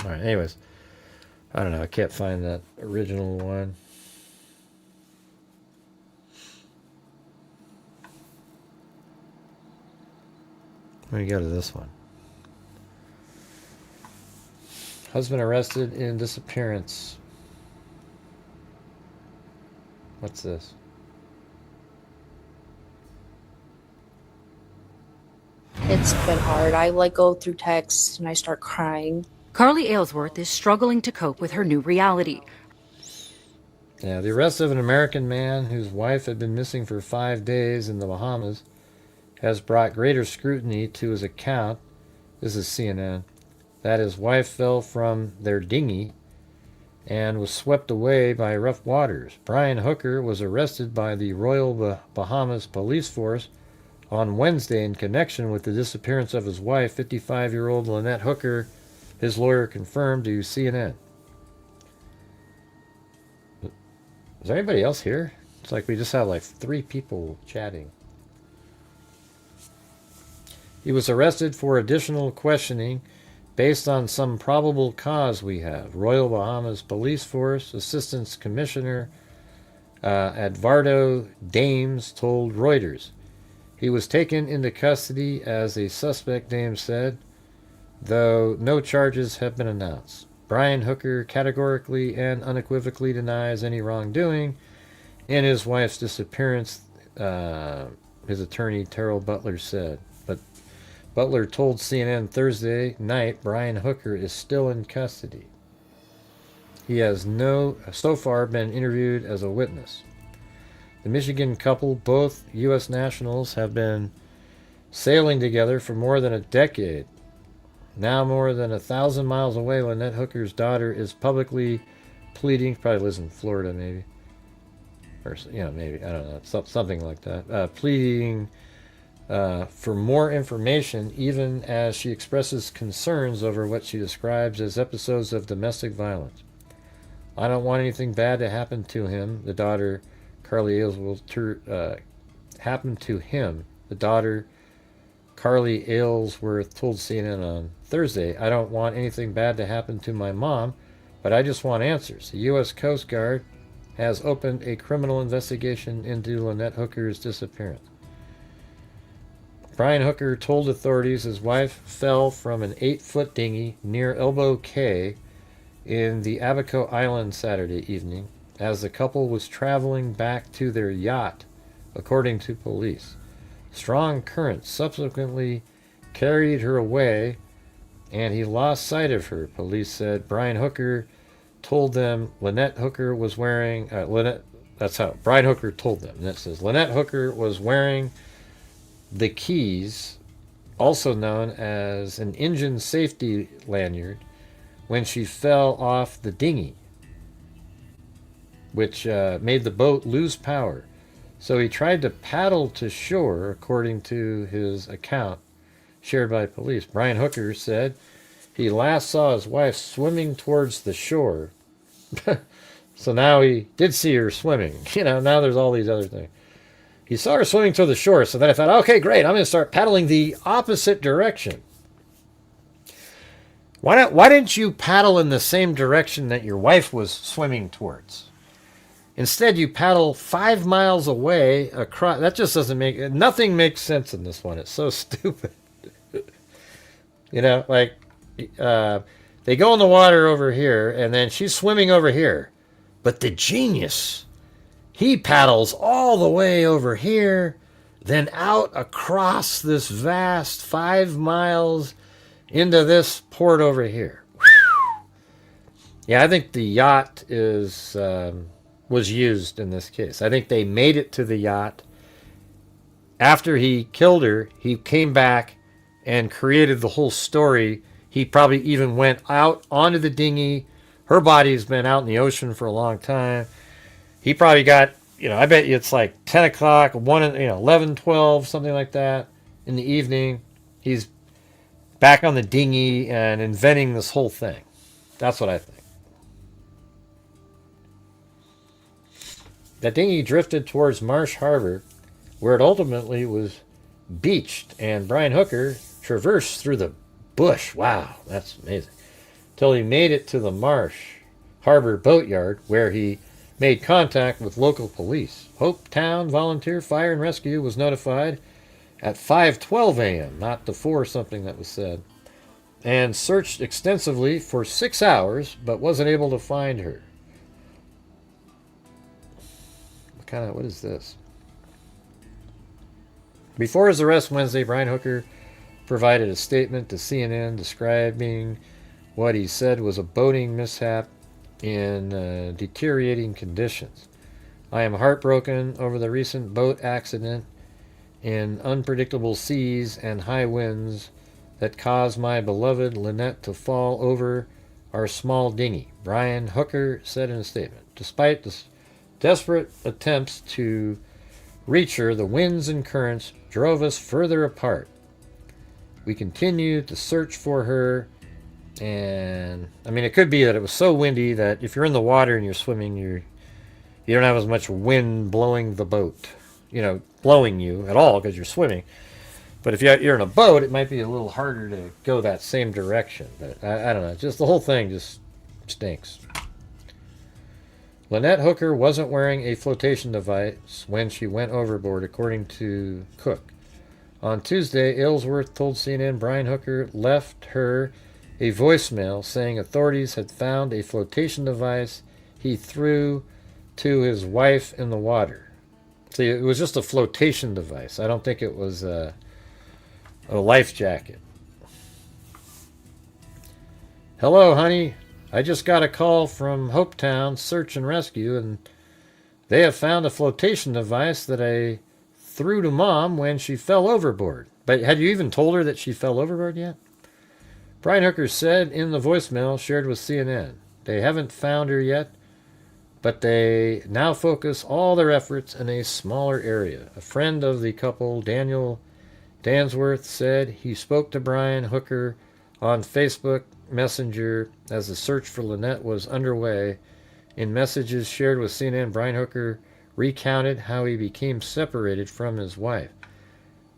All right, anyways. I don't know. I can't find that original one. Let me go to this one. Husband arrested in disappearance. What's this? It's been hard. I go through texts and I start crying. Carly Aylesworth is struggling to cope with her new reality. Yeah, the arrest of an American man whose wife had been missing for 5 days in the Bahamas has brought greater scrutiny to his account. This is CNN. That his wife fell from their dinghy and was swept away by rough waters. Brian Hooker was arrested by the Royal Bahamas Police Force on Wednesday in connection with the disappearance of his wife, 55-year-old Lynette Hooker, his lawyer confirmed to CNN. Is there anybody else here? It's like we just have 3 people chatting. He was arrested for additional questioning based on some probable cause we have. Royal Bahamas Police Force Assistant Commissioner Edvardo Dames told Reuters. He was taken into custody as a suspect, Dames said, though no charges have been announced. Brian Hooker categorically and unequivocally denies any wrongdoing in his wife's disappearance, his attorney Terrell Butler said. But Butler told CNN Thursday night Brian Hooker is still in custody. He has so far been interviewed as a witness. The Michigan couple, both U.S. nationals, have been sailing together for more than a decade. Now more than 1,000 miles away, Lynette Hooker's daughter is publicly pleading, probably lives in Florida maybe, or maybe, I don't know, something like that, pleading for more information, even as she expresses concerns over what she describes as episodes of domestic violence. I don't want anything bad to happen to him, the daughter Carly Aylesworth happened to him. The daughter Carly Aylesworth told CNN on Thursday, I don't want anything bad to happen to my mom, but I just want answers. The U.S. Coast Guard has opened a criminal investigation into Lynette Hooker's disappearance. Brian Hooker told authorities his wife fell from an 8-foot dinghy near Elbow Cay in the Abaco Islands Saturday evening as the couple was traveling back to their yacht, according to police. Strong currents subsequently carried her away, and he lost sight of her, police said. Brian Hooker told them Lynette Hooker was wearing... Brian Hooker told them. And it says, Lynette Hooker was wearing the keys, also known as an engine safety lanyard, when she fell off the dinghy. which made the boat lose power. So he tried to paddle to shore, according to his account shared by police. Brian Hooker said he last saw his wife swimming towards the shore. So now he did see her swimming. Now there's all these other things. He saw her swimming to the shore, so then I thought, okay, great, I'm going to start paddling the opposite direction. Why didn't you paddle in the same direction that your wife was swimming towards? Instead, you paddle 5 miles away across. That just nothing makes sense in this one. It's so stupid. They go in the water over here, and then she's swimming over here. But the genius, he paddles all the way over here, then out across this vast 5 miles into this port over here. Yeah, I think the yacht was used in this case. I think they made it to the yacht. After he killed her, he came back and created the whole story. He probably even went out onto the dinghy. Her body's been out in the ocean for a long time. He probably got, I bet you it's like 10 o'clock, 11, 12, something like that in the evening. He's back on the dinghy and inventing this whole thing. That's what I think. That dinghy drifted towards Marsh Harbor, where it ultimately was beached, and Brian Hooker traversed through the bush. Wow, that's amazing. Till he made it to the Marsh Harbor boatyard, where he made contact with local police. Hope Town Volunteer Fire and Rescue was notified at 5:12 a.m., not the 4 something that was said, and searched extensively for 6 hours, but wasn't able to find her. What is this? Before his arrest Wednesday, Brian Hooker provided a statement to CNN describing what he said was a boating mishap in deteriorating conditions. I am heartbroken over the recent boat accident in unpredictable seas and high winds that caused my beloved Lynette to fall over our small dinghy, Brian Hooker said in a statement. Despite the desperate attempts to reach her, the winds and currents drove us further apart. We continued to search for her, and it could be that it was so windy that if you're in the water and you're swimming, you don't have as much wind blowing the boat, blowing you at all because you're swimming. But if you're in a boat, it might be a little harder to go that same direction. But I don't know, just the whole thing just stinks. Lynette Hooker wasn't wearing a flotation device when she went overboard, according to Cook. On Tuesday, Aylesworth told CNN Brian Hooker left her a voicemail saying authorities had found a flotation device he threw to his wife in the water. See, it was just a flotation device. I don't think it was a life jacket. Hello, honey. I just got a call from Hopetown Search and Rescue, and they have found a flotation device that I threw to Mom when she fell overboard. But had you even told her that she fell overboard yet? Brian Hooker said in the voicemail shared with CNN. They haven't found her yet, but they now focus all their efforts in a smaller area. A friend of the couple, Daniel Dansworth, said he spoke to Brian Hooker on Facebook Messenger as the search for Lynette was underway. In messages shared with CNN, Brian Hooker recounted how he became separated from his wife.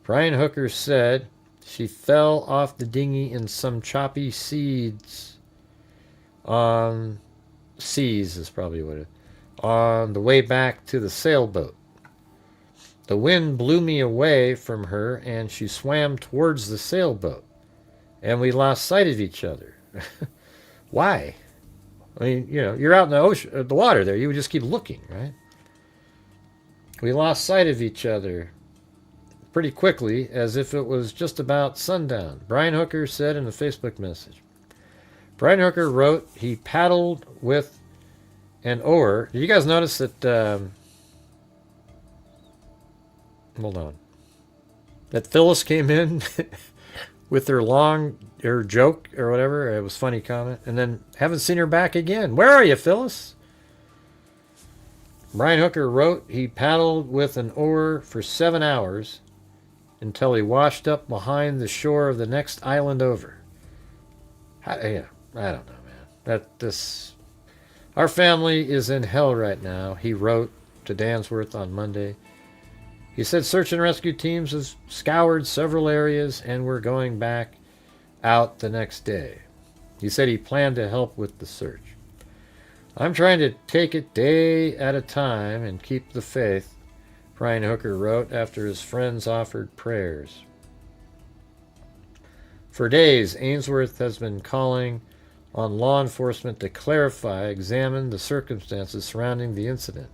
Brian Hooker said she fell off the dinghy in some choppy seas on the way back to the sailboat. The wind blew me away from her and she swam towards the sailboat, and we lost sight of each other. Why? You're out in the ocean, the water there. You would just keep looking, right? We lost sight of each other pretty quickly, as if it was just about sundown, Brian Hooker said in a Facebook message. Brian Hooker wrote he paddled with an oar. Did you guys notice that? Hold on. That Phyllis came in with her joke or whatever. It was a funny comment. And then haven't seen her back again. Where are you, Phyllis? Brian Hooker wrote he paddled with an oar for 7 hours until he washed up behind the shore of the next island over. Yeah, I don't know, man. Our family is in hell right now, he wrote to Dansworth on Monday. He said search and rescue teams have scoured several areas and were going back out the next day. He said he planned to help with the search. I'm trying to take it day at a time and keep the faith, Brian Hooker wrote after his friends offered prayers. For days, Ainsworth has been calling on law enforcement to clarify, examine the circumstances surrounding the incident,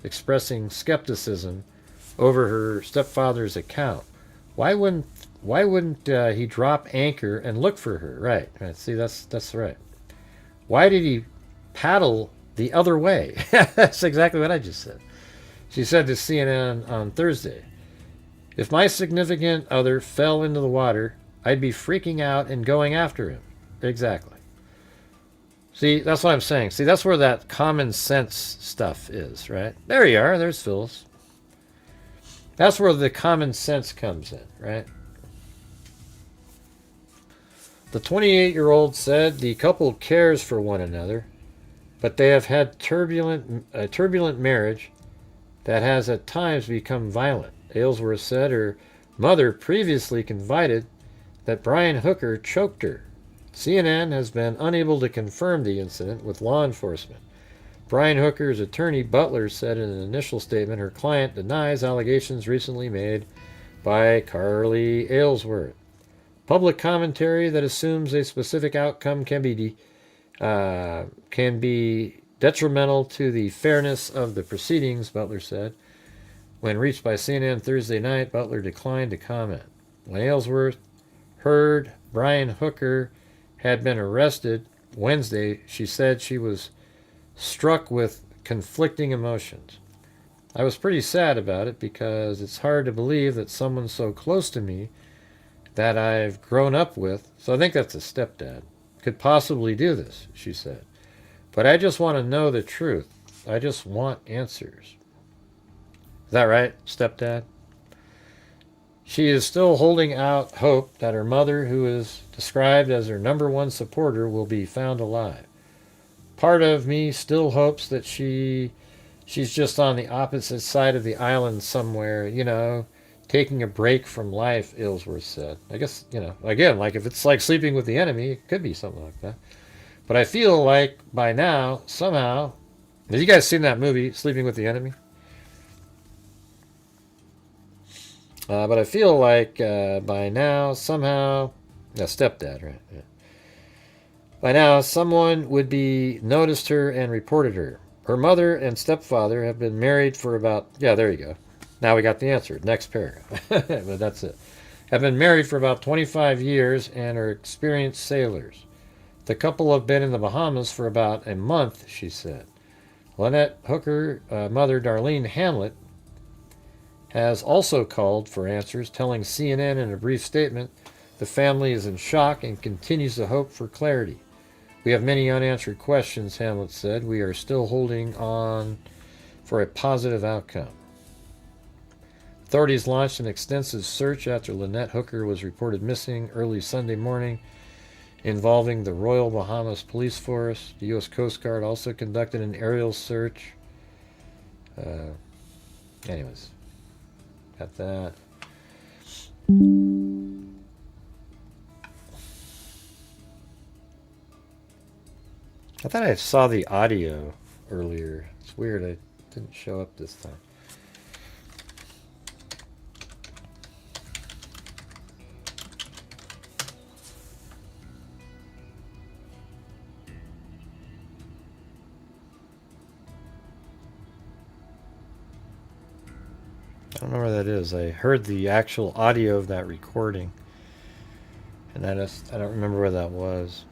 expressing skepticism over her stepfather's account. Why wouldn't he drop anchor and look for her? Right. See, that's right. Why did he paddle the other way? That's exactly what I just said. She said to CNN on Thursday, if my significant other fell into the water, I'd be freaking out and going after him. Exactly. See, that's what I'm saying. See, that's where that common sense stuff is, right? There you are. There's Phyllis. That's where the common sense comes in, right? The 28-year-old said the couple cares for one another, but they have had a turbulent marriage that has at times become violent. Aylesworth said her mother previously confided that Brian Hooker choked her. CNN has been unable to confirm the incident with law enforcement. Brian Hooker's attorney, Butler, said in an initial statement her client denies allegations recently made by Carly Aylesworth. Public commentary that assumes a specific outcome can be detrimental to the fairness of the proceedings, Butler said. When reached by CNN Thursday night, Butler declined to comment. When Aylesworth heard Brian Hooker had been arrested Wednesday, she said she was struck with conflicting emotions. I was pretty sad about it because it's hard to believe that someone so close to me that I've grown up with, so I think that's a stepdad, could possibly do this, she said. But I just want to know the truth. I just want answers. Is that right, stepdad? She is still holding out hope that her mother, who is described as her #1 supporter, will be found alive. Part of me still hopes that she's just on the opposite side of the island somewhere, taking a break from life, Aylesworth said. I guess, again, like if it's like sleeping with the enemy, it could be something like that. But I feel like by now, somehow, have you guys seen that movie, Sleeping with the Enemy? But I feel like by now, somehow, stepdad, right? Yeah. By now, someone would be noticed her and reported her. Her mother and stepfather have been married for about, there you go. Now we got the answer. Next paragraph. But that's it. Have been married for about 25 years and are experienced sailors. The couple have been in the Bahamas for about a month, she said. Lynette Hooker, mother Darlene Hamlet, has also called for answers, telling CNN in a brief statement the family is in shock and continues to hope for clarity. We have many unanswered questions, Hamlet said. We are still holding on for a positive outcome. Authorities launched an extensive search after Lynette Hooker was reported missing early Sunday morning, involving the Royal Bahamas Police Force. The U.S. Coast Guard also conducted an aerial search. Anyways, got that. I thought I saw the audio earlier. It's weird, it didn't show up this time. I don't know where that is. I heard the actual audio of that recording, and I don't remember where that was.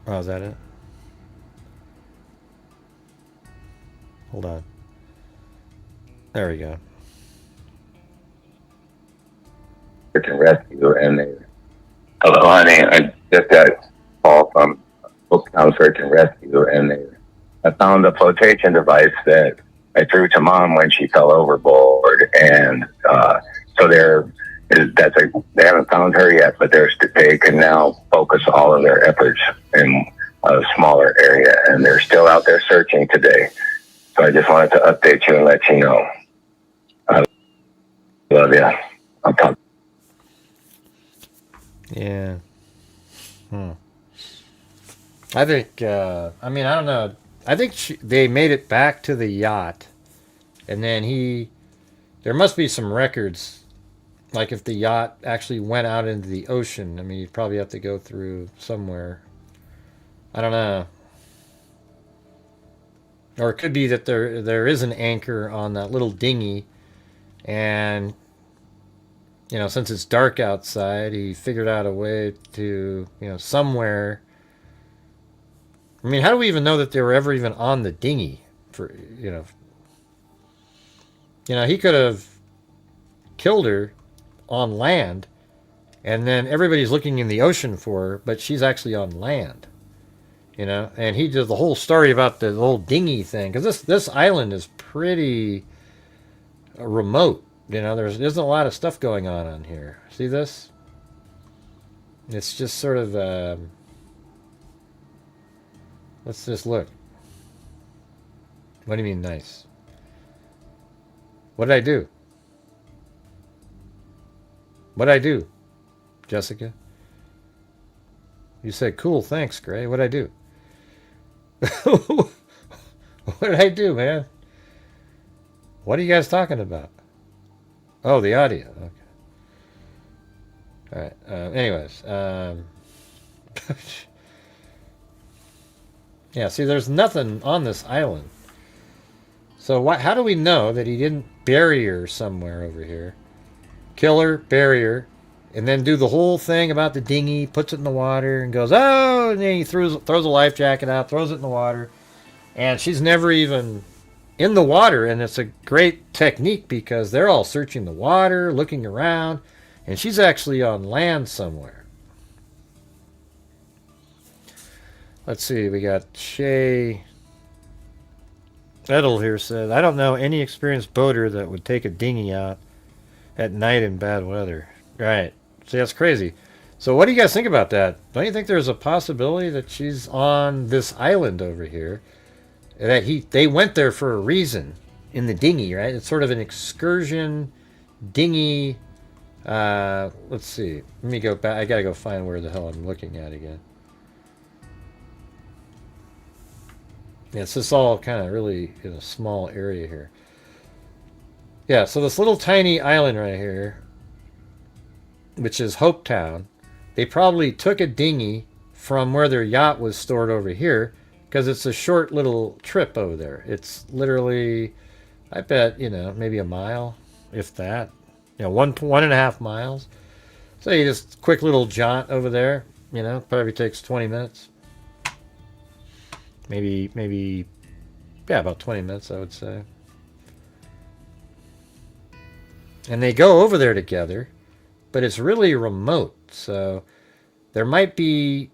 Oh, is that it? Hold on. There we go. Search and rescue, and honey, I just got a call from down search and rescue, and I found a flotation device that I threw to Mom when she fell overboard, and so they haven't found her yet, but they can now focus all of their efforts in a smaller area, and they're still out there searching today. So I just wanted to update you and let you know. I love you. I'll talk. Yeah. I think, I don't know. I think they made it back to the yacht, and then there must be some records, like if the yacht actually went out into the ocean. I mean, you'd probably have to go through somewhere. I don't know. Or it could be that there is an anchor on that little dinghy, and since it's dark outside, he figured out a way to, somewhere. I mean, how do we even know that they were ever even on the dinghy? He could have killed her on land, and then everybody's looking in the ocean for her, but she's actually on land. And he did the whole story about the whole dinghy thing, because this island is pretty remote. There isn't a lot of stuff going on here. See this? It's just sort of, let's just look. What do you mean nice? What did I do? What did I do, Jessica? You said, cool, thanks, Gray. What did I do? What did I do, man? What are you guys talking about? Oh, the audio. Okay. All right. Anyways. Yeah, see, there's nothing on this island. So how do we know that he didn't bury her somewhere over here? Kill her, bury her, and then do the whole thing about the dinghy, puts it in the water, and goes, oh, and then he throws a life jacket out, throws it in the water, and she's never even in the water. And it's a great technique because they're all searching the water, looking around, and she's actually on land somewhere. Let's see, we got Shay Edel here said, I don't know any experienced boater that would take a dinghy out at night in bad weather. Right. See, that's crazy. So what do you guys think about that? Don't you think there's a possibility that she's on this island over here? That they went there for a reason in the dinghy, right? It's sort of an excursion dinghy. Let's see. Let me go back. I got to go find where the hell I'm looking at again. Yeah, it's just all kind of really in a small area here. Yeah, so this little tiny island right here, which is Hopetown, they probably took a dinghy from where their yacht was stored over here, because it's a short little trip over there. It's literally, I bet, maybe a mile, if that. 1.5 miles. So you just quick little jaunt over there, probably takes 20 minutes. Maybe, yeah, about 20 minutes, I would say. And they go over there together, but it's really remote. So there might be,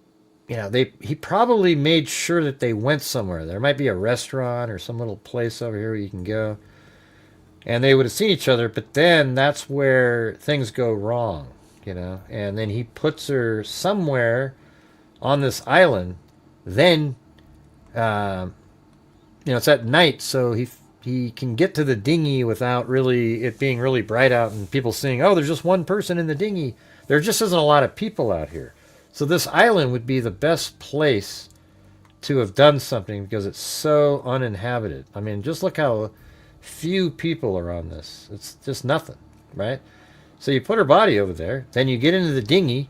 he probably made sure that they went somewhere. There might be a restaurant or some little place over here where you can go. And they would have seen each other, but then that's where things go wrong, And then he puts her somewhere on this island. Then, it's at night, so he can get to the dinghy without really it being really bright out and people seeing, oh, there's just one person in the dinghy. There just isn't a lot of people out here. So this island would be the best place to have done something because it's so uninhabited. I mean, just look how few people are on this. It's just nothing, right? So you put her body over there, then you get into the dinghy,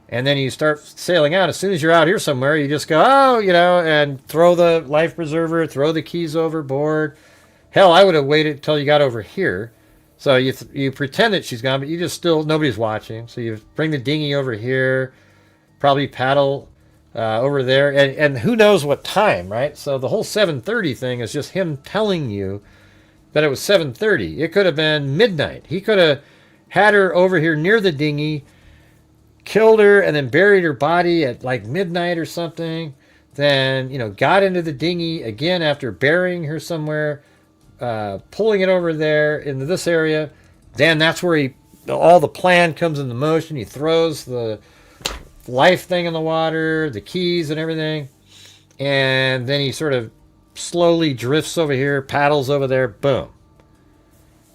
and then you start sailing out. As soon as you're out here somewhere, you just go, oh, and throw the life preserver, throw the keys overboard. Hell, I would have waited until you got over here. So you pretend that she's gone, but you just nobody's watching. So you bring the dinghy over here, probably paddle over there, and who knows what time, right? So the whole 7:30 thing is just him telling you that it was 7:30. It could have been midnight. He could have had her over here near the dinghy, killed her, and then buried her body at like midnight or something. then, got into the dinghy again after burying her somewhere, pulling it over there into this area. Then that's where all the plan comes into motion. He throws the life thing in the water, the keys and everything. And then he sort of slowly drifts over here, paddles over there, boom.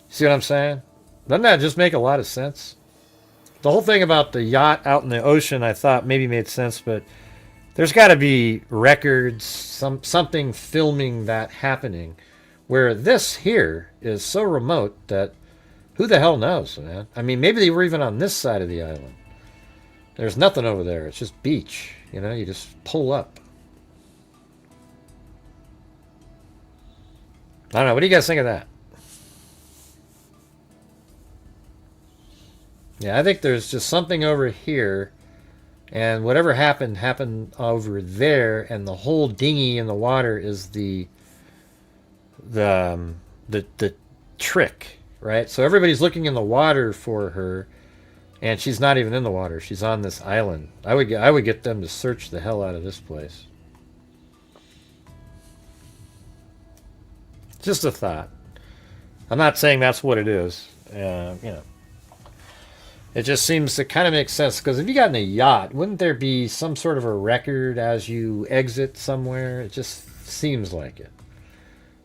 See what I'm saying? Doesn't that just make a lot of sense? The whole thing about the yacht out in the ocean, I thought maybe made sense, but there's got to be records, something filming that happening, where this here is so remote that who the hell knows, man? I mean, maybe they were even on this side of the island. There's nothing over there. It's just beach. You just pull up. I don't know. What do you guys think of that? Yeah, I think there's just something over here, and whatever happened over there, and the whole dinghy in the water is the trick, right? So everybody's looking in the water for her, and she's not even in the water. She's on this island. I would get them to search the hell out of this place. Just a thought. I'm not saying that's what it is. It just seems to kind of make sense, because if you got in a yacht, wouldn't there be some sort of a record as you exit somewhere? It just seems like it.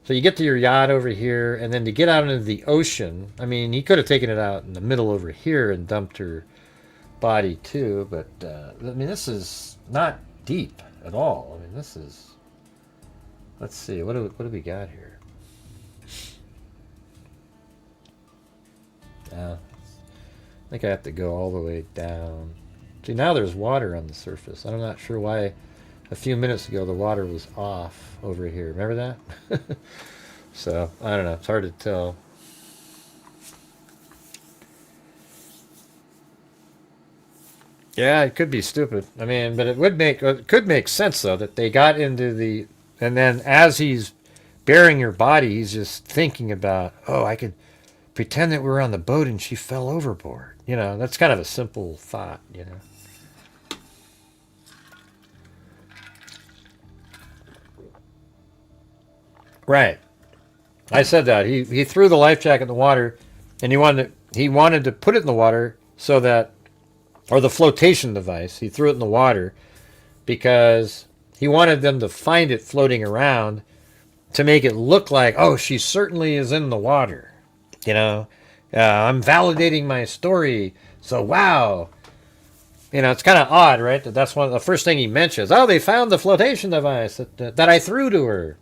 So you get to your yacht over here, and then to get out into the ocean, I mean, he could have taken it out in the middle over here and dumped her body too, but I mean, this is not deep at all. I mean, this is, let's see, what do we got here? I think I have to go all the way down. See, now there's water on the surface. I'm not sure why a few minutes ago the water was off over here. Remember that? So, I don't know. It's hard to tell. Yeah, it could be stupid. I mean, but it could make sense, though, that they got into the... And then as he's burying her body, he's just thinking about, I could pretend that we were on the boat and she fell overboard. That's kind of a simple thought, Right. I said that. He threw the life jacket in the water, and he wanted to put it in the water so that, or the flotation device, he threw it in the water because he wanted them to find it floating around to make it look like, she certainly is in the water. I'm validating my story. So, wow. It's kind of odd, right? That's one of the first thing he mentions. They found the flotation device that I threw to her.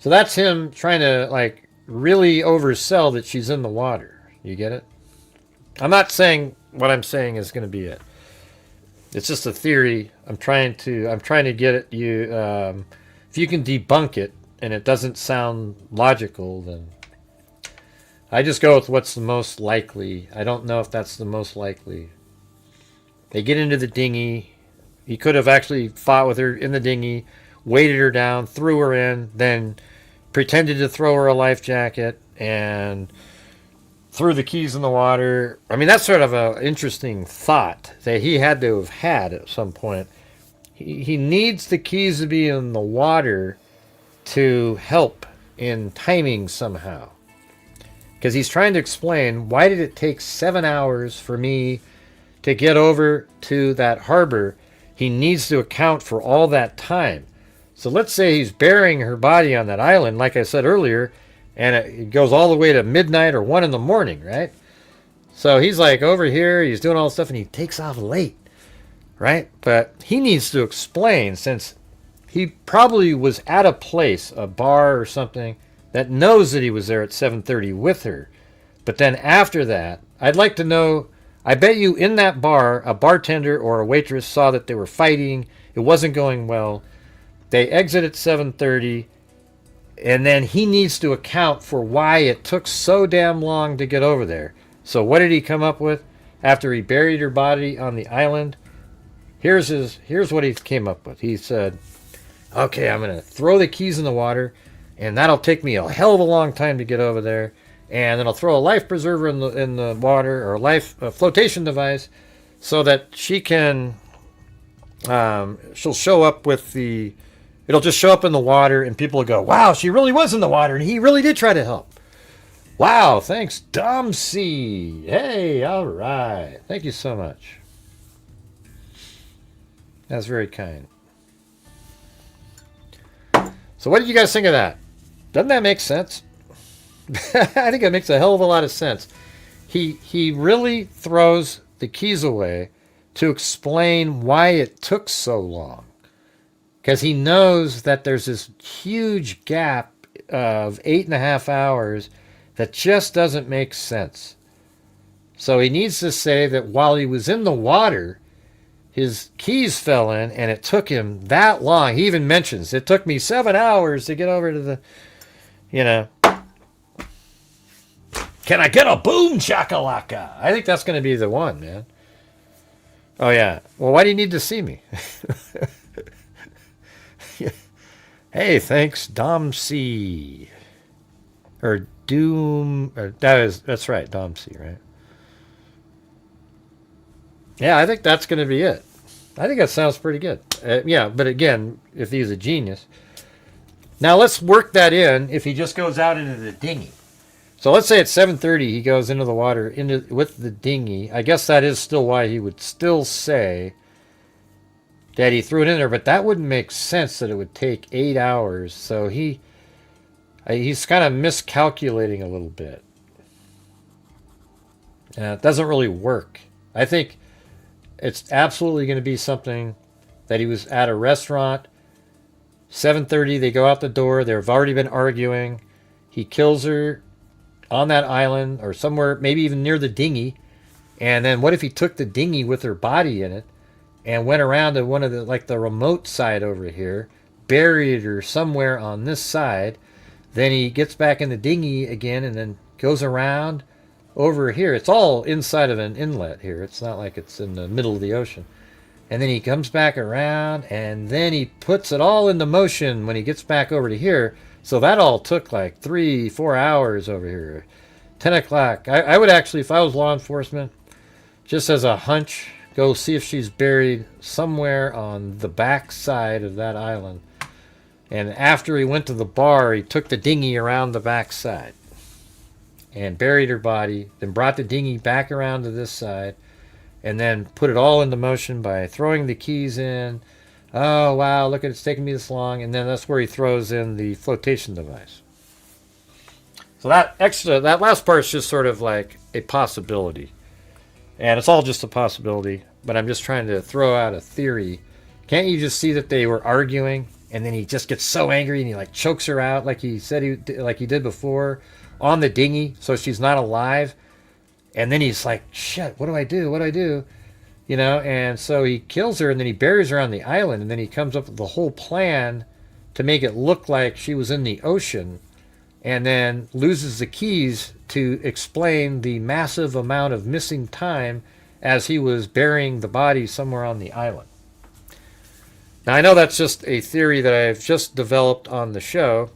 So that's him trying to, really oversell that she's in the water. You get it? I'm not saying what I'm saying is going to be it. It's just a theory. I'm trying to get it. If you can debunk it and it doesn't sound logical, then I just go with what's the most likely. I don't know if that's the most likely. They get into the dinghy. He could have actually fought with her in the dinghy, weighted her down, threw her in, then pretended to throw her a life jacket and threw the keys in the water. I mean, that's sort of an interesting thought that he had to have had at some point. He needs the keys to be in the water to help in timing somehow. Because he's trying to explain, why did it take 7 hours for me to get over to that harbor? He needs to account for all that time. So let's say he's burying her body on that island, like I said earlier, and it goes all the way to midnight or 1 a.m, right? So he's over here, he's doing all this stuff, and he takes off late, right? But he needs to explain, since he probably was at a place, a bar or something, that knows that he was there at 7:30 with her. But then after that, I'd like to know, I bet you in that bar, a bartender or a waitress saw that they were fighting, it wasn't going well, they exit at 7:30, and then he needs to account for why it took so damn long to get over there. So what did he come up with after he buried her body on the island? Here's what he came up with. He said, okay, I'm going to throw the keys in the water, and that'll take me a hell of a long time to get over there. And then I'll throw a life preserver in the water, or a flotation device, so that she can she'll show up with the, it'll just show up in the water and people will go, wow, she really was in the water and he really did try to help. Wow, thanks, Dom C. Hey, all right. Thank you so much. That's very kind. So what did you guys think of that? Doesn't that make sense? I think it makes a hell of a lot of sense. He really throws the keys away to explain why it took so long. Because he knows that there's this huge gap of 8.5 hours that just doesn't make sense. So he needs to say that while he was in the water, his keys fell in and it took him that long. He even mentions, it took me 7 hours to get over to the, you know. Can I get a boom shakalaka? I think that's going to be the one, man. Oh, yeah. Well, why do you need to see me? Hey, thanks, Dom C. Or Doom. Or that's right, Dom C, right? Yeah, I think that's going to be it. I think that sounds pretty good. Yeah, but again, if he's a genius. Now, let's work that in if he just goes out into the dinghy. So let's say at 7:30 he goes into the water with the dinghy. I guess that is still why he would still say that he threw it in there, but that wouldn't make sense that it would take 8 hours. So he's kind of miscalculating a little bit. It doesn't really work. I think it's absolutely going to be something that he was at a restaurant. 7:30 they go out the door. They've already been arguing. He kills her on that island or somewhere, maybe even near the dinghy. And then what if he took the dinghy with her body in it and went around to one of the, like the remote side over here, buried her somewhere on this side. Then he gets back in the dinghy again and then goes around over here. It's all inside of an inlet here. It's not like it's in the middle of the ocean. And then he comes back around and then he puts it all into motion when he gets back over to here. So that all took like 3-4 hours over here. 10 o'clock. I would actually, if I was law enforcement, just as a hunch, go see if she's buried somewhere on the back side of that island. And after he went to the bar, he took the dinghy around the back side and buried her body, then brought the dinghy back around to this side, and then put it all into motion by throwing the keys in. Oh, wow, look at it's taking me this long. And then that's where he throws in the flotation device. So that last part is just sort of like a possibility. And it's all just a possibility, but I'm just trying to throw out a theory. Can't you just see that they were arguing and then he just gets so angry and he like chokes her out like he said he did before on the dinghy so she's not alive. And then he's like, shit, what do I do? What do I do? You know, and so he kills her and then he buries her on the island and then he comes up with the whole plan to make it look like she was in the ocean and then loses the keys to explain the massive amount of missing time as he was burying the body somewhere on the island. Now, I know that's just a theory that I've just developed on the show.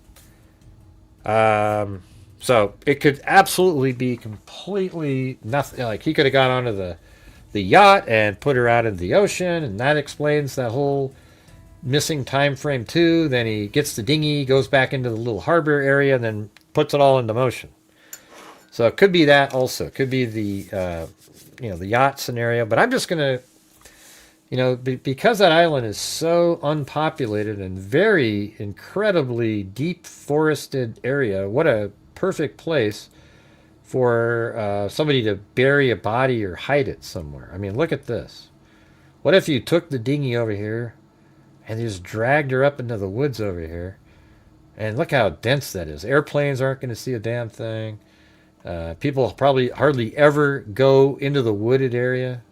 So it could absolutely be completely nothing. Like he could have gone onto the yacht and put her out in the ocean, and that explains that whole missing time frame too. Then he gets the dinghy, goes back into the little harbor area, and then puts it all into motion. So it could be that also. It could be the the yacht scenario. But I'm just gonna, because that island is so unpopulated and very incredibly deep forested area. What a perfect place for somebody to bury a body or hide it somewhere. I mean, look at this. What if you took the dinghy over here and just dragged her up into the woods over here? And look how dense that is. Airplanes aren't going to see a damn thing. People probably hardly ever go into the wooded area.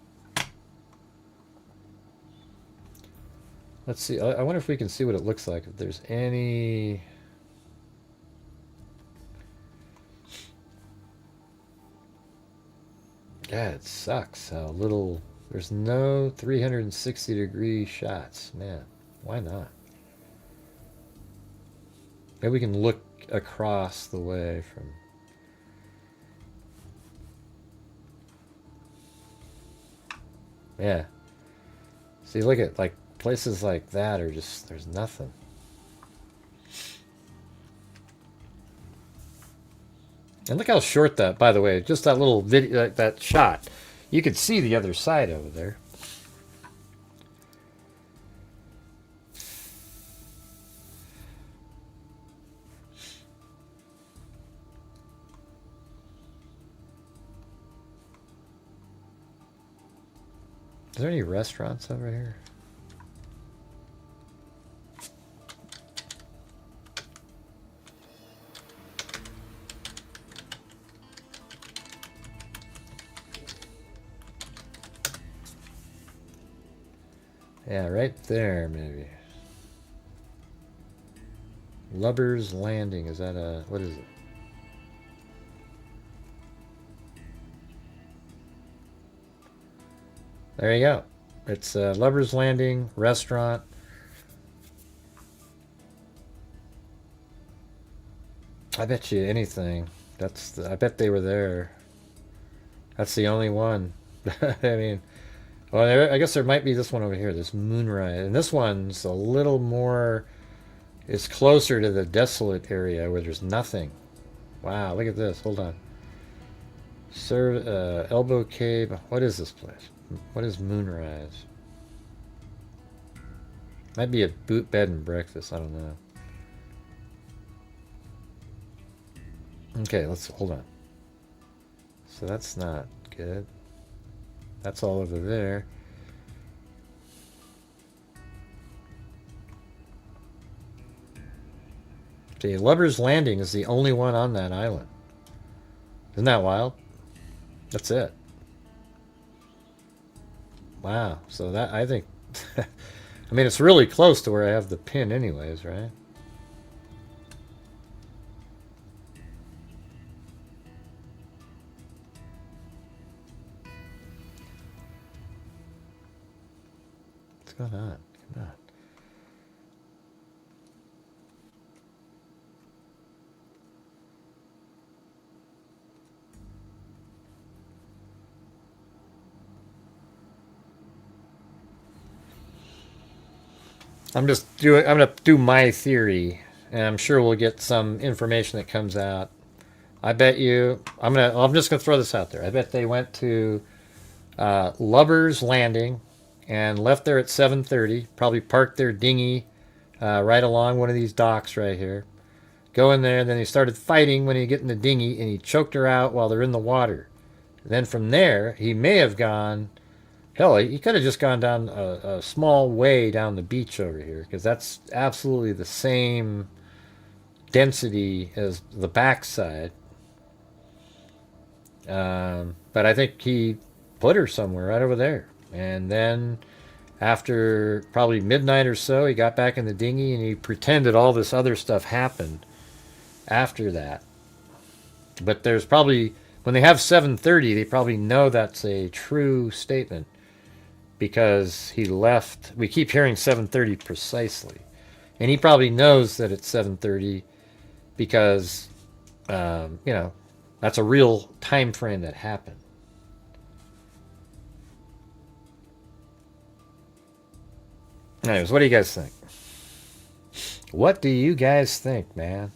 Let's see. I wonder if we can see what it looks like. If there's any... Yeah, it sucks how little... There's no 360-degree shots. Man, why not? Maybe we can look across the way from... Yeah. See, look at, like, places like that are just, there's nothing. And look how short that, by the way, just that little video, that shot. You could see the other side over there. Is there any restaurants over here? Yeah, right there, maybe. Lubber's Landing. Is that a... what is it? There you go. It's Lubber's Landing restaurant. I bet you anything. I bet they were there. That's the only one. I mean... well, I guess there might be this one over here, this Moonrise. And this one's a little more, it's closer to the desolate area where there's nothing. Wow, look at this. Hold on. Elbow Cay. What is this place? What is Moonrise? Might be a boot bed and breakfast. I don't know. Okay, let's hold on. So that's not good. That's all over there. See, Lubber's Landing is the only one on that island. Isn't that wild? That's it. Wow. So that, I think, I mean, it's really close to where I have the pin anyways, right? What's going on? Come on. I'm gonna do my theory, and I'm sure we'll get some information that comes out. I bet you, I'm just gonna throw this out there. I bet they went to Lubber's Landing and left there at 7:30. Probably parked their dinghy right along one of these docks right here. Go in there, and then he started fighting when he get in the dinghy, and he choked her out while they're in the water. Then from there, he may have gone. Hell, he could have just gone down a small way down the beach over here, because that's absolutely the same density as the backside. But I think he put her somewhere right over there. And then after probably midnight or so, he got back in the dinghy and he pretended all this other stuff happened after that. But there's probably, when they have 7:30, they probably know that's a true statement, because he left. We keep hearing 7:30 precisely, and he probably knows that it's 7:30 because you know, that's a real time frame that happened. Anyways, what do you guys think? What do you guys think, man?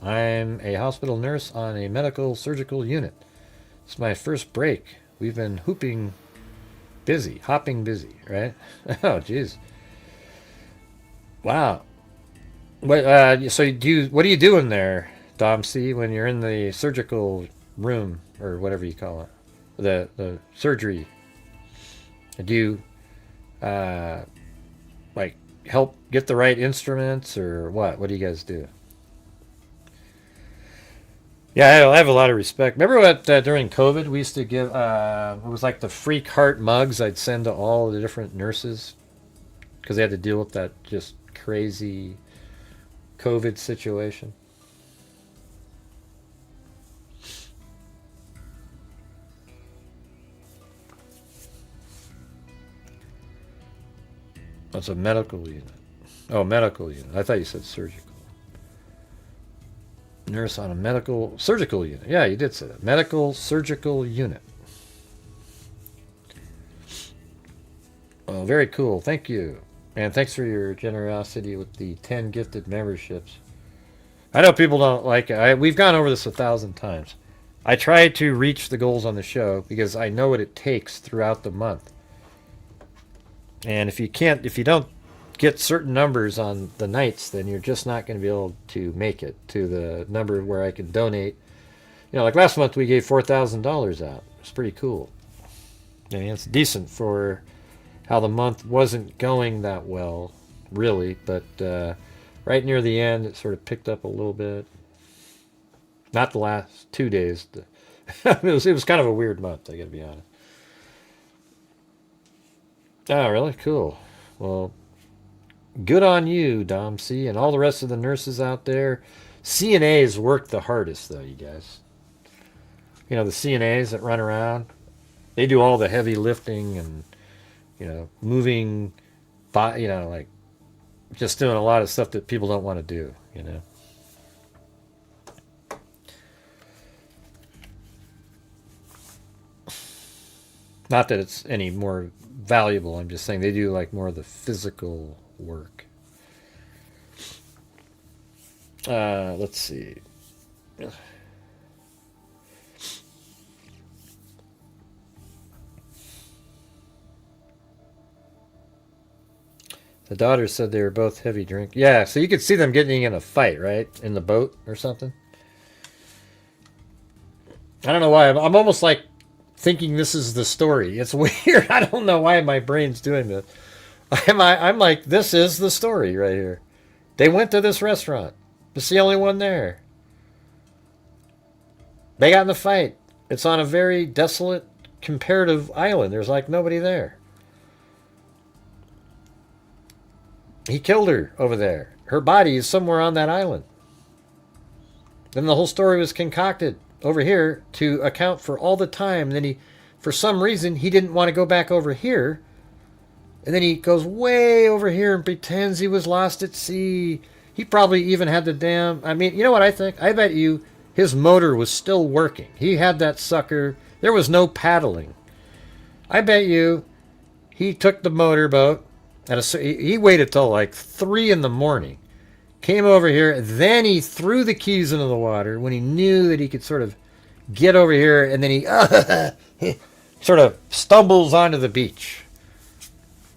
I'm a hospital nurse on a medical surgical unit. It's my first break. We've been hopping busy, right? Oh, jeez. Wow. What? So what are you doing there, Dom C, when you're in the surgical room or whatever you call it, the surgery? Do you like help get the right instruments or what? What do you guys do? Yeah, I have a lot of respect. Remember what during COVID we used to give? It was like the freak heart mugs I'd send to all the different nurses because they had to deal with that just crazy COVID situation. That's a medical unit. Oh, medical unit. I thought you said surgical. Nurse on a medical surgical unit. Yeah, you did say that. Medical surgical unit. Oh, very cool. Thank you. And thanks for your generosity with the 10 gifted memberships. I know people don't like it. We've gone over this 1,000 times. I try to reach the goals on the show because I know what it takes throughout the month. And if you don't get certain numbers on the nights, then you're just not going to be able to make it to the number where I can donate. You know, like last month we gave $4,000 out. It's pretty cool. I mean, it's decent for how the month wasn't going that well, really, but right near the end it sort of picked up a little bit. Not the last 2 days. it was kind of a weird month, I gotta be honest. Oh, really? Cool. Well, good on you, Dom C, and all the rest of the nurses out there. CNAs work the hardest, though, you guys. You know, the CNAs that run around, they do all the heavy lifting and, you know, moving, you know, like just doing a lot of stuff that people don't want to do, you know. Not that it's any more valuable. I'm just saying they do like more of the physical work. Let's see. The daughter said they were both heavy drink. Yeah, so you could see them getting in a fight, right? In the boat or something. I don't know why. I'm almost like thinking this is the story. It's weird. I don't know why my brain's doing this. I'm like, this is the story right here. They went to this restaurant. It's the only one there. They got in the fight. It's on a very desolate, comparative island. There's like nobody there. He killed her over there. Her body is somewhere on that island. Then the whole story was concocted over here to account for all the time. And then for some reason, he didn't want to go back over here. And then he goes way over here and pretends he was lost at sea. He probably even had the damn... I mean, you know what I think? I bet you his motor was still working. He had that sucker. There was no paddling. I bet you he took the motorboat. He waited till like 3 in the morning. Came over here. Then he threw the keys into the water when he knew that he could sort of get over here. And then he sort of stumbles onto the beach.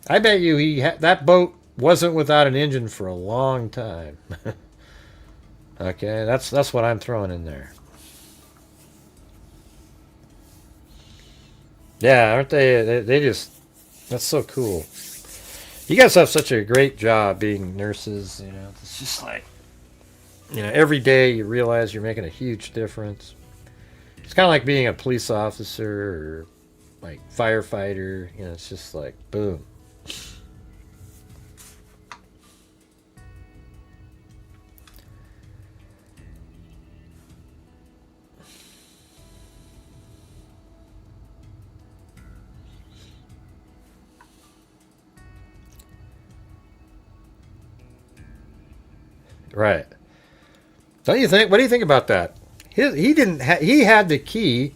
I bet you that boat wasn't without an engine for a long time. Okay, that's what I'm throwing in there. Yeah, aren't they? They just, that's so cool. You guys have such a great job being nurses. You know, it's just like, you know, every day you realize you're making a huge difference. It's kind of like being a police officer or like firefighter. You know, it's just like boom. Right. Don't you think? What do you think about that? He didn't. He had the key,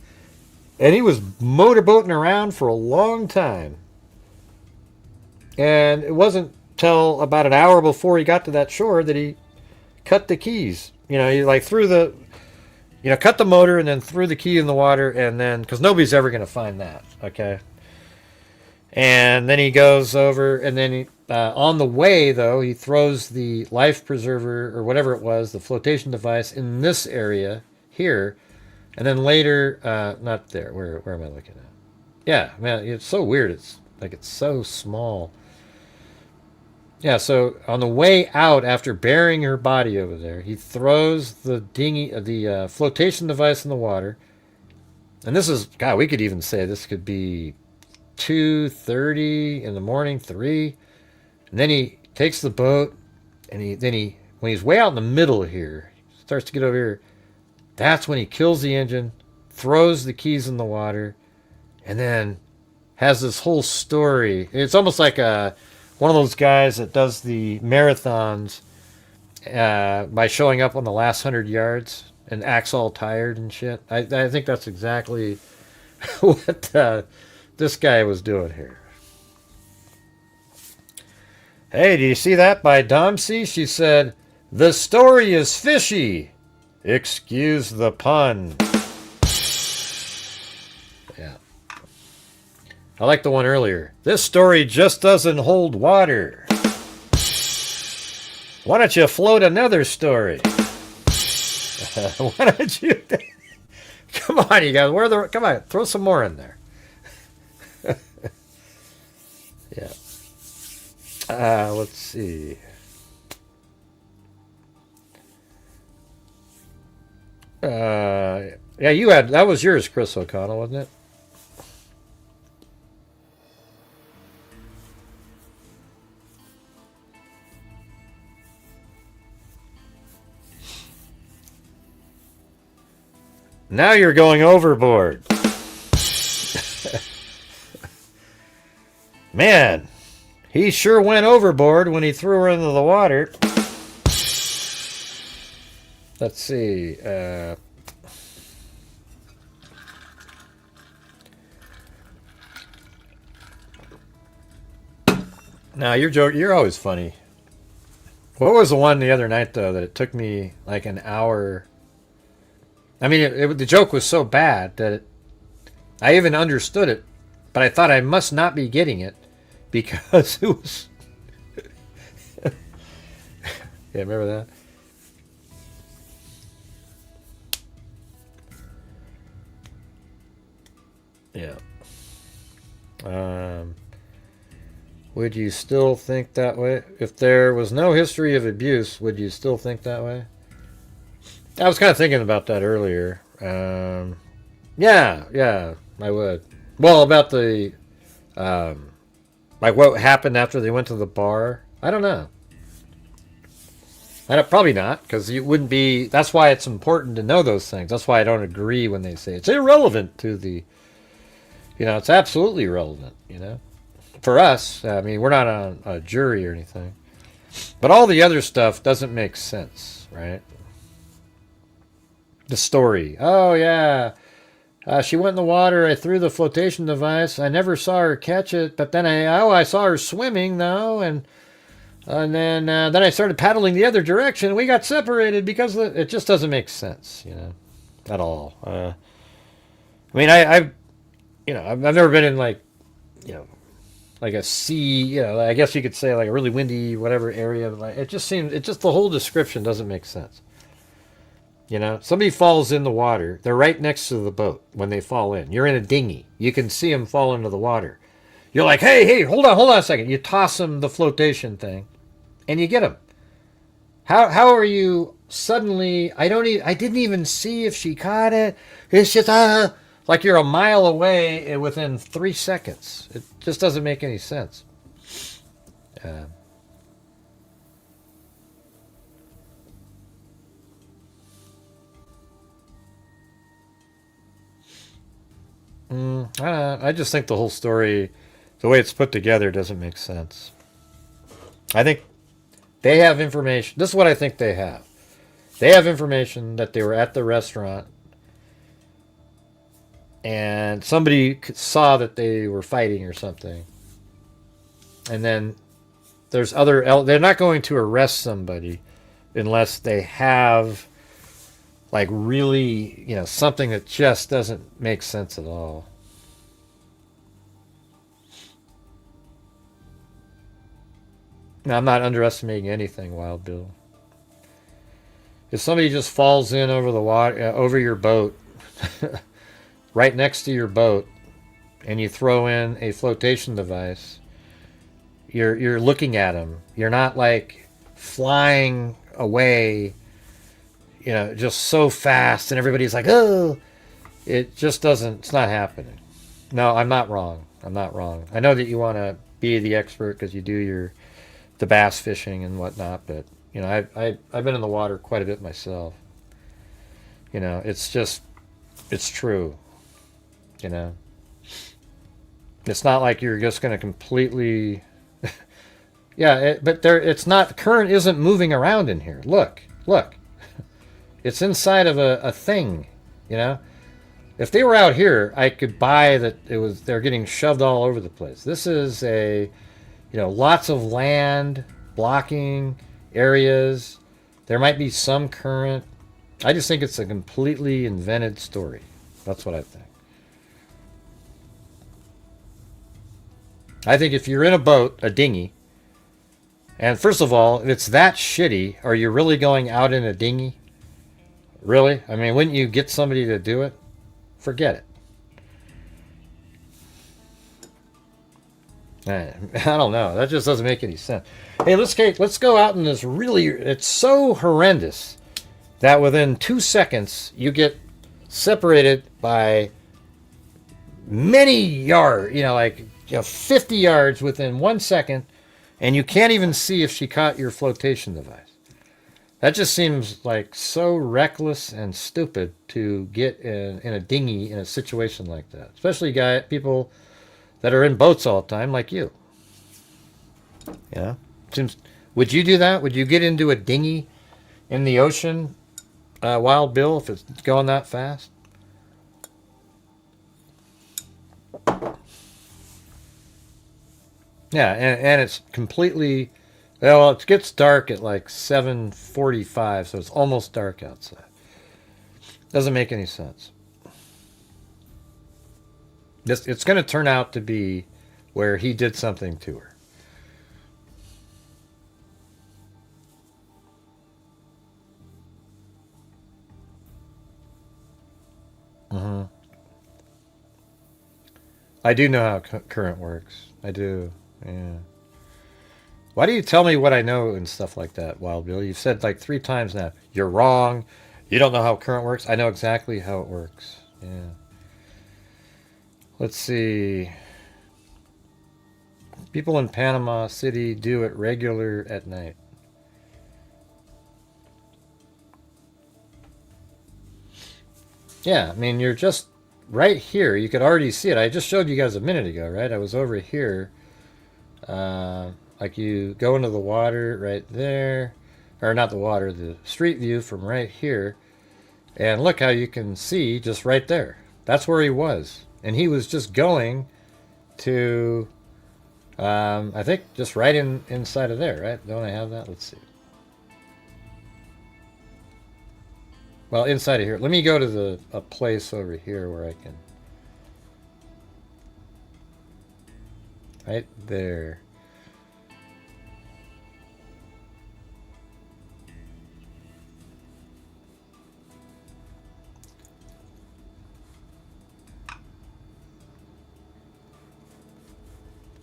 and he was motorboating around for a long time. And it wasn't till about an hour before he got to that shore that he cut the keys. You know, he like threw the, you know, cut the motor and then threw the key in the water, and then because nobody's ever going to find that. Okay. And then he goes over, and then he, on the way, though, he throws the life preserver, or whatever it was, the flotation device, in this area here. And then later, not there, where am I looking at? Yeah, man, it's so weird. It's like it's so small. Yeah, so on the way out, after burying her body over there, he throws the flotation device in the water. And this is, God, we could even say this could be 2:30 in the morning, 3. And then he takes the boat, and when he's way out in the middle here, starts to get over here, that's when he kills the engine, throws the keys in the water, and then has this whole story. It's almost like one of those guys that does the marathons by showing up on the last 100 yards and acts all tired and shit. I think that's exactly what this guy was doing here. Hey, do you see that by Domsey? She said, "The story is fishy. Excuse the pun." Yeah. I like the one earlier. "This story just doesn't hold water. Why don't you float another story?" Why don't you? Come on, you guys. Come on, throw some more in there. Yeah. Let's see. Yeah, that was yours, Chris O'Connell, wasn't it? Now you're going overboard. Man, he sure went overboard when he threw her into the water. Let's see. Now you're always funny. What was the one the other night though that it took me like an hour? I mean, the joke was so bad that I even understood it, but I thought I must not be getting it because it was. Yeah, remember that? Yeah. Would you still think that way? If there was no history of abuse, would you still think that way? I was kind of thinking about that earlier. Yeah, I would. Well, about the, like what happened after they went to the bar. I don't know. Probably not, because you wouldn't be. That's why it's important to know those things. That's why I don't agree when they say it's irrelevant to the. It's absolutely relevant. For us. I mean, we're not on a jury or anything, but all the other stuff doesn't make sense, right? The story. Oh yeah, she went in the water. I threw the flotation device. I never saw her catch it, but then I saw her swimming though, and then I started paddling the other direction. We got separated because it just doesn't make sense, at all. I mean, I've never been in like a sea, I guess you could say like a really windy whatever area. Like it just the whole description doesn't make sense. Somebody falls in the water. They're right next to the boat when they fall in. You're in a dinghy. You can see them fall into the water. You're like, hey, hold on a second. You toss them the flotation thing, and you get them. How are you suddenly? I didn't even see if she caught it. It's just like you're a mile away within 3 seconds. It just doesn't make any sense. I just think the whole story, the way it's put together, doesn't make sense. I think they have information. This is what I think they have. They have information that they were at the restaurant and somebody saw that they were fighting or something. And then there's they're not going to arrest somebody unless they have like really, something that just doesn't make sense at all. Now, I'm not underestimating anything, Wild Bill. If somebody just falls in over the water, over your boat, right next to your boat, and you throw in a flotation device, you're looking at them. You're not like flying away, just so fast, and everybody's like, oh, it just doesn't. It's not happening. No, I'm not wrong. I know that you want to be the expert because you do the bass fishing and whatnot, but I've been in the water quite a bit myself. It's true. It's not like you're just going to completely. Yeah, but it's not. Current isn't moving around in here. Look. It's inside of a thing. If they were out here, I could buy that they're getting shoved all over the place. This is lots of land, blocking areas. There might be some current. I just think it's a completely invented story. That's what I think. I think if you're in a boat, a dinghy, and first of all, if it's that shitty, are you really going out in a dinghy? Really? I mean, wouldn't you get somebody to do it? Forget it. I don't know. That just doesn't make any sense. Hey, let's go out in this really. It's so horrendous that within 2 seconds you get separated by many yards. 50 yards within 1 second, and you can't even see if she caught your flotation device. That just seems like so reckless and stupid to get in a dinghy in a situation like that, especially people that are in boats all the time, like you. Would you do that? Would you get into a dinghy in the ocean, Wild Bill, if it's going that fast? Yeah, and it's completely. Well, it gets dark at like 7:45, so it's almost dark outside. Doesn't make any sense. It's going to turn out to be where he did something to her. Mm-hmm. I do know how current works. I do. Yeah. Why do you tell me what I know and stuff like that, Wild Bill? You've said like 3 times now, you're wrong. You don't know how current works. I know exactly how it works. Yeah. Let's see. People in Panama City do it regular at night. Yeah, I mean, you're just right here. You could already see it. I just showed you guys a minute ago, right? I was over here. Like you go into the water right there. Or not the water, the street view from right here. And look how you can see just right there. That's where he was. And he was just going to, I think, just right inside of there, right? Don't I have that? Let's see. Well, inside of here. Let me go to a place over here where I can. Right there.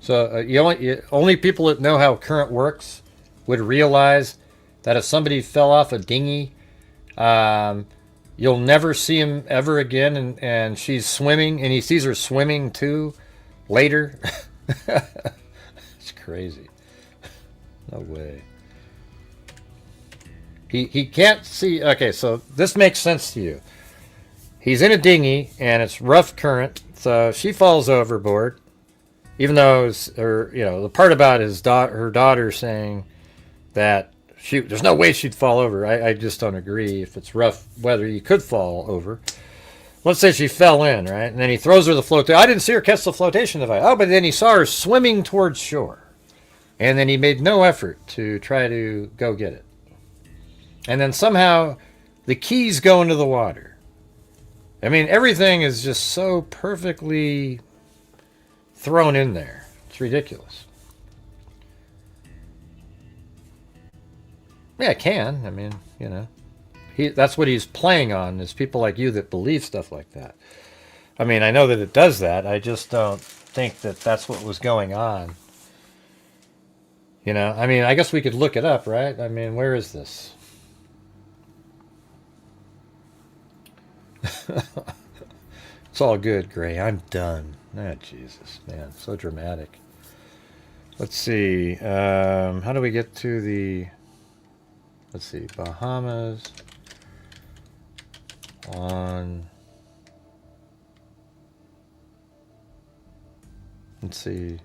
So only people that know how current works would realize that if somebody fell off a dinghy, you'll never see him ever again, and she's swimming, and he sees her swimming too later. It's crazy. No way. He can't see. Okay, so this makes sense to you. He's in a dinghy, and it's rough current, so she falls overboard. Even though it's her, the part about her daughter saying that there's no way she'd fall over. I just don't agree. If it's rough weather, you could fall over. Let's say she fell in, right? And then he throws her the flotation. I didn't see her catch the flotation device. Oh, but then he saw her swimming towards shore. And then he made no effort to try to go get it. And then somehow the keys go into the water. I mean, everything is just so perfectly thrown in there. It's ridiculous. Yeah, it can. I mean, that's what he's playing on, is people like you that believe stuff like that. I mean, I know that it does that. I just don't think that that's what was going on. I mean, I guess we could look it up, right? I mean, where is this? It's all good, Gray. I'm done. Ah, Jesus, man, so dramatic. Let's see. How do we get to the... Let's see. Bahamas on... Let's see.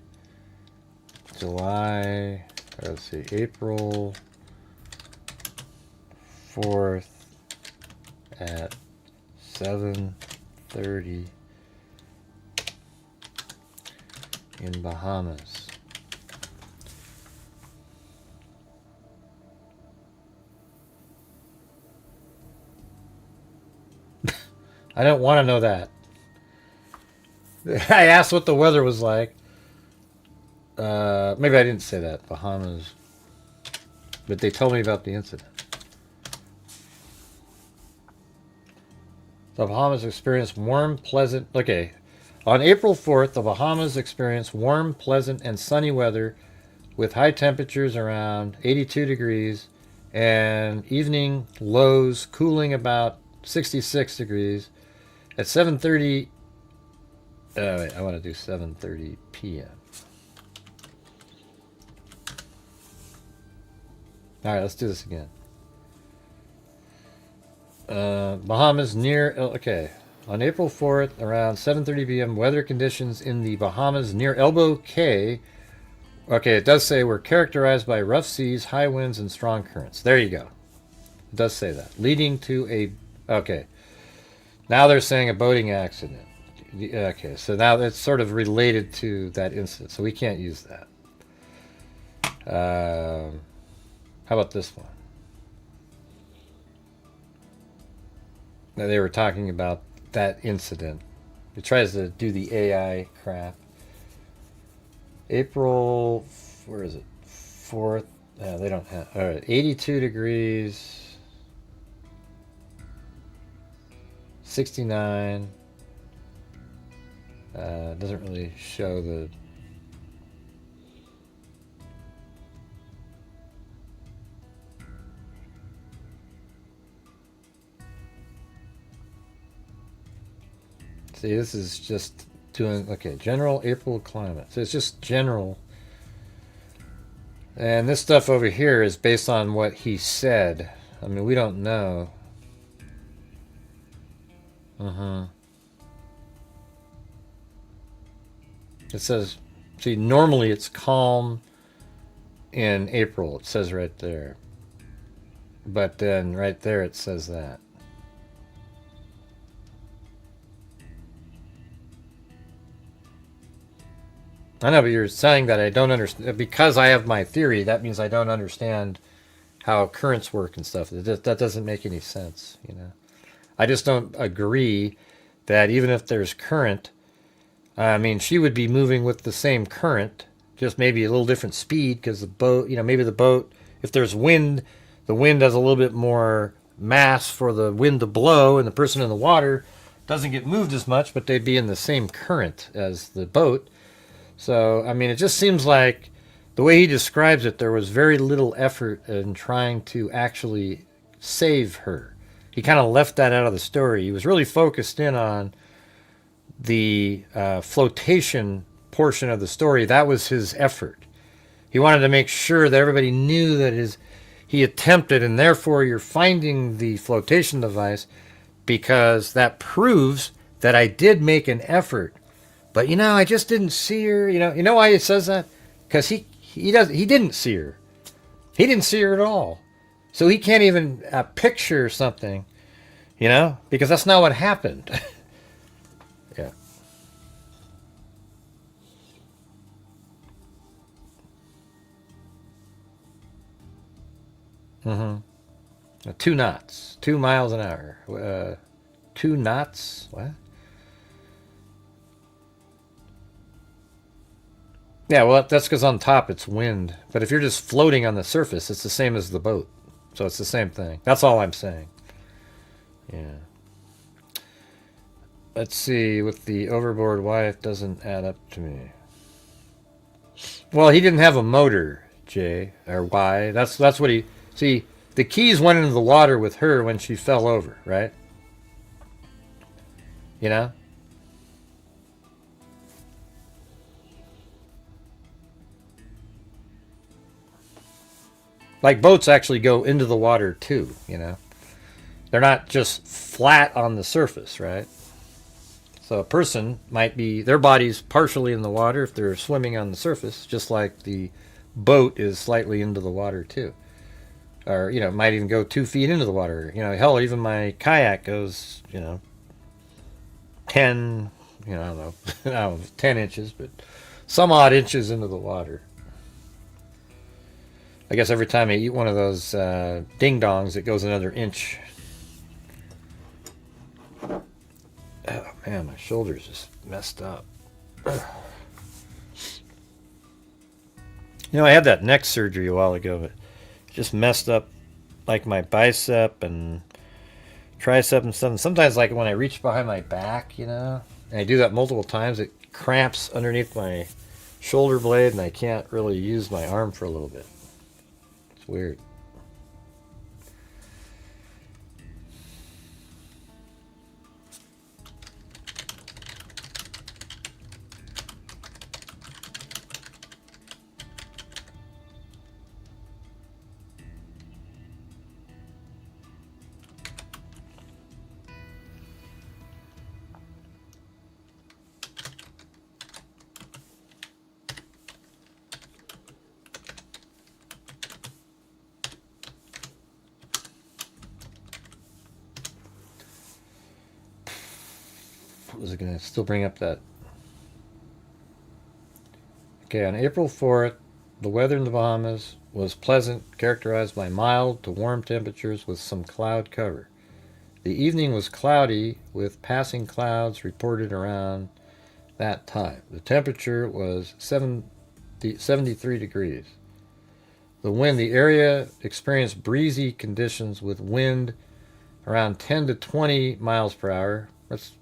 July... Let's see. April 4th at 7:30 in Bahamas. I don't want to know that. I asked what the weather was like. Maybe I didn't say that. Bahamas. But they told me about the incident. The Bahamas experienced warm, pleasant... Okay. On April 4th, the Bahamas experienced warm, pleasant, and sunny weather with high temperatures around 82 degrees and evening lows cooling about 66 degrees. At 7:30... wait, I want to do 7:30 p.m. All right, let's do this again. Bahamas near... Okay. On April 4th, around 7:30 p.m., weather conditions in the Bahamas near Elbow Cay... Okay, it does say were characterized by rough seas, high winds, and strong currents. There you go. It does say that. Leading to a... Okay. Now they're saying a boating accident. Okay, so now it's sort of related to that incident, so we can't use that. How about this one? Now they were talking about that incident. It tries to do the AI crap. April, where is it? 4th. They don't have. All right, 82 degrees. 69. Doesn't really show the... See, this is just doing... Okay, general April climate. So it's just general. And this stuff over here is based on what he said. I mean, we don't know. It says, see, normally it's calm in April. It says right there. But then right there it says that. I know, but you're saying that I don't understand. Because I have my theory, that means I don't understand how currents work and stuff. That doesn't make any sense, you know. I just don't agree that even if there's current, I mean, she would be moving with the same current, just maybe a little different speed, because the boat, you know, maybe the boat, if there's wind, the wind has a little bit more mass for the wind to blow, and the person in the water doesn't get moved as much, but they'd be in the same current as the boat. So, I mean, it just seems like the way he describes it, there was very little effort in trying to actually save her. He kind of left that out of the story. He was really focused in on the flotation portion of the story. That was his effort. He wanted to make sure that everybody knew that he attempted, and therefore you're finding the flotation device because that proves that I did make an effort. But, you know, I just didn't see her. You know why he says that? Because he didn't see her. He didn't see her at all. So he can't even picture something, you know, because that's not what happened. Yeah. Mm-hmm. 2 knots, 2 miles an hour. 2 knots? What? Yeah, well, that's because on top it's wind. But if you're just floating on the surface, it's the same as the boat. So it's the same thing. That's all I'm saying. Yeah. Let's see, with the overboard, why it doesn't add up to me. Well, he didn't have a motor, Jay, or why. That's what he... See, the keys went into the water with her when she fell over, right? You know? Like boats actually go into the water too, you know. They're not just flat on the surface, right? So a person might be, their body's partially in the water if they're swimming on the surface, just like the boat is slightly into the water too. Or, you know, might even go 2 feet into the water. You know, hell, even my kayak goes, you know, 10, you know, I don't know, 10 inches, but some odd inches into the water. I guess every time I eat one of those ding-dongs, it goes another inch. Oh man, my shoulder's just messed up. I had that neck surgery a while ago, but it just messed up like my bicep and tricep and stuff. And sometimes, like when I reach behind my back, and I do that multiple times, it cramps underneath my shoulder blade, and I can't really use my arm for a little bit. It's weird. Was it going to still bring up that? Okay, on April 4th, the weather in the Bahamas was pleasant, characterized by mild to warm temperatures with some cloud cover. The evening was cloudy, with passing clouds reported around that time. The temperature was 73 degrees. The area experienced breezy conditions with wind around 10 to 20 miles per hour. That's,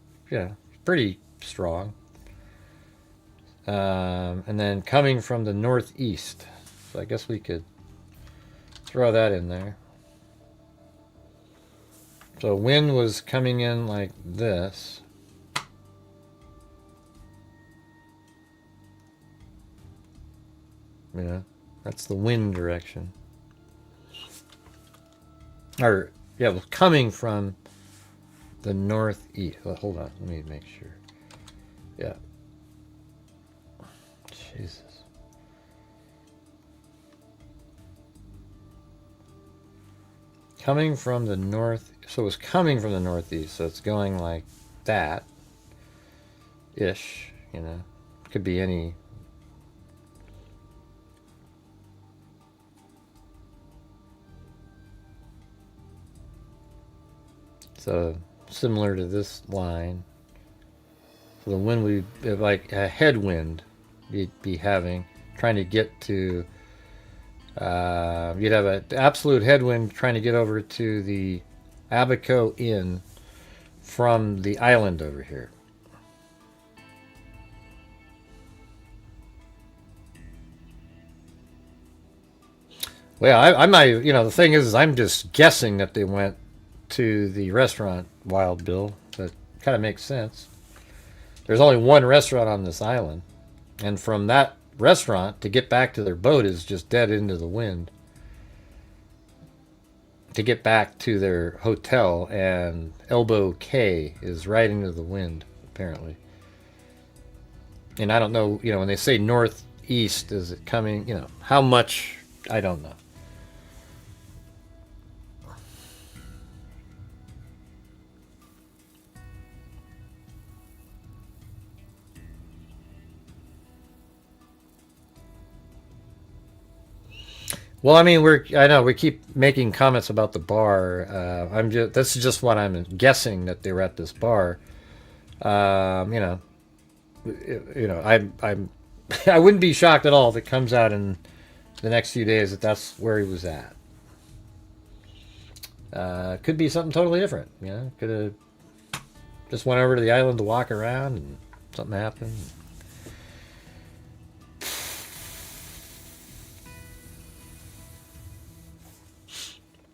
pretty strong. And then coming from the northeast. So I guess we could throw that in there. So wind was coming in like this. That's the wind direction. Or, it was coming from the northeast. Oh, hold on, let me make sure. Yeah. Jesus. Coming from the north, so it was coming from the northeast, so it's going like that ish, could be any. So similar to this line. So the wind would be like a headwind you'd be having, trying to get to, you'd have an absolute headwind trying to get over to the Abaco Inn from the island over here. Well, I might, the thing is I'm just guessing that they went to the restaurant Wild Bill. That kind of makes sense. There's only one restaurant on this island, and from that restaurant to get back to their boat is just dead into the wind. To get back to their hotel, and Elbow Cay is right into the wind, apparently. And I don't know, when they say northeast, is it coming, how much, I don't know. Well, I mean, I know we keep making comments about the bar. This is just what I'm guessing, that they were at this bar. I wouldn't be shocked at all if it comes out in the next few days that that's where he was at. Could be something totally different. Could have just went over to the island to walk around and something happened.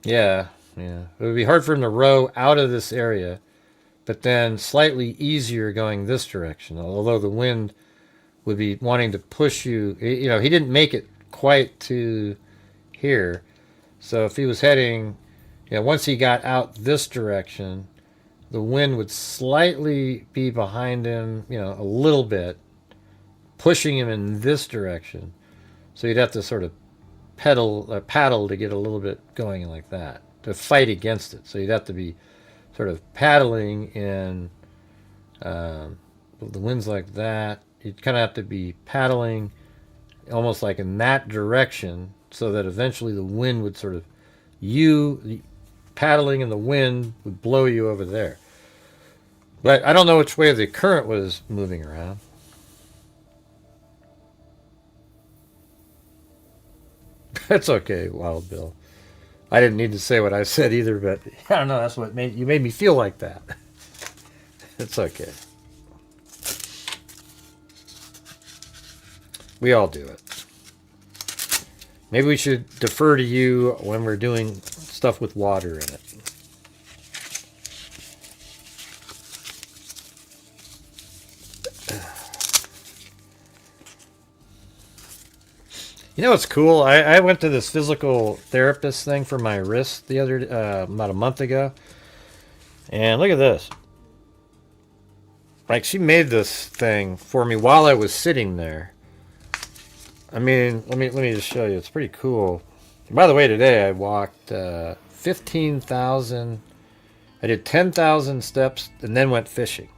Yeah. It would be hard for him to row out of this area, but then slightly easier going this direction, although the wind would be wanting to push you. He didn't make it quite to here. So if he was heading, once he got out this direction, the wind would slightly be behind him, a little bit, pushing him in this direction. So you'd have to sort of paddle to get a little bit going like that, to fight against it. So you'd have to be sort of paddling in, the wind's like that. You'd kind of have to be paddling almost like in that direction, so that eventually the wind would sort of, paddling in the wind would blow you over there. But I don't know which way the current was moving around. That's okay, Wild Bill. I didn't need to say what I said either, but I don't know. That's what made me feel like that. It's okay. We all do it. Maybe we should defer to you when we're doing stuff with water in it. You know what's cool? I went to this physical therapist thing for my wrist the other about a month ago, and look at this. Like, she made this thing for me while I was sitting there. I mean, let me just show you. It's pretty cool. By the way, today I walked 15,000. I did 10,000 steps and then went fishing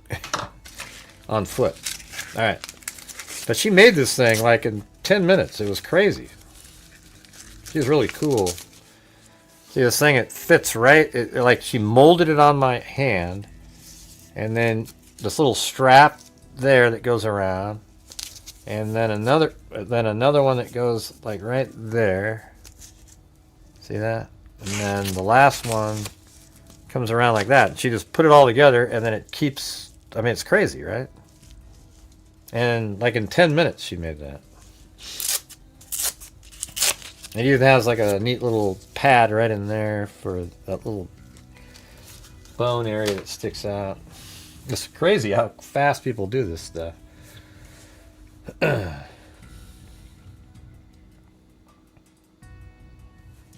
on foot. All right, but she made this thing like in 10 minutes. It was crazy. She was really cool. See this thing? It fits right. Like, she molded it on my hand, and then this little strap there that goes around, and then another one that goes like right there. See that? And then the last one comes around like that. She just put it all together, and then it keeps. I mean, it's crazy, right? And like in 10 minutes, she made that. It even has like a neat little pad right in there for that little bone area that sticks out. It's crazy how fast people do this stuff.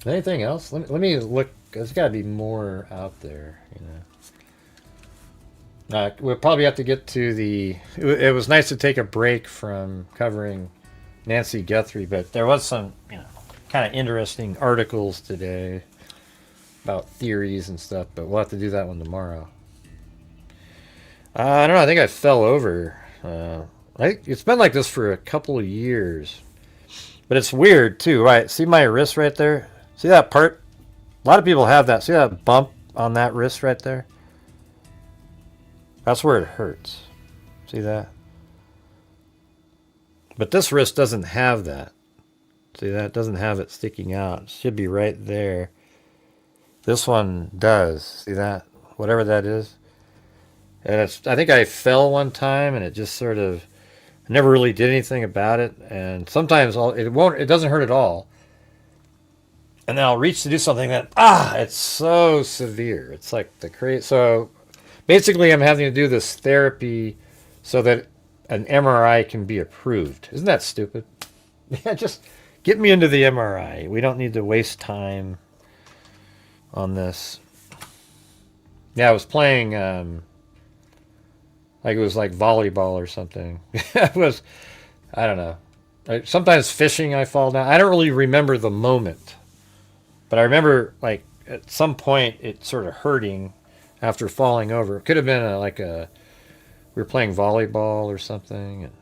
Anything else? Let me look. There's got to be more out there, you know. We'll probably have to get to the... It was nice to take a break from covering Nancy Guthrie, but there was some, you know, kind of interesting articles today about theories and stuff, but we'll have to do that one tomorrow. I don't know. I think I fell over. It's been like this for a couple of years, but it's weird too, right? See my wrist right there? See that part? A lot of people have that. See that bump on that wrist right there? That's where it hurts. See that? But this wrist doesn't have that. See that? It doesn't have it sticking out. It should be right there. This one does. See that? Whatever that is. And I think I fell one time, and it just sort of, I never really did anything about it. And sometimes it doesn't hurt at all. And then I'll reach to do something that, it's so severe. It's like the crazy. So basically I'm having to do this therapy so that an MRI can be approved. Isn't that stupid? Yeah, just get me into the MRI. We don't need to waste time on this. Yeah, I was playing, like it was like volleyball or something. I don't know. Sometimes fishing, I fall down. I don't really remember the moment. But I remember, like, at some point, it sort of hurting after falling over. It could have been we were playing volleyball or something. And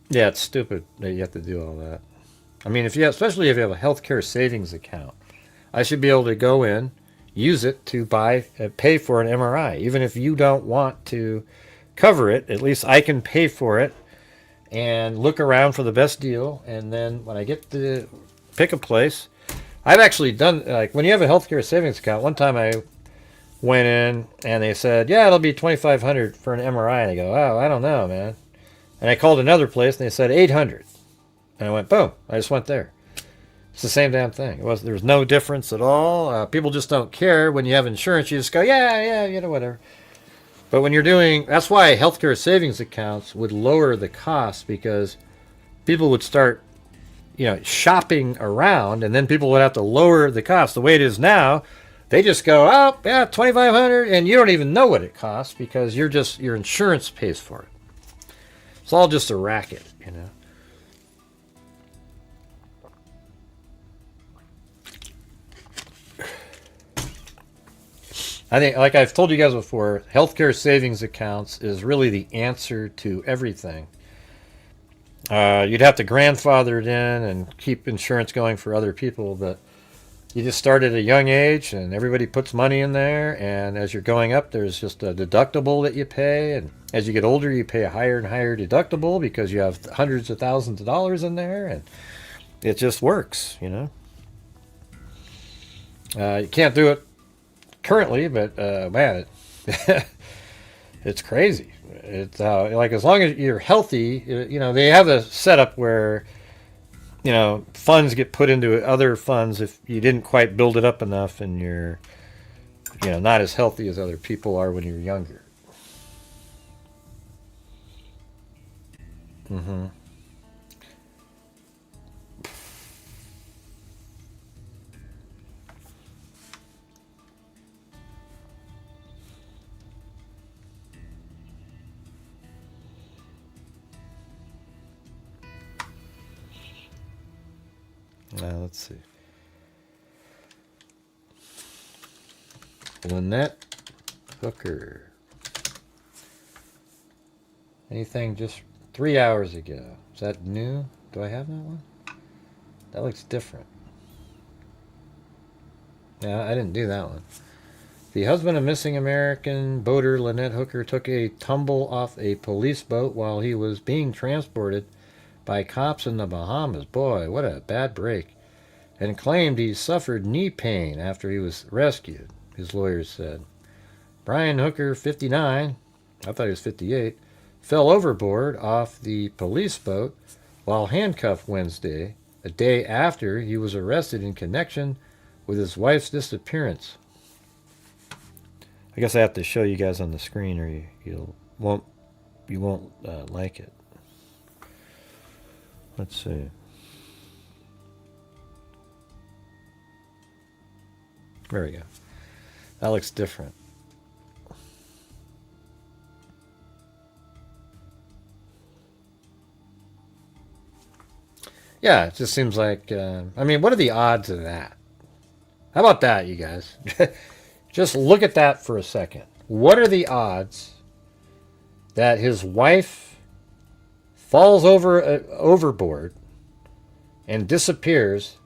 yeah, it's stupid that you have to do all that. I mean, especially if you have a healthcare savings account, I should be able to go in, use it to pay for an MRI. Even if you don't want to cover it, at least I can pay for it and look around for the best deal. And then when I get to pick a place, I've actually done, like, when you have a healthcare savings account, one time I went in and they said, yeah, it'll be $2,500 for an MRI. And I go, oh, I don't know, man. And I called another place and they said $800. And I went, boom, I just went there. It's the same damn thing. There was no difference at all. People just don't care. When you have insurance, you just go, yeah, you know, whatever. But when you're doing, that's why healthcare savings accounts would lower the cost, because people would start, you know, shopping around, and then people would have to lower the cost. The way it is now, they just go, oh, yeah, $2,500, and you don't even know what it costs because your insurance pays for it. It's all just a racket, you know. I think, like I've told you guys before, healthcare savings accounts is really the answer to everything. You'd have to grandfather it in and keep insurance going for other people, but you just start at a young age and everybody puts money in there, and as you're going up there's just a deductible that you pay, and as you get older you pay a higher and higher deductible because you have hundreds of thousands of dollars in there, and it just works, you know. You can't do it currently, but man, it's crazy. It's like as long as you're healthy, you know, they have a setup where, you know, funds get put into other funds if you didn't quite build it up enough and you're, you know, not as healthy as other people are when you're younger. Mm-hmm. Let's see. Lynette Hooker. Anything just 3 hours ago. Is that new? Do I have that one? That looks different. Yeah, I didn't do that one. The husband of missing American boater Lynette Hooker took a tumble off a police boat while he was being transported by cops in the Bahamas. Boy, what a bad break. And claimed he suffered knee pain after he was rescued, his lawyers said. Brian Hooker, 59, I thought he was 58, fell overboard off the police boat while handcuffed Wednesday, a day after he was arrested in connection with his wife's disappearance. I guess I have to show you guys on the screen or you won't like it. Let's see. There we go. That looks different. Yeah, it just seems like, I mean, what are the odds of that? How about that, you guys? Just look at that for a second. What are the odds that his wife falls overboard and disappears,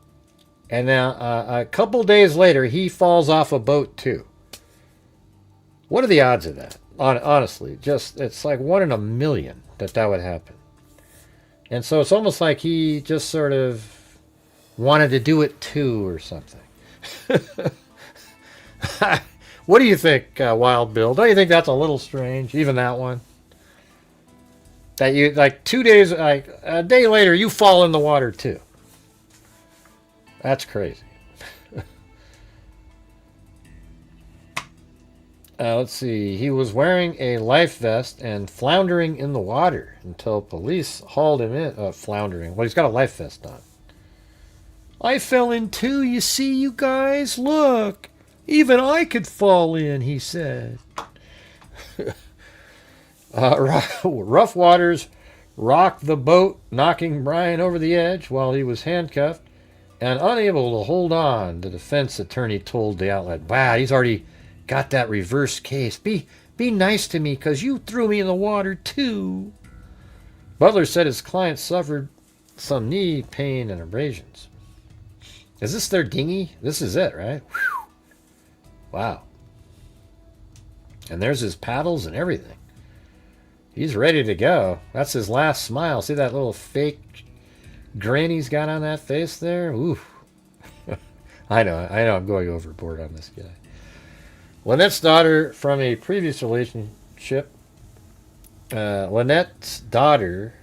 and now a couple days later he falls off a boat too? What are the odds of that? Honestly, just it's like 1 in a million that would happen. And so it's almost like he just sort of wanted to do it too or something. What do you think, Wild Bill? Don't you think that's a little strange? Even that one? That you, like 2 days, like a day later, you fall in the water too. That's crazy. Let's see. He was wearing a life vest and floundering in the water until police hauled him in. Floundering. Well, he's got a life vest on. I fell in too, you see, you guys. Look. Even I could fall in, he said. Rough waters rocked the boat, knocking Brian over the edge while he was handcuffed and unable to hold on, the defense attorney told the outlet. Wow, he's already got that reverse case. Be nice to me, because you threw me in the water too. Butler said his client suffered some knee pain and abrasions. Is this their dinghy? This is it, right? Whew. Wow. And there's his paddles and everything. He's ready to go. That's his last smile. See that little fake grin he's got on that face there? Ooh. I know I'm going overboard on this guy. Lynette's daughter from a previous relationship. Lynette's daughter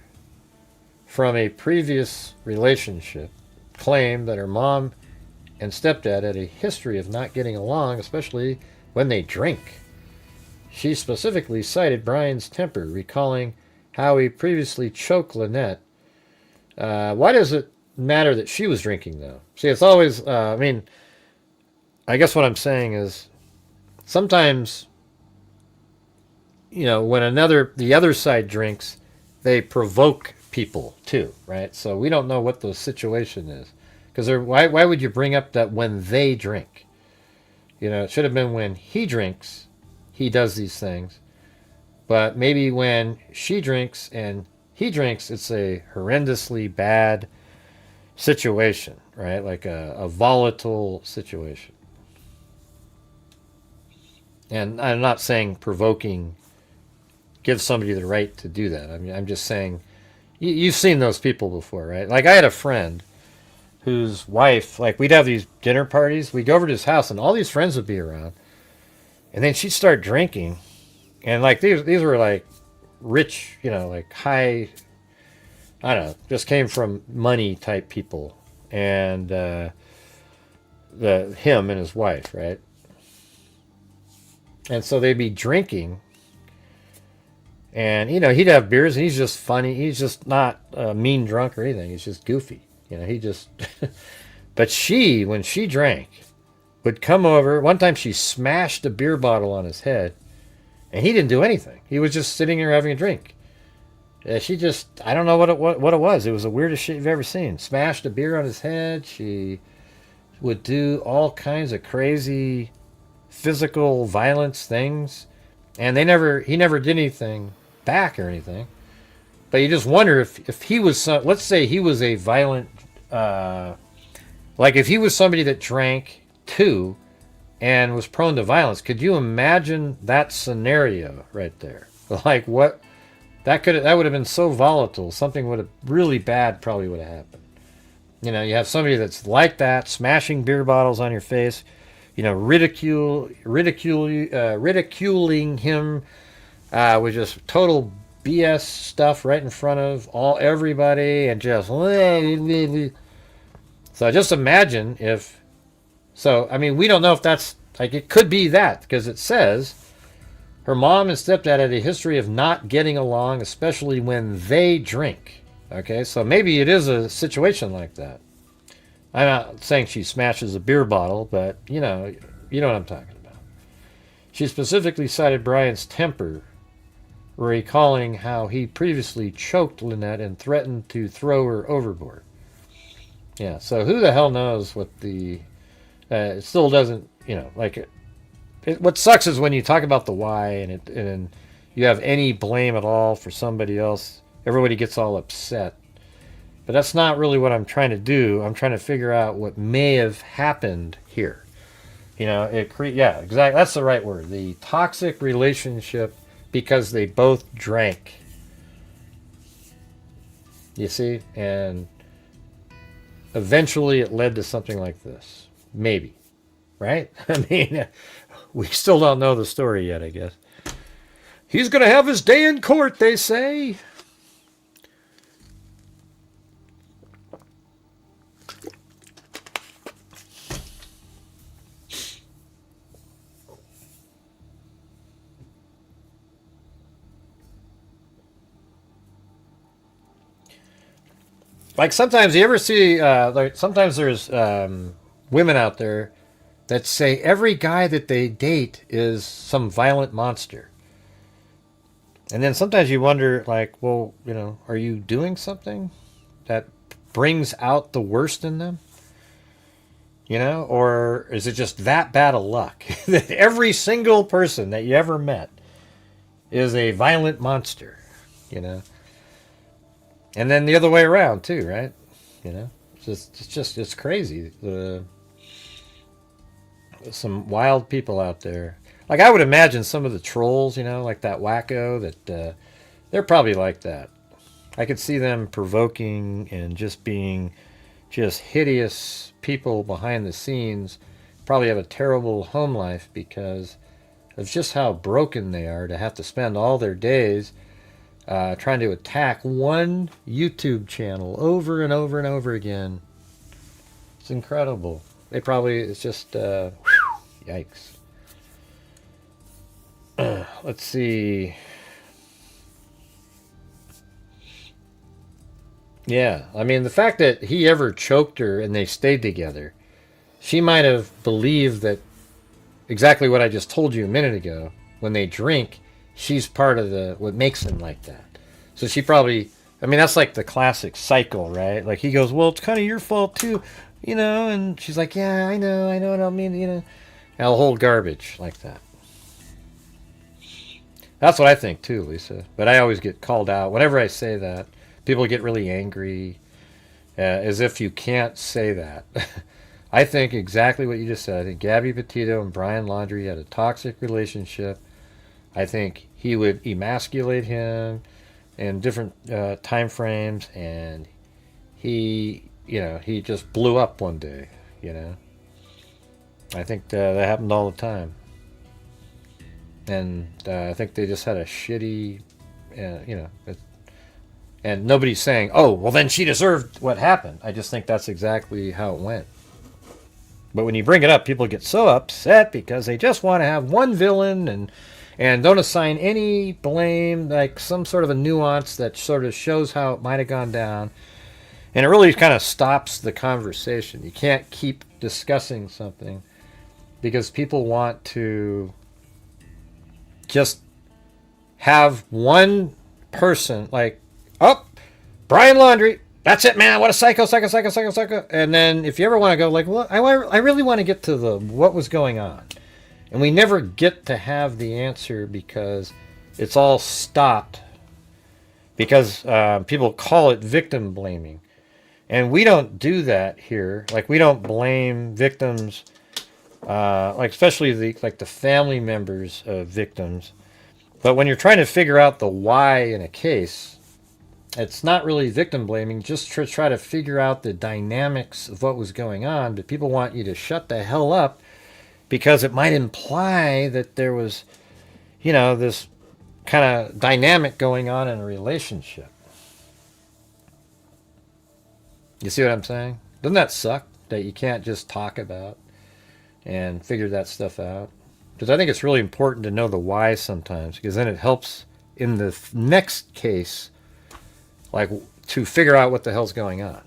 from a previous relationship claimed that her mom and stepdad had a history of not getting along, especially when they drink. She specifically cited Brian's temper, recalling how he previously choked Lynette. Why does it matter that she was drinking, though? See, it's always, I mean, I guess what I'm saying is sometimes, you know, when the other side drinks, they provoke people too, right? So we don't know what the situation is. Because why would you bring up that when they drink? You know, it should have been when he drinks, he does these things. But maybe when she drinks and he drinks, it's a horrendously bad, situation, right? Like a volatile situation. And I'm not saying provoking gives somebody the right to do that. I mean, I'm just saying you've seen those people before, right? Like I had a friend whose wife, like we'd have these dinner parties. We'd go over to his house and all these friends would be around. And then she'd start drinking. And like these were like rich, like high, I don't know, just came from money type people. And him and his wife, right? And so they'd be drinking. And, he'd have beers and he's just funny. He's just not a mean drunk or anything. He's just goofy. He just... But she, when she drank, would come over. One time she smashed a beer bottle on his head. And he didn't do anything. He was just sitting there having a drink. She just... I don't know what it was. It was the weirdest shit you've ever seen. Smashed a beer on his head. She would do all kinds of crazy physical violence things. And he never did anything back or anything, but you just wonder if he was let's say he was a violent like if he was somebody that drank too and was prone to violence, could you imagine that scenario right there? Like what that would have been so volatile, something would have really bad probably would have happened. You have somebody that's like that, smashing beer bottles on your face, ridiculing him with just total BS stuff right in front of everybody, and just so just imagine if. So I mean, we don't know if that's like it could be that because it says her mom and stepdad had a history of not getting along, especially when they drink. Okay, so maybe it is a situation like that. I'm not saying she smashes a beer bottle, but you know what I'm talking about. She specifically cited Brian's temper, recalling how he previously choked Lynette and threatened to throw her overboard. Yeah, so who the hell knows what the... it still doesn't, what sucks is when you talk about the why and you have any blame at all for somebody else, everybody gets all upset. But that's not really what I'm trying to do. I'm trying to figure out what may have happened here. Yeah, exactly. That's the right word. The toxic relationship because they both drank. You see? And eventually it led to something like this. Maybe. Right? I mean, we still don't know the story yet, I guess. He's going to have his day in court, they say. Like sometimes you ever see, sometimes there's women out there that say every guy that they date is some violent monster. And then sometimes you wonder, like, well, are you doing something that brings out the worst in them? Or is it just that bad of luck that every single person that you ever met is a violent monster, And then the other way around too, right? It's crazy. Some wild people out there. Like I would imagine some of the trolls, like that wacko, that they're probably like that. I could see them provoking and just being just hideous people behind the scenes. Probably have a terrible home life because of just how broken they are to have to spend all their days trying to attack one YouTube channel over and over and over again. It's incredible. It's just, yikes. Let's see. Yeah, I mean, the fact that he ever choked her and they stayed together, she might have believed that exactly what I just told you a minute ago. When they drink, she's part of what makes them like that. So she probably, I mean, that's like the classic cycle, right? Like he goes, well, it's kind of your fault too, and she's like, yeah, I know, I don't mean, and the whole garbage like that. That's what I think too, Lisa. But I always get called out. Whenever I say that, people get really angry. as if you can't say that. I think exactly what you just said. I think Gabby Petito and Brian Laundrie had a toxic relationship. I think he would emasculate him in different time frames, and he just blew up one day. I think that happened all the time, and I think they just had a shitty, and nobody's saying, "Oh, well, then she deserved what happened." I just think that's exactly how it went. But when you bring it up, people get so upset because they just want to have one villain and don't assign any blame, like some sort of a nuance that sort of shows how it might have gone down. And it really kind of stops the conversation. You can't keep discussing something because people want to just have one person like, oh, Brian Laundrie, that's it, man. What a psycho. And then if you ever want to go like, well, I really want to get to what was going on. And we never get to have the answer because it's all stopped because people call it victim blaming. And we don't do that here. Like, we don't blame victims, like especially the family members of victims. But when you're trying to figure out the why in a case, it's not really victim blaming, just to try to figure out the dynamics of what was going on. But people want you to shut the hell up because it might imply that there was, this kind of dynamic going on in a relationship. You see what I'm saying? Doesn't that suck that you can't just talk about and figure that stuff out? Because I think it's really important to know the why sometimes, because then it helps in the next case, like, to figure out what the hell's going on.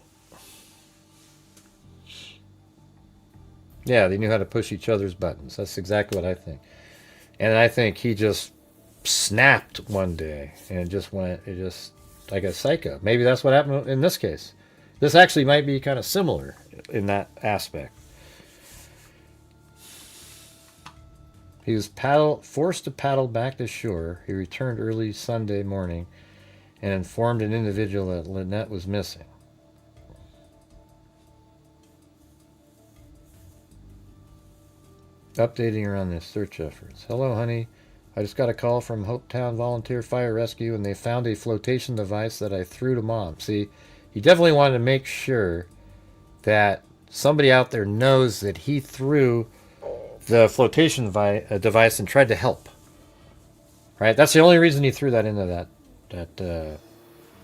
Yeah, they knew how to push each other's buttons. That's exactly what I think. And I think he just snapped one day and it just like a psycho. Maybe that's what happened in this case. This actually might be kind of similar in that aspect. He was forced to paddle back to shore. He returned early Sunday morning and informed an individual that Lynette was missing. Updating her on their search efforts. Hello, honey. I just got a call from Hopetown Volunteer Fire Rescue, and they found a flotation device that I threw to Mom. See, he definitely wanted to make sure that somebody out there knows that he threw the flotation device and tried to help. Right? That's the only reason he threw that into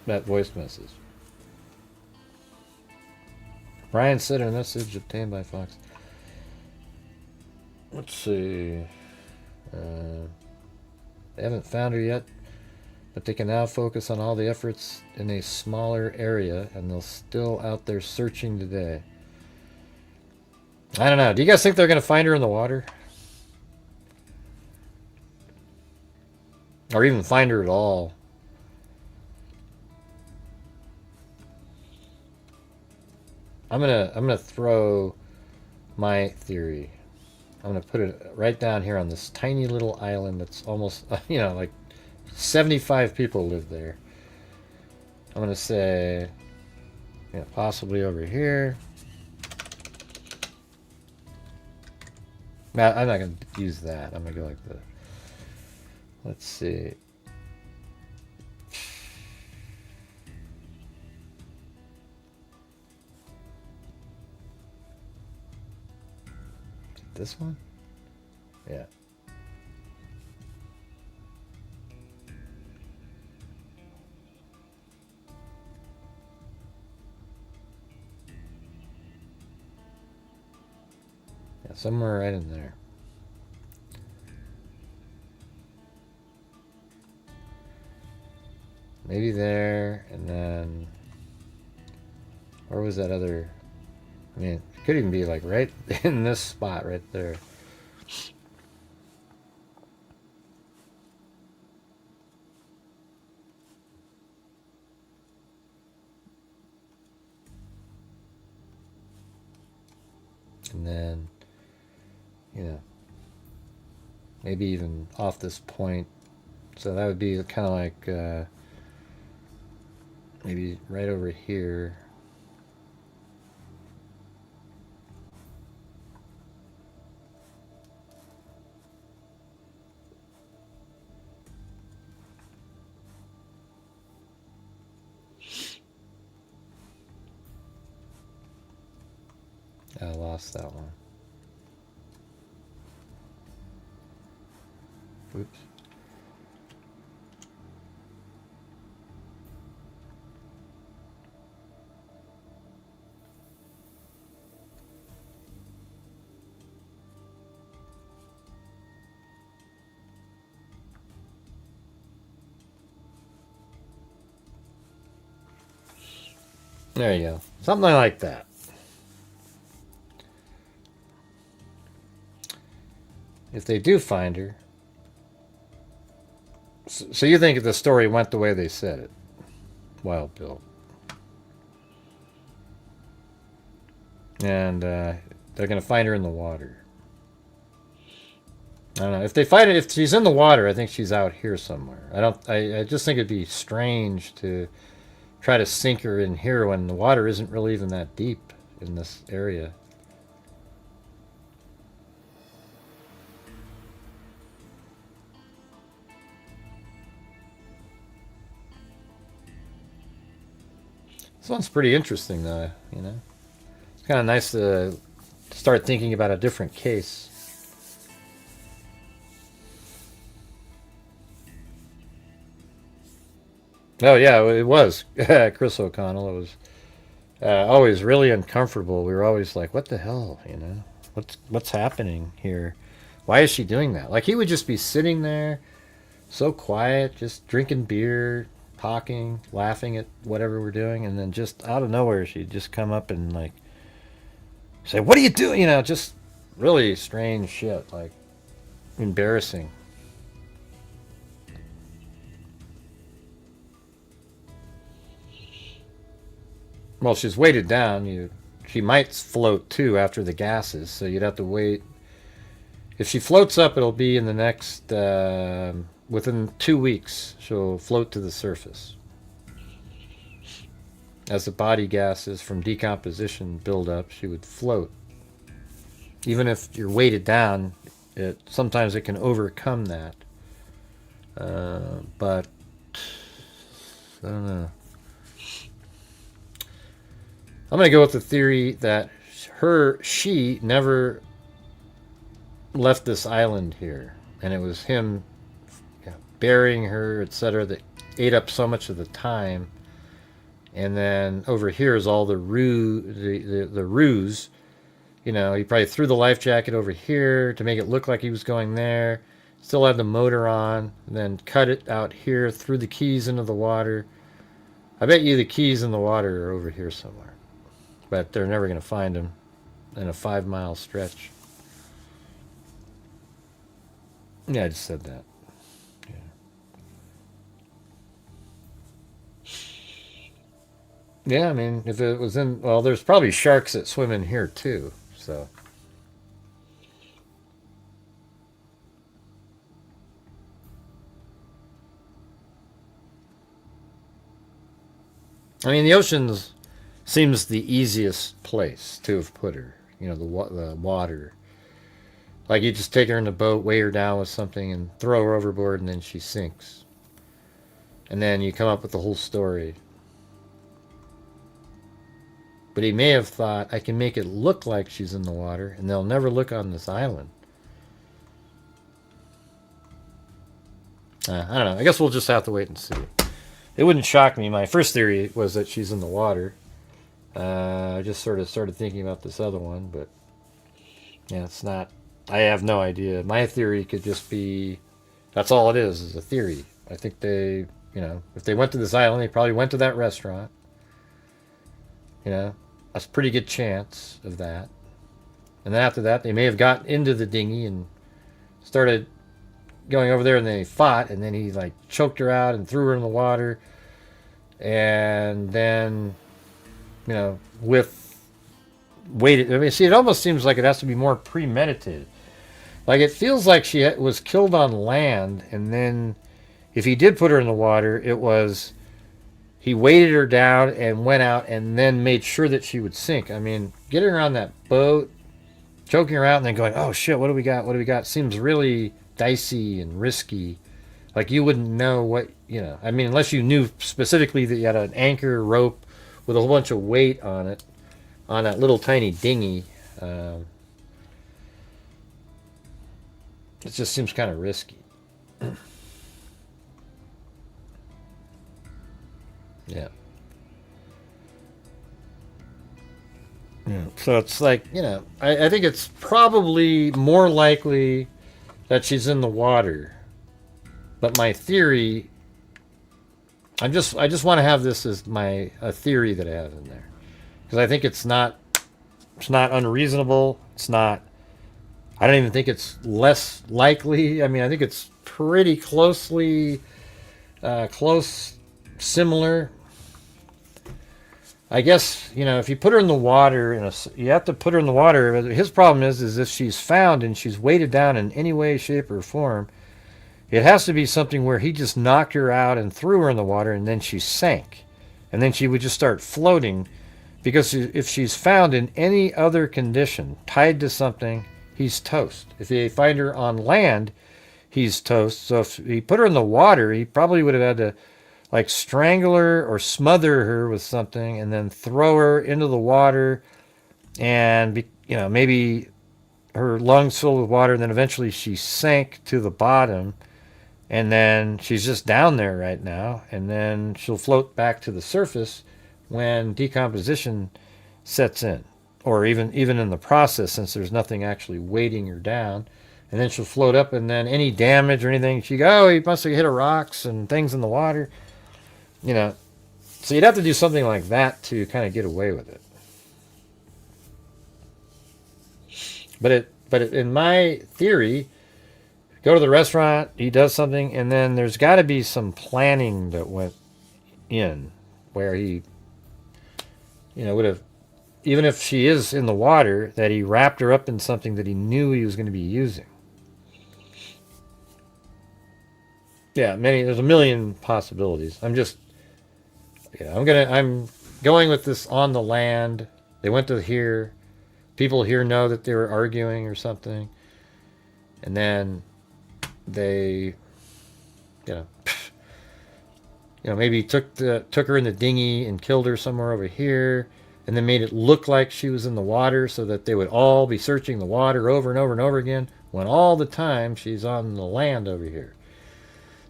that voice message. Brian said in a message obtained by Fox. Let's see. They haven't found her yet, but they can now focus on all the efforts in a smaller area, and they're still out there searching today. I don't know. Do you guys think they're going to find her in the water? Or even find her at all? I'm gonna throw my theory. I'm going to put it right down here on this tiny little island that's almost, like 75 people live there. I'm going to say, possibly over here. Now, I'm not going to use that. I'm going to go like this. Let's see. This one? Yeah. Yeah, somewhere right in there. Maybe there, and then where was that other? I mean, it could even be like right in this spot right there. And then, maybe even off this point. So that would be kind of like maybe right over here. I lost that one. Oops. There you go. Something like that. If they do find her. So you think the story went the way they said it? Wild Bill. And they're going to find her in the water. I don't know. If they find it, if she's in the water, I think she's out here somewhere. I just think it'd be strange to try to sink her in here when the water isn't really even that deep in this area. This one's pretty interesting, though, you know. It's kind of nice to start thinking about a different case. Oh, yeah, it was. Chris O'Connell. It was always really uncomfortable. We were always like, what the hell, you know? What's happening here? Why is she doing that? Like, he would just be sitting there, so quiet, just drinking beer, talking, laughing at whatever we're doing, and then just out of nowhere she'd just come up and like say, what are you doing? You know, just really strange shit, like embarrassing. Well, she's weighted down. She might float too after the gases, so you'd have to wait. If she floats up, it'll be in the next within 2 weeks, she'll float to the surface. As the body gases from decomposition build up, she would float. Even if you're weighted down, sometimes it can overcome that. But I don't know. I'm going to go with the theory that she never left this island here, and it was him burying her, etc., that ate up so much of the time. And then over here is all the ruse. You know, he probably threw the life jacket over here to make it look like he was going there. Still had the motor on, and then cut it out here, threw the keys into the water. I bet you the keys in the water are over here somewhere. But they're never going to find them in a 5-mile stretch. Yeah, I just said that. Yeah, I mean, if it was in... Well, there's probably sharks that swim in here, too, so... I mean, the oceans seems the easiest place to have put her. You know, the water. Like, you just take her in the boat, weigh her down with something, and throw her overboard, and then she sinks. And then you come up with the whole story. But he may have thought, I can make it look like she's in the water, and they'll never look on this island. I don't know. I guess we'll just have to wait and see. It wouldn't shock me. My first theory was that she's in the water. I just sort of started thinking about this other one, but yeah, it's not. I have no idea. My theory could just be, that's all it is a theory. I think they, you know, if they went to this island, they probably went to that restaurant. You know, that's a pretty good chance of that. And then after that, they may have got into the dinghy and started going over there, and they fought, and then he like choked her out and threw her in the water. And then, you know, waited. I mean, see, it almost seems like it has to be more premeditated. Like, it feels like she was killed on land, and then if he did put her in the water, it was he weighted her down and went out and then made sure that she would sink. I mean, getting her on that boat, choking her out, and then going, oh shit, what do we got? What do we got? Seems really dicey and risky. Like, you wouldn't know what, you know. I mean, unless you knew specifically that you had an anchor rope with a whole bunch of weight on it, on that little tiny dinghy. It just seems kind of risky. Yeah. Yeah. So it's like, I think it's probably more likely that she's in the water. But my theory, I just want to have this as a theory that I have in there. Because I think it's not unreasonable. I don't even think it's less likely. I mean, I think it's pretty similar. I guess, if you put her in the water, you have to put her in the water. His problem is if she's found and she's weighted down in any way, shape, or form, it has to be something where he just knocked her out and threw her in the water and then she sank. And then she would just start floating. Because if she's found in any other condition, tied to something, he's toast. If they find her on land, he's toast. So if he put her in the water, he probably would have had to strangle her or smother her with something and then throw her into the water and maybe her lungs filled with water, and then eventually she sank to the bottom, and then she's just down there right now, and then she'll float back to the surface when decomposition sets in, or even in the process, since there's nothing actually weighting her down. And then she'll float up, and then any damage or anything, she go, he must have hit rocks and things in the water. So you'd have to do something like that to kind of get away with it. But in my theory, go to the restaurant, he does something, and then there's got to be some planning that went in where he, would have, even if she is in the water, that he wrapped her up in something that he knew he was going to be using. Yeah, there's a million possibilities. I'm going with this on the land. They went to here. People here know that they were arguing or something. And then they, maybe took her in the dinghy and killed her somewhere over here, and then made it look like she was in the water so that they would all be searching the water over and over and over again, when all the time she's on the land over here.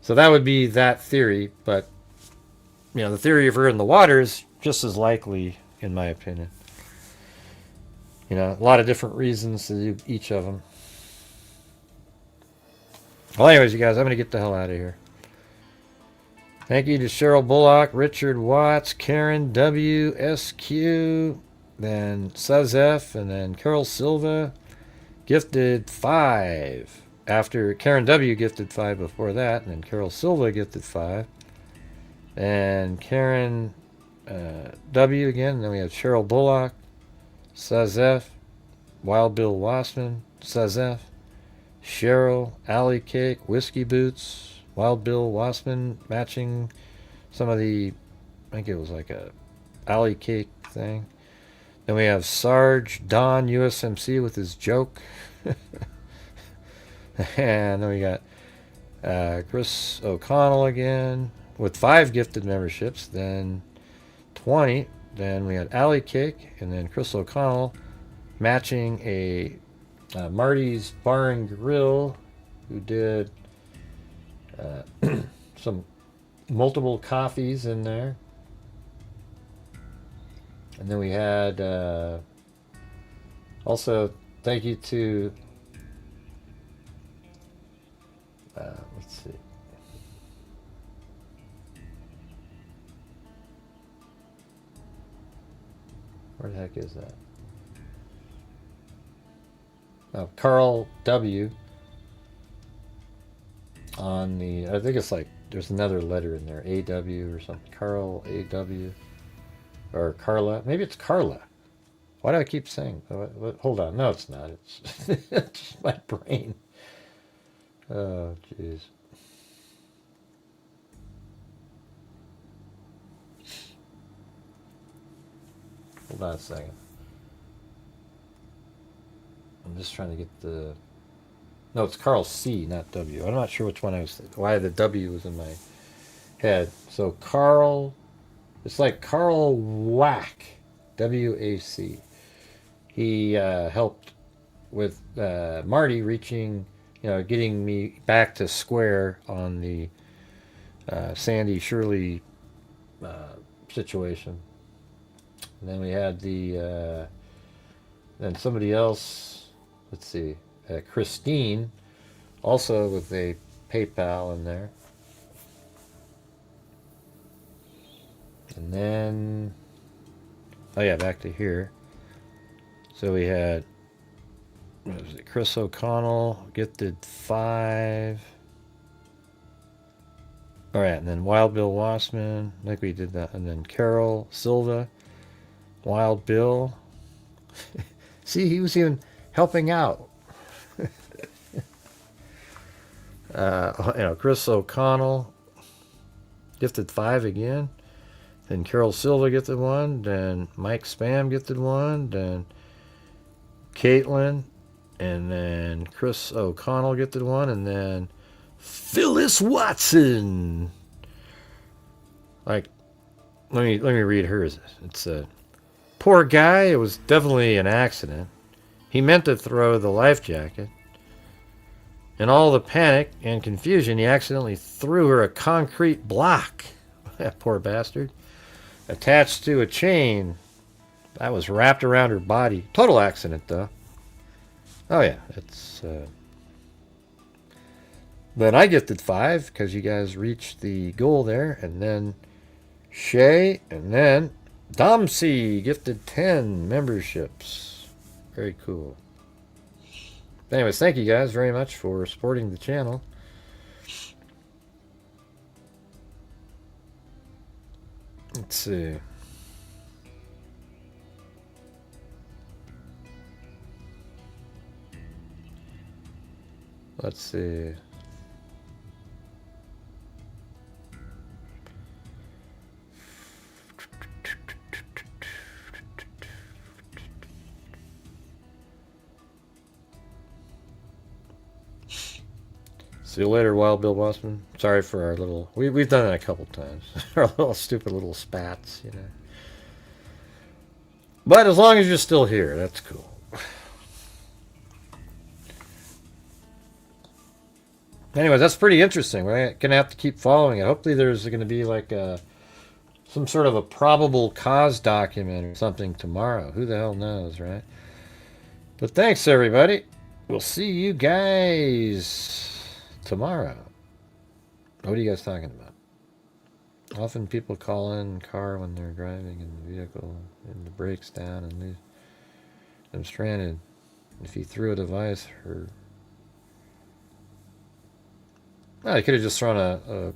So that would be that theory, but the theory of her in the water is just as likely, in my opinion. A lot of different reasons to do each of them. Well, anyways, you guys, I'm going to get the hell out of here. Thank you to Cheryl Bullock, Richard Watts, Karen W, SQ, then Suzf, and then Carol Silva gifted 5. After Karen W gifted 5 before that, and then Carol Silva gifted 5. And Karen W again, and then we have Cheryl Bullock, Suzf, Wild Bill Wassman, Suzf, Cheryl, Alley Cake, Whiskey Boots, Wild Bill Wassman, matching some of the, I think it was like a Alley Cake thing. Then we have Sarge, Don, USMC with his joke. And then we got Chris O'Connell again with 5 gifted memberships. Then 20. Then we had Alley Cake, and then Chris O'Connell matching a Marty's Bar and Grill, who did some multiple coffees in there. And then we had also thank you to let's see. Where the heck is that? Oh, Carl W. On the, I think it's like, there's another letter in there, AW or something. Carl AW. Or Carla. Maybe it's Carla. Why do I keep saying? Hold on. No, it's not. It's, it's just my brain. Oh, jeez. Hold on a second. I'm just trying to get the... No, it's Carl C, not W. I'm not sure which one I was... Why the W was in my head. So Carl... It's like Carl Wack. W-A-C. he helped with Marty reaching, getting me back to square on the Sandy Shirley situation. And then we had then somebody else, let's see, Christine, also with a PayPal in there. And then, oh yeah, back to here. So we had, what was it, Chris O'Connell, gifted 5. All right, and then Wild Bill Wassman, I think we did that. And then Carol Silva, Wild Bill. See, he was even helping out. Chris O'Connell gifted 5 again. Then Carol Silva gifted 1. Then Mike Spam gifted 1. Then Caitlin. And then Chris O'Connell gifted 1. And then Phyllis Watson. Like, let me read hers. It's a poor guy. It was definitely an accident. He meant to throw the life jacket. In all the panic and confusion, he accidentally threw her a concrete block. That poor bastard. Attached to a chain that was wrapped around her body. Total accident, though. Oh, yeah. It's. Then I gifted 5 because you guys reached the goal there. And then Shay. And then Domsey gifted 10 memberships. Very cool. Anyways, thank you guys very much for supporting the channel. Let's see. Let's see. See you later, Wild Bill Bossman. Sorry for our little... We've done it a couple times. Our little stupid little spats, But as long as you're still here, that's cool. Anyways, that's pretty interesting. We're going to have to keep following it. Hopefully there's going to be like some sort of a probable cause document or something tomorrow. Who the hell knows, right? But thanks, everybody. We'll see you guys tomorrow. What are you guys talking about? Often people call in car when they're driving in the vehicle and the brakes down and leave them stranded. If he threw a device or... No, he could have just thrown a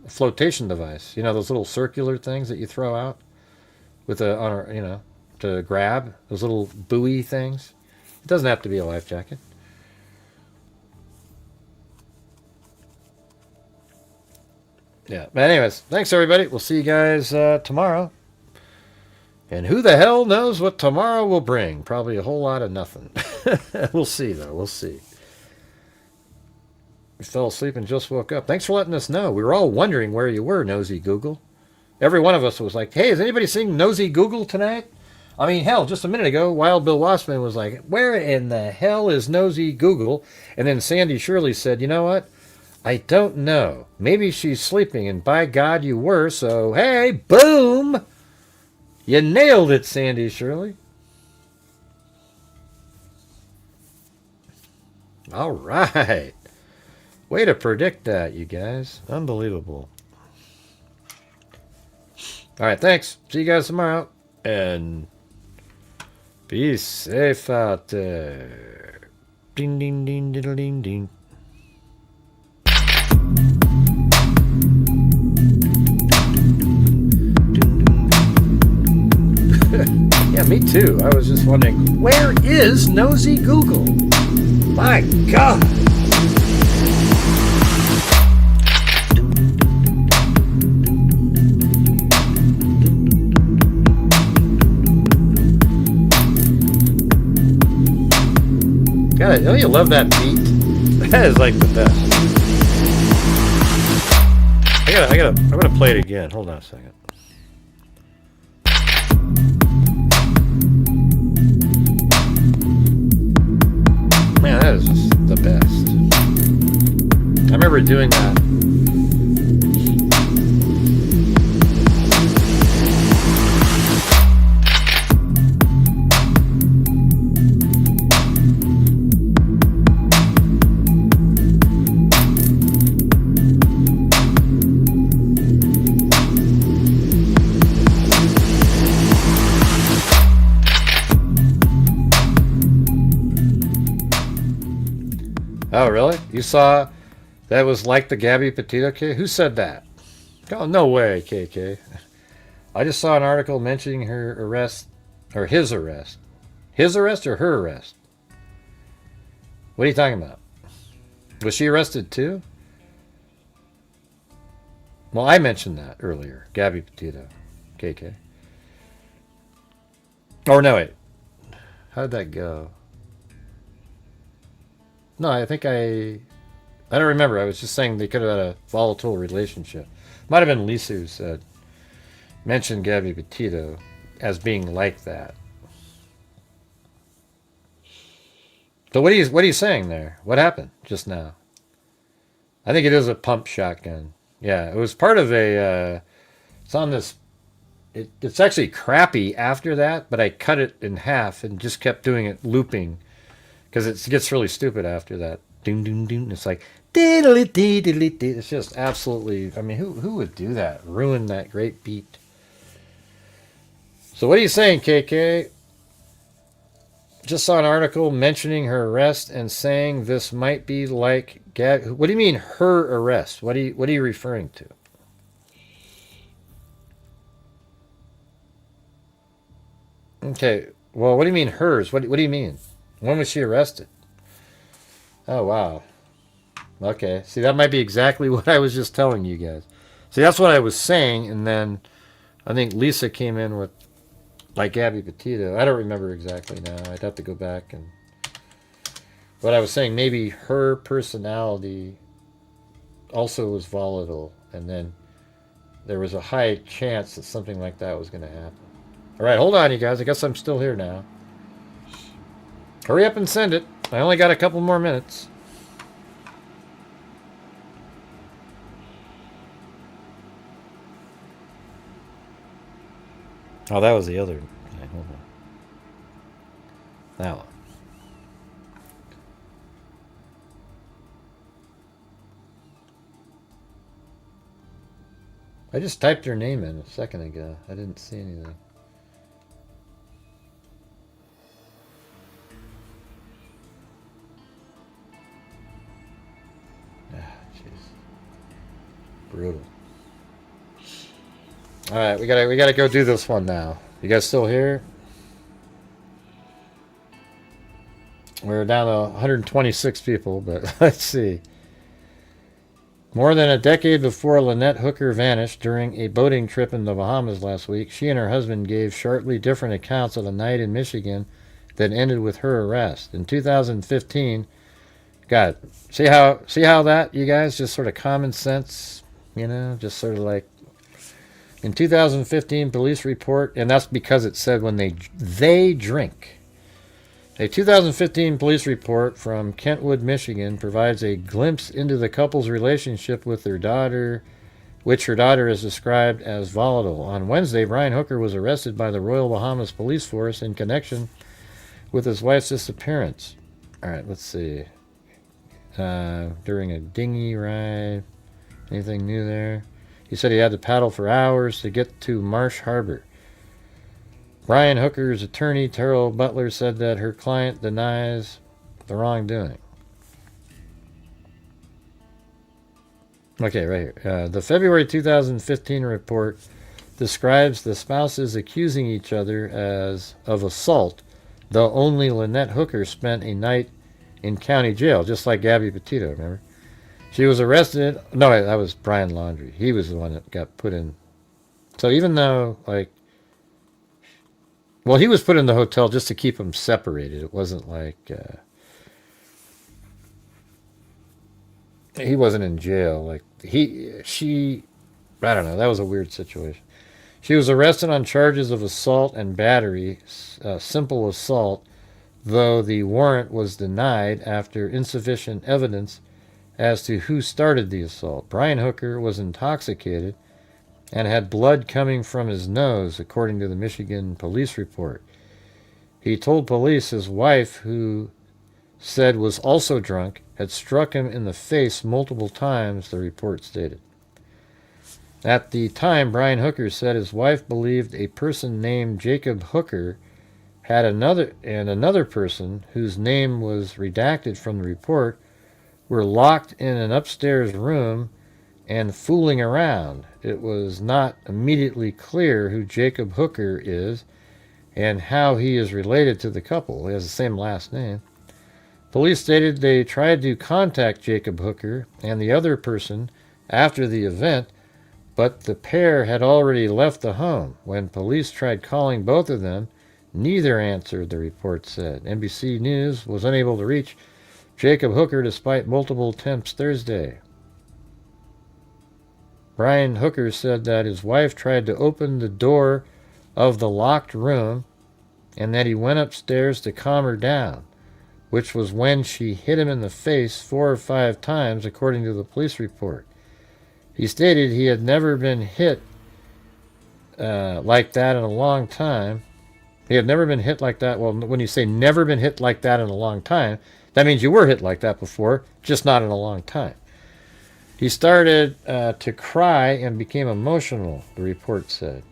flotation device. Those little circular things that you throw out with to grab, those little buoy things. It doesn't have to be a life jacket. Yeah, but anyways, thanks everybody. We'll see you guys tomorrow. And who the hell knows what tomorrow will bring? Probably a whole lot of nothing. We'll see, though. We'll see. We fell asleep and just woke up. Thanks for letting us know. We were all wondering where you were, Nosy Google. Every one of us was like, hey, is anybody seeing Nosy Google tonight? I mean, hell, just a minute ago, Wild Bill Wassman was like, where in the hell is Nosy Google? And then Sandy Shirley said, you know what? I don't know. Maybe she's sleeping, and by God you were, so hey, boom! You nailed it, Sandy Shirley. All right. Way to predict that, you guys. Unbelievable. All right, thanks. See you guys tomorrow, and be safe out there. Ding, ding, ding, diddle, ding, ding. Yeah, me too. I was just wondering, where is Nosy Google? My God. God, don't you love that beat? That is like the best. I'm gonna play it again. Hold on a second. remember doing that. Oh, really? You saw that was like the Gabby Petito case? Who said that? Oh, no way, KK. I just saw an article mentioning her arrest, or his arrest. His arrest or her arrest? What are you talking about? Was she arrested too? Well, I mentioned that earlier. Gabby Petito. KK. Or no, wait. How did that go? No, I think I don't remember. I was just saying they could have had a volatile relationship. Might have been Lisa who said, mentioned Gabby Petito as being like that. So what are you saying there? What happened just now? I think it is a pump shotgun. Yeah, it was part of a. It's on this. It's actually crappy after that, but I cut it in half and just kept doing it looping. Because it gets really stupid after that. Doom, doom, doom. It's like, diddly, diddly, diddly. It's just absolutely, I mean, who would do that? Ruin that great beat. So what are you saying, KK? Just saw an article mentioning her arrest and saying this might be like Gab. What do you mean her arrest? What are you referring to? Okay, well, what do you mean hers? What do you mean? When was she arrested? Oh, wow. Okay. See, that might be exactly what I was just telling you guys. See, that's what I was saying, and then I think Lisa came in with, like, Gabby Petito. I don't remember exactly now. I'd have to go back and... But I was saying maybe her personality also was volatile, and then there was a high chance that something like that was going to happen. All right, hold on, you guys. I guess I'm still here now. Hurry up and send it. I only got a couple more minutes. Oh, that was the other. Okay, hold on. That one. I just typed her name in a second ago. I didn't see anything. Brutal. All right, we gotta go do this one now. You guys still here? We're down to 126 people, but let's see. More than a decade before Lynette Hooker vanished during a boating trip in the Bahamas last week, she and her husband gave sharply different accounts of a night in Michigan that ended with her arrest. In 2015, God, see how that, you guys, just sort of common sense. You know, just sort of like in 2015 police report, and that's because it said when they drink. A 2015 police report from Kentwood, Michigan provides a glimpse into the couple's relationship with their daughter, which her daughter is described as volatile. On Wednesday, Brian Hooker was arrested by the Royal Bahamas Police Force in connection with his wife's disappearance. All right, let's see. During a dinghy ride. Anything new there? He said he had to paddle for hours to get to Marsh Harbor. Brian Hooker's attorney, Terrell Butler, said that her client denies the wrongdoing. Okay, right here. The February 2015 report describes the spouses accusing each other of assault, though only Lynette Hooker spent a night in county jail, just like Gabby Petito, remember? She was arrested. No, that was Brian Laundrie. He was the one that got put in. So even though, like, well, he was put in the hotel just to keep them separated. It wasn't like he wasn't in jail. Like she, I don't know. That was a weird situation. She was arrested on charges of assault and battery, simple assault, though the warrant was denied after insufficient evidence as to who started the assault. Brian Hooker was intoxicated and had blood coming from his nose, according to the Michigan police report. He told police his wife, who said was also drunk, had struck him in the face multiple times, the report stated. At the time, Brian Hooker said his wife believed a person named Jacob Hooker had another person whose name was redacted from the report were locked in an upstairs room and fooling around. It was not immediately clear who Jacob Hooker is and how he is related to the couple. He has the same last name. Police stated they tried to contact Jacob Hooker and the other person after the event, but the pair had already left the home. When police tried calling both of them, neither answered, the report said. NBC News was unable to reach Jacob Hooker despite multiple attempts Thursday. Brian Hooker said that his wife tried to open the door of the locked room and that he went upstairs to calm her down, which was when she hit him in the face 4 or 5 times, according to the police report. He stated he had never been hit like that in a long time. He had never been hit like that. Well, when you say never been hit like that in a long time, that means you were hit like that before, just not in a long time. He started to cry and became emotional, the report said.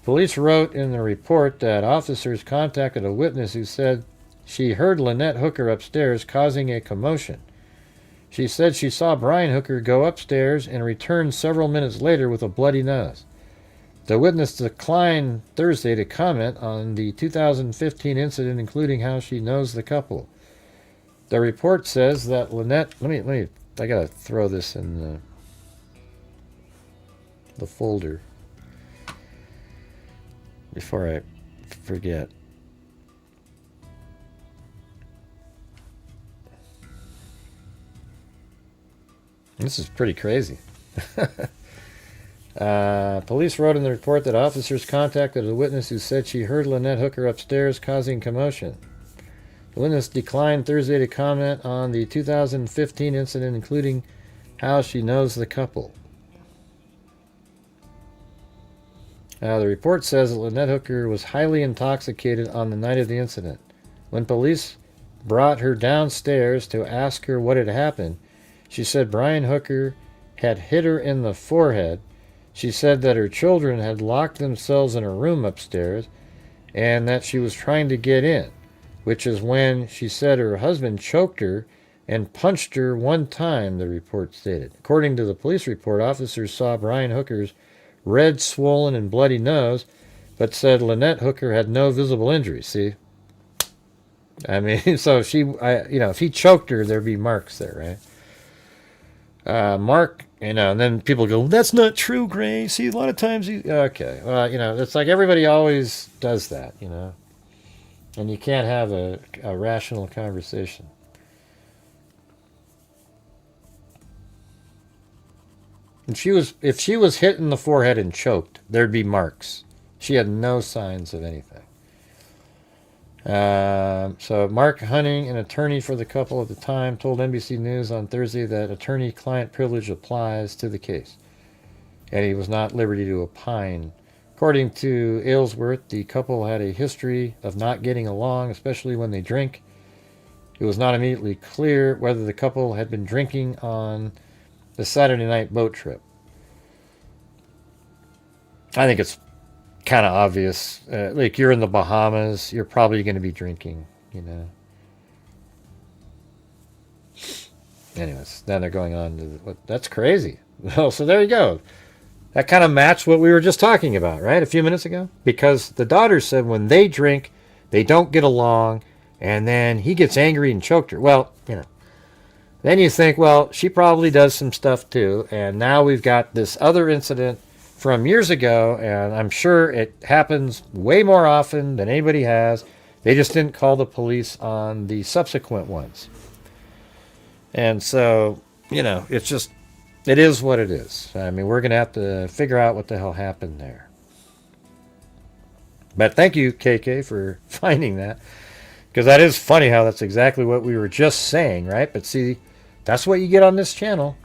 Police wrote in the report that officers contacted a witness who said she heard Lynette Hooker upstairs causing a commotion. She said she saw Brian Hooker go upstairs and return several minutes later with a bloody nose. The witness declined Thursday to comment on the 2015 incident, including how she knows the couple. The report says that Lynette... I gotta throw this in the folder before I forget. This is pretty crazy. Police wrote in the report that officers contacted a witness who said she heard Lynette Hooker upstairs causing commotion. The witness declined Thursday to comment on the 2015 incident, including how she knows the couple. The report says that Lynette Hooker was highly intoxicated on the night of the incident. When police brought her downstairs to ask her what had happened, she said Brian Hooker had hit her in the forehead. She said that her children had locked themselves in a room upstairs and that she was trying to get in, which is when she said her husband choked her and punched her one time, the report stated. According to the police report, officers saw Brian Hooker's red, swollen, and bloody nose, but said Lynette Hooker had no visible injuries. See? I mean, so if he choked her, there'd be marks there, right? Mark, and then people go, that's not true, Gray. See, a lot of times okay. Well, it's like everybody always does that, and you can't have a rational conversation. And if she was hit in the forehead and choked, there'd be marks. She had no signs of anything. So Mark Hunting, an attorney for the couple at the time, told NBC News on Thursday that attorney-client privilege applies to the case, and he was not at liberty to opine. According to Aylesworth, the couple had a history of not getting along, especially when they drink. It was not immediately clear whether the couple had been drinking on the Saturday night boat trip. I think it's kind of obvious. Like, you're in the Bahamas, you're probably going to be drinking, Anyways, then they're going on to that's crazy. Well, so there you go. That kind of matched what we were just talking about, right? A few minutes ago. Because the daughter said when they drink, they don't get along, and then he gets angry and choked her. Well, then you think, well, she probably does some stuff too, and now we've got this other incident from years ago, and I'm sure it happens way more often than anybody has. They just didn't call the police on the subsequent ones. And so, it is what it is. I mean, we're going to have to figure out what the hell happened there. But thank you, KK, for finding that. Because that is funny how that's exactly what we were just saying, right? But see, That's what you get on this channel.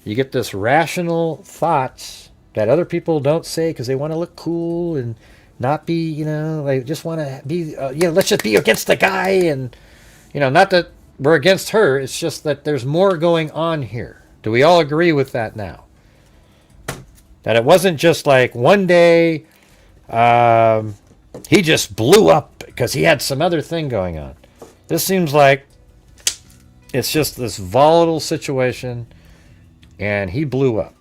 You get this rational thoughts that other people don't say because they want to look cool and not be, you know, they just want to be, you know, let's just be against the guy. And, you know, not that we're against her. It's just that there's more going on here. Do we all agree with that now? That it wasn't just like one day he just blew up because he had some other thing going on. This seems like it's just this volatile situation, and he blew up.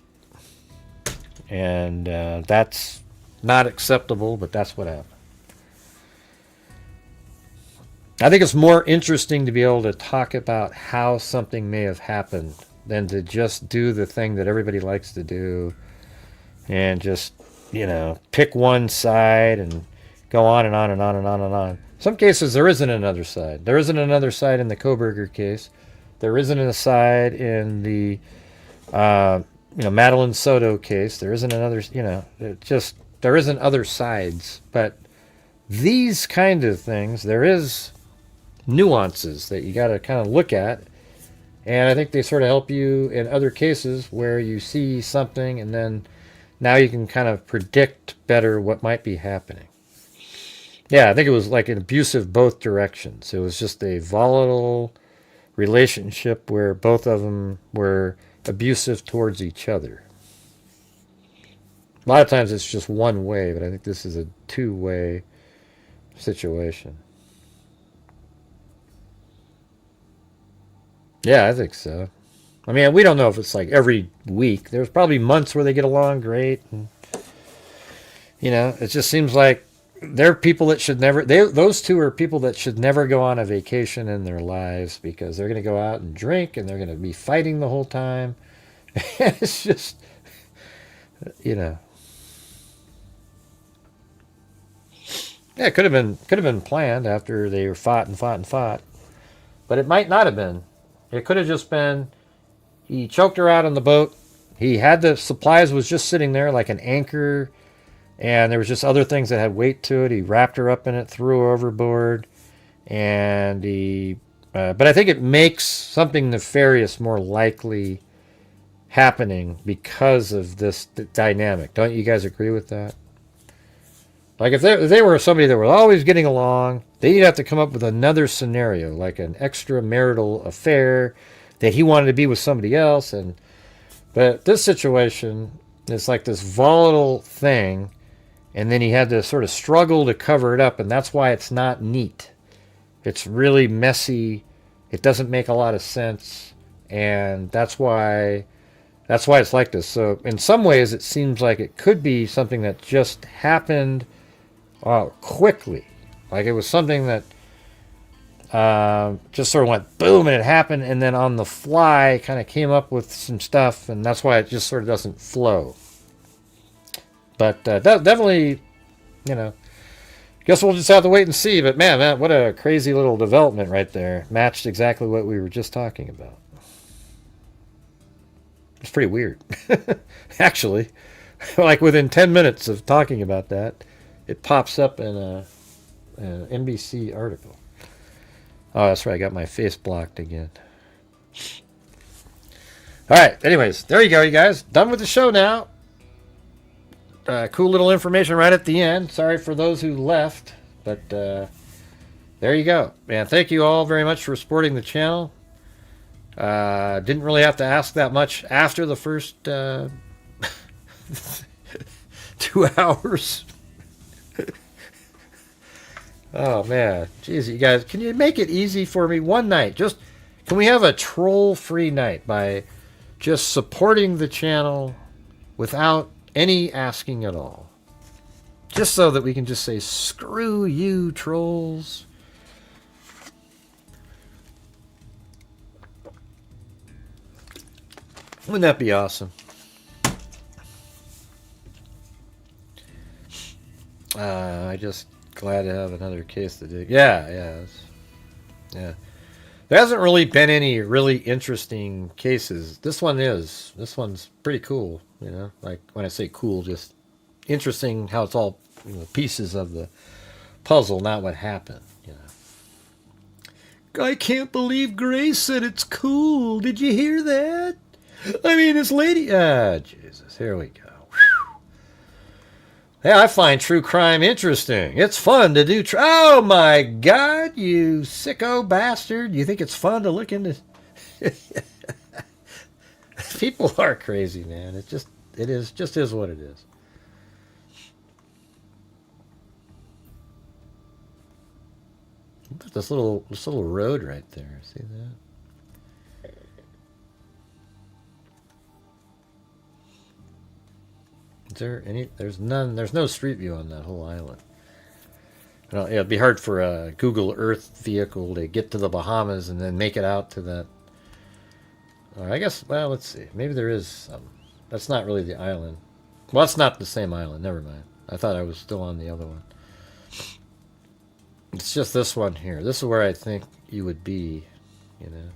And that's not acceptable, but that's what happened. I think it's more interesting to be able to talk about how something may have happened than to just do the thing that everybody likes to do and just, you know, pick one side and go on and on and on and on and on. In some cases, there isn't another side. There isn't another side in the Koberger case. There isn't a side in the, you know, Madeline Soto case. There isn't another, you know, there isn't other sides. But these kind of things, there is nuances that you got to kind of look at. And I think they sort of help you in other cases where you see something and then now you can kind of predict better what might be happening. Yeah, I think it was like an abusive both directions. It was just a volatile relationship where both of them were abusive towards each other. A lot of times it's just one way, but I think this is a two-way situation. Yeah, I think so. I mean, we don't know if it's like every week. There's probably months where they get along great. And, you know, it just seems like they're people that should never, those two are people that should never go on a vacation in their lives because they're going to go out and drink and they're going to be fighting the whole time. It's just, you know. Yeah, it could have been planned after they were fought and fought and fought. But it might not have been. It could have just been he choked her out on the boat. He had the supplies was just sitting there like an anchor, and there was just other things that had weight to it. He wrapped her up in it, threw her overboard, and he. But I think it makes something nefarious more likely happening because of this dynamic. Don't you guys agree with that? Like if they were somebody that were always getting along, they'd have to come up with another scenario, like an extramarital affair that he wanted to be with somebody else. But this situation is like this volatile thing, and then he had to sort of struggle to cover it up, and that's why it's not neat. It's really messy. It doesn't make a lot of sense, and that's why it's like this. So in some ways, it seems like it could be something that just happened quickly. Like it was something that just sort of went boom and it happened, and then on the fly kind of came up with some stuff, and that's why it just sort of doesn't flow. But definitely, you know, guess we'll just have to wait and see. But man, what a crazy little development right there. Matched exactly what we were just talking about. It's pretty weird. Actually, like within 10 minutes of talking about that, it pops up in an NBC article. Oh, that's right. I got my face blocked again. All right. Anyways, there you go, you guys. Done with the show now. Cool little information right at the end. Sorry for those who left, but there you go. Man, thank you all very much for supporting the channel. Didn't really have to ask that much after the first 2 hours. Oh man, jeez, you guys, can you make it easy for me one night? Just can we have a troll-free night by just supporting the channel without any asking at all? Just so that we can just say, screw you, trolls. Wouldn't that be awesome? I just glad to have another case to do. Yeah. There hasn't really been any really interesting cases. This one is. This one's pretty cool. You know, like when I say cool, just interesting how it's all, you know, pieces of the puzzle, not what happened. You know, I can't believe Grace said it's cool. Did you hear that? I mean, this lady... Ah, Jesus. Here we go. Hey, I find true crime interesting. It's fun to do... Oh, my God, you sicko bastard. You think it's fun to look into... People are crazy, man. It just is what it is. This little road right there. See that? Is there any? There's none. There's no street view on that whole island. Well, yeah, it'd be hard for a Google Earth vehicle to get to the Bahamas and then make it out to that. Or I guess. Well, let's see. Maybe there is some. That's not really the island. Well, it's not the same island. Never mind. I thought I was still on the other one. It's just this one here. This is where I think you would be, you know.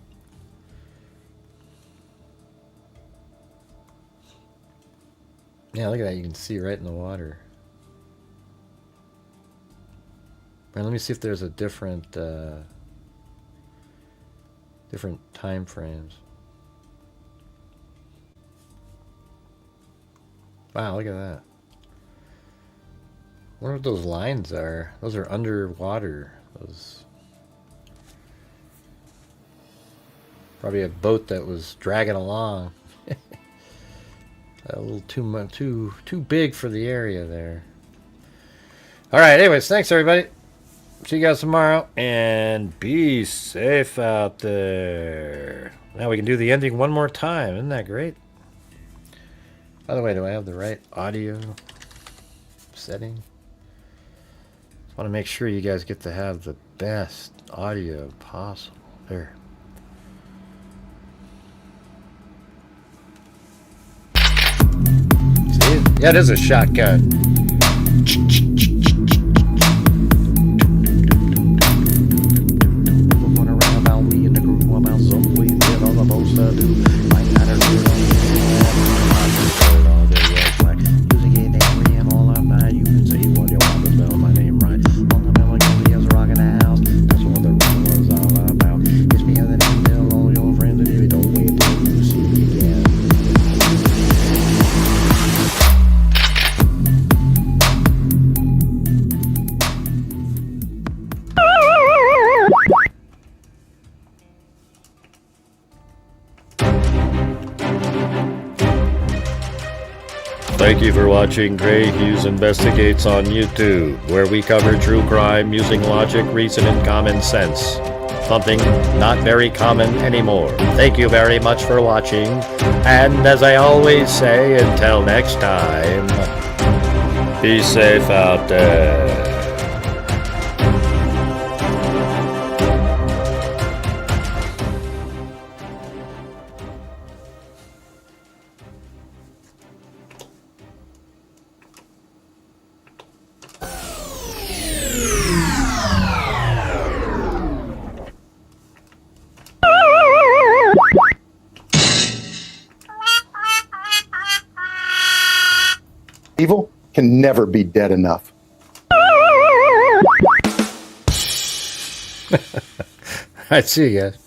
Yeah, look at that. You can see right in the water. Right, let me see if there's a different time frames. Wow, look at that. I wonder what those lines are. Those are underwater. Those probably a boat that was dragging along. A little too big for the area there. All right. Anyways, thanks everybody. See you guys tomorrow, and be safe out there. Now we can do the ending one more time. Isn't that great? By the way, do I have the right audio setting? Want to make sure you guys get to have the best audio possible. There. See? Yeah, it is a shotgun. Thank you for watching Grant Hughes Investigates on YouTube, where we cover true crime using logic, reason, and common sense. Something not very common anymore. Thank you very much for watching, and as I always say, until next time, be safe out there. Evil can never be dead enough. I see you guys.